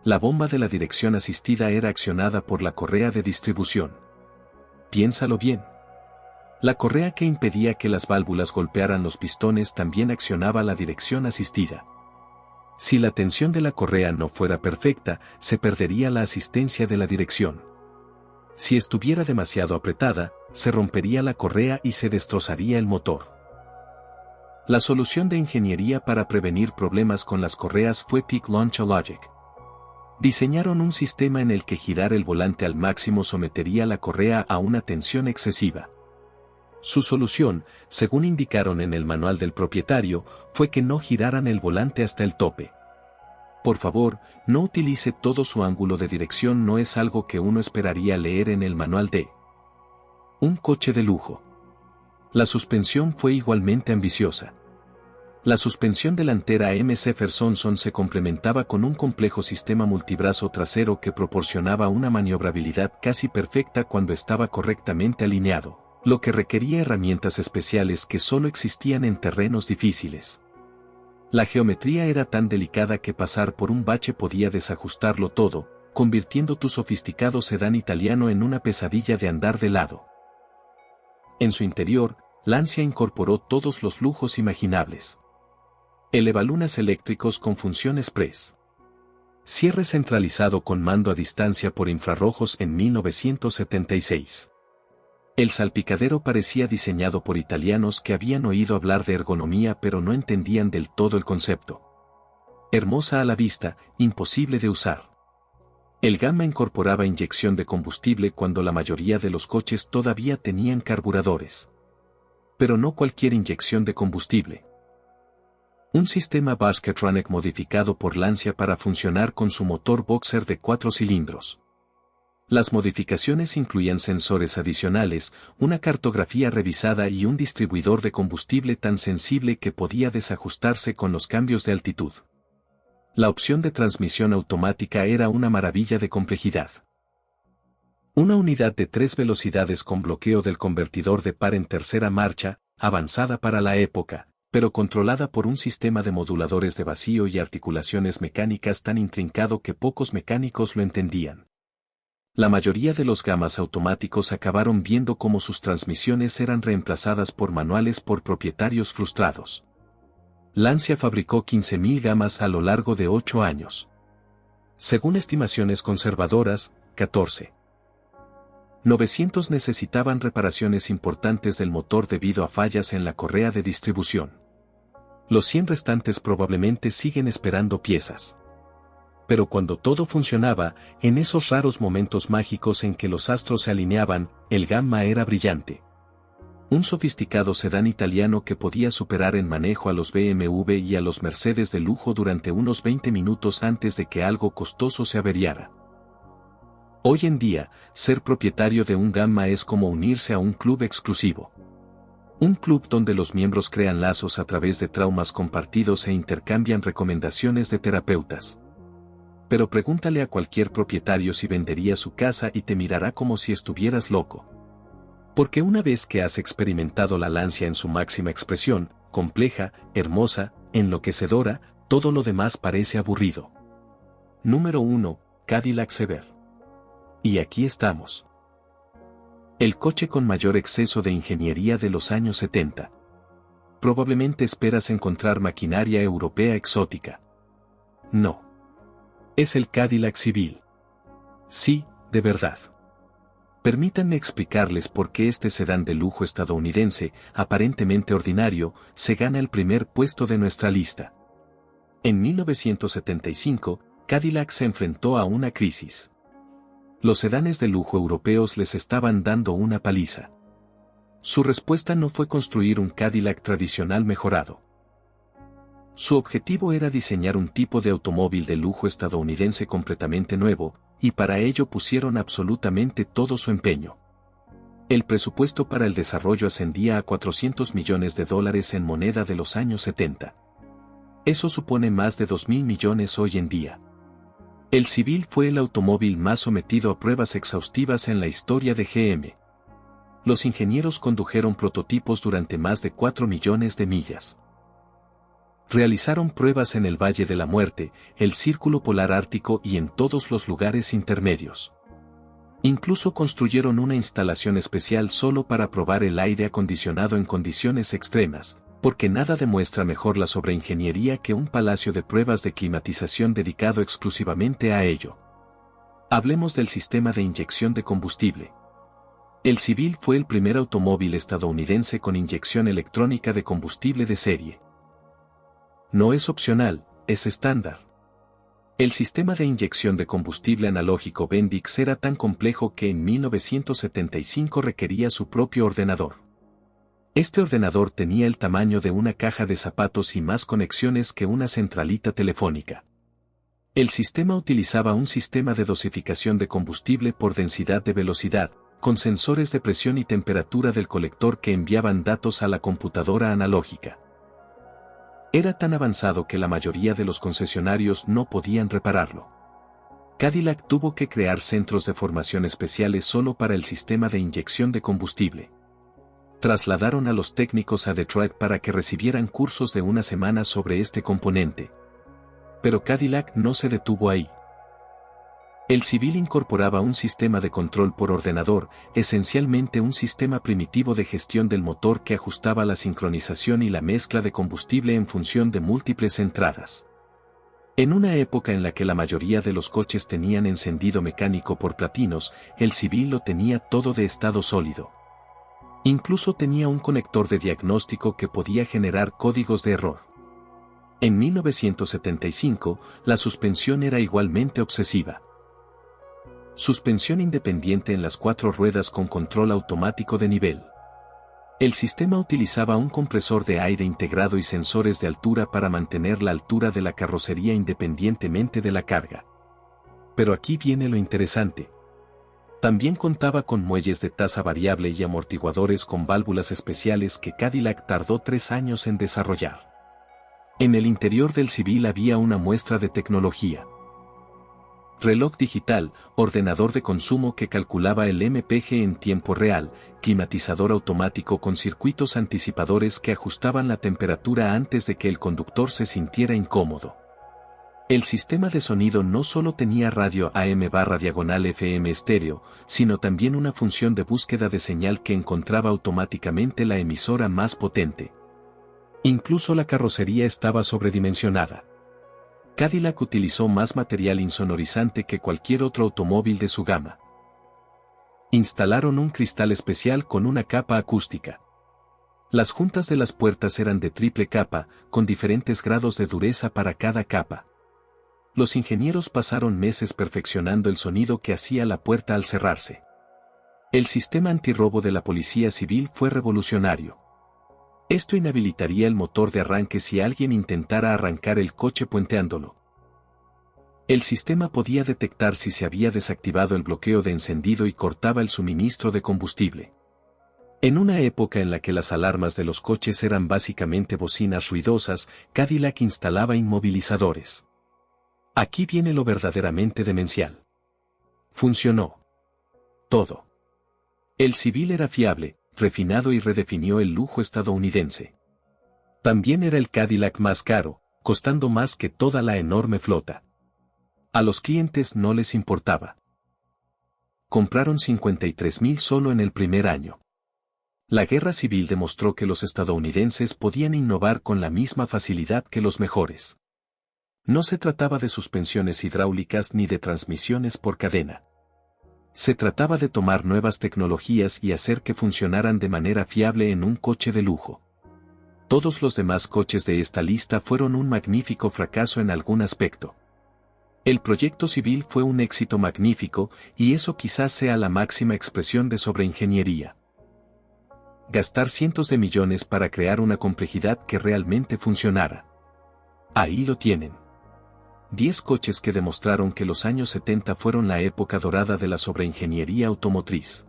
La bomba de la dirección asistida era accionada por la correa de distribución. Piénsalo bien. La correa que impedía que las válvulas golpearan los pistones también accionaba la dirección asistida. Si la tensión de la correa no fuera perfecta, se perdería la asistencia de la dirección. Si estuviera demasiado apretada, se rompería la correa y se destrozaría el motor. La solución de ingeniería para prevenir problemas con las correas fue Peak Launch Logic. Diseñaron un sistema en el que girar el volante al máximo sometería la correa a una tensión excesiva. Su solución, según indicaron en el manual del propietario, fue que no giraran el volante hasta el tope. Por favor, no utilice todo su ángulo de dirección, no es algo que uno esperaría leer en el manual de un coche de lujo. La suspensión fue igualmente ambiciosa. La suspensión delantera MC Ferguson se complementaba con un complejo sistema multibrazo trasero que proporcionaba una maniobrabilidad casi perfecta cuando estaba correctamente alineado, lo que requería herramientas especiales que solo existían en terrenos difíciles. La geometría era tan delicada que pasar por un bache podía desajustarlo todo, convirtiendo tu sofisticado sedán italiano en una pesadilla de andar de lado. En su interior, Lancia incorporó todos los lujos imaginables. Elevalunas eléctricos con función express. Cierre centralizado con mando a distancia por infrarrojos en 1976. El salpicadero parecía diseñado por italianos que habían oído hablar de ergonomía pero no entendían del todo el concepto. Hermosa a la vista, imposible de usar. El Gamma incorporaba inyección de combustible cuando la mayoría de los coches todavía tenían carburadores. Pero no cualquier inyección de combustible. Un sistema Basketronic modificado por Lancia para funcionar con su motor boxer de 4 cilindros. Las modificaciones incluían sensores adicionales, una cartografía revisada y un distribuidor de combustible tan sensible que podía desajustarse con los cambios de altitud. La opción de transmisión automática era una maravilla de complejidad. Una unidad de 3 velocidades con bloqueo del convertidor de par en tercera marcha, avanzada para la época, pero controlada por un sistema de moduladores de vacío y articulaciones mecánicas tan intrincado que pocos mecánicos lo entendían. La mayoría de los gamas automáticos acabaron viendo cómo sus transmisiones eran reemplazadas por manuales por propietarios frustrados. Lancia fabricó 15.000 gamas a lo largo de 8 años. Según estimaciones conservadoras, 900 necesitaban reparaciones importantes del motor debido a fallas en la correa de distribución. Los 100 restantes probablemente siguen esperando piezas. Pero cuando todo funcionaba, en esos raros momentos mágicos en que los astros se alineaban, el Gamma era brillante. Un sofisticado sedán italiano que podía superar en manejo a los BMW y a los Mercedes de lujo durante unos 20 minutos antes de que algo costoso se averiara. Hoy en día, ser propietario de un Gamma es como unirse a un club exclusivo. Un club donde los miembros crean lazos a través de traumas compartidos e intercambian recomendaciones de terapeutas. Pero pregúntale a cualquier propietario si vendería su casa y te mirará como si estuvieras loco. Porque una vez que has experimentado la Lancia en su máxima expresión, compleja, hermosa, enloquecedora, todo lo demás parece aburrido. Número 1, Cadillac Sever. Y aquí estamos. El coche con mayor exceso de ingeniería de los años 70. Probablemente esperas encontrar maquinaria europea exótica. No. Es el Cadillac Civil. Sí, de verdad. Permítanme explicarles por qué este sedán de lujo estadounidense, aparentemente ordinario, se gana el primer puesto de nuestra lista. En 1975, Cadillac se enfrentó a una crisis. Los sedanes de lujo europeos les estaban dando una paliza. Su respuesta no fue construir un Cadillac tradicional mejorado. Su objetivo era diseñar un tipo de automóvil de lujo estadounidense completamente nuevo, y para ello pusieron absolutamente todo su empeño. El presupuesto para el desarrollo ascendía a $400 millones en moneda de los años 70. Eso supone más de 2.000 millones hoy en día. El Civil fue el automóvil más sometido a pruebas exhaustivas en la historia de GM. Los ingenieros condujeron prototipos durante más de 4 millones de millas. Realizaron pruebas en el Valle de la Muerte, el Círculo Polar Ártico y en todos los lugares intermedios. Incluso construyeron una instalación especial solo para probar el aire acondicionado en condiciones extremas, porque nada demuestra mejor la sobreingeniería que un palacio de pruebas de climatización dedicado exclusivamente a ello. Hablemos del sistema de inyección de combustible. El Civil fue el primer automóvil estadounidense con inyección electrónica de combustible de serie. No es opcional, es estándar. El sistema de inyección de combustible analógico Bendix era tan complejo que en 1975 requería su propio ordenador. Este ordenador tenía el tamaño de una caja de zapatos y más conexiones que una centralita telefónica. El sistema utilizaba un sistema de dosificación de combustible por densidad de velocidad, con sensores de presión y temperatura del colector que enviaban datos a la computadora analógica. Era tan avanzado que la mayoría de los concesionarios no podían repararlo. Cadillac tuvo que crear centros de formación especiales solo para el sistema de inyección de combustible. Trasladaron a los técnicos a Detroit para que recibieran cursos de una semana sobre este componente. Pero Cadillac no se detuvo ahí. El Civil incorporaba un sistema de control por ordenador, esencialmente un sistema primitivo de gestión del motor que ajustaba la sincronización y la mezcla de combustible en función de múltiples entradas. En una época en la que la mayoría de los coches tenían encendido mecánico por platinos, el Civil lo tenía todo de estado sólido. Incluso tenía un conector de diagnóstico que podía generar códigos de error. En 1975, la suspensión era igualmente obsesiva. Suspensión independiente en las 4 ruedas con control automático de nivel. El sistema utilizaba un compresor de aire integrado y sensores de altura para mantener la altura de la carrocería independientemente de la carga. Pero aquí viene lo interesante. También contaba con muelles de tasa variable y amortiguadores con válvulas especiales que Cadillac tardó 3 años en desarrollar. En el interior del Civil había una muestra de tecnología. Reloj digital, ordenador de consumo que calculaba el MPG en tiempo real, climatizador automático con circuitos anticipadores que ajustaban la temperatura antes de que el conductor se sintiera incómodo. El sistema de sonido no solo tenía radio AM/FM estéreo, sino también una función de búsqueda de señal que encontraba automáticamente la emisora más potente. Incluso la carrocería estaba sobredimensionada. Cadillac utilizó más material insonorizante que cualquier otro automóvil de su gama. Instalaron un cristal especial con una capa acústica. Las juntas de las puertas eran de triple capa, con diferentes grados de dureza para cada capa. Los ingenieros pasaron meses perfeccionando el sonido que hacía la puerta al cerrarse. El sistema antirrobo de la Policía Civil fue revolucionario. Esto inhabilitaría el motor de arranque si alguien intentara arrancar el coche puenteándolo. El sistema podía detectar si se había desactivado el bloqueo de encendido y cortaba el suministro de combustible. En una época en la que las alarmas de los coches eran básicamente bocinas ruidosas, Cadillac instalaba inmovilizadores. Aquí viene lo verdaderamente demencial. Funcionó. Todo. El Civil era fiable, refinado y redefinió el lujo estadounidense. También era el Cadillac más caro, costando más que toda la enorme flota. A los clientes no les importaba. Compraron 53,000 solo en el primer año. La guerra civil demostró que los estadounidenses podían innovar con la misma facilidad que los mejores. No se trataba de suspensiones hidráulicas ni de transmisiones por cadena. Se trataba de tomar nuevas tecnologías y hacer que funcionaran de manera fiable en un coche de lujo. Todos los demás coches de esta lista fueron un magnífico fracaso en algún aspecto. El proyecto Civil fue un éxito magnífico, y eso quizás sea la máxima expresión de sobreingeniería. Gastar cientos de millones para crear una complejidad que realmente funcionara. Ahí lo tienen. 10 coches que demostraron que los años 70 fueron la época dorada de la sobreingeniería automotriz.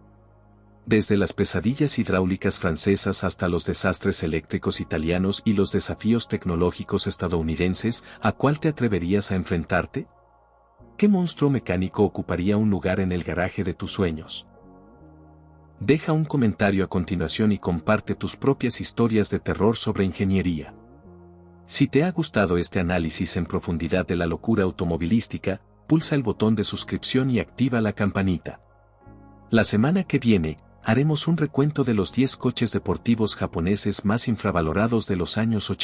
Desde las pesadillas hidráulicas francesas hasta los desastres eléctricos italianos y los desafíos tecnológicos estadounidenses, ¿a cuál te atreverías a enfrentarte? ¿Qué monstruo mecánico ocuparía un lugar en el garaje de tus sueños? Deja un comentario a continuación y comparte tus propias historias de terror sobre ingeniería. Si te ha gustado este análisis en profundidad de la locura automovilística, pulsa el botón de suscripción y activa la campanita. La semana que viene, haremos un recuento de los 10 coches deportivos japoneses más infravalorados de los años 80.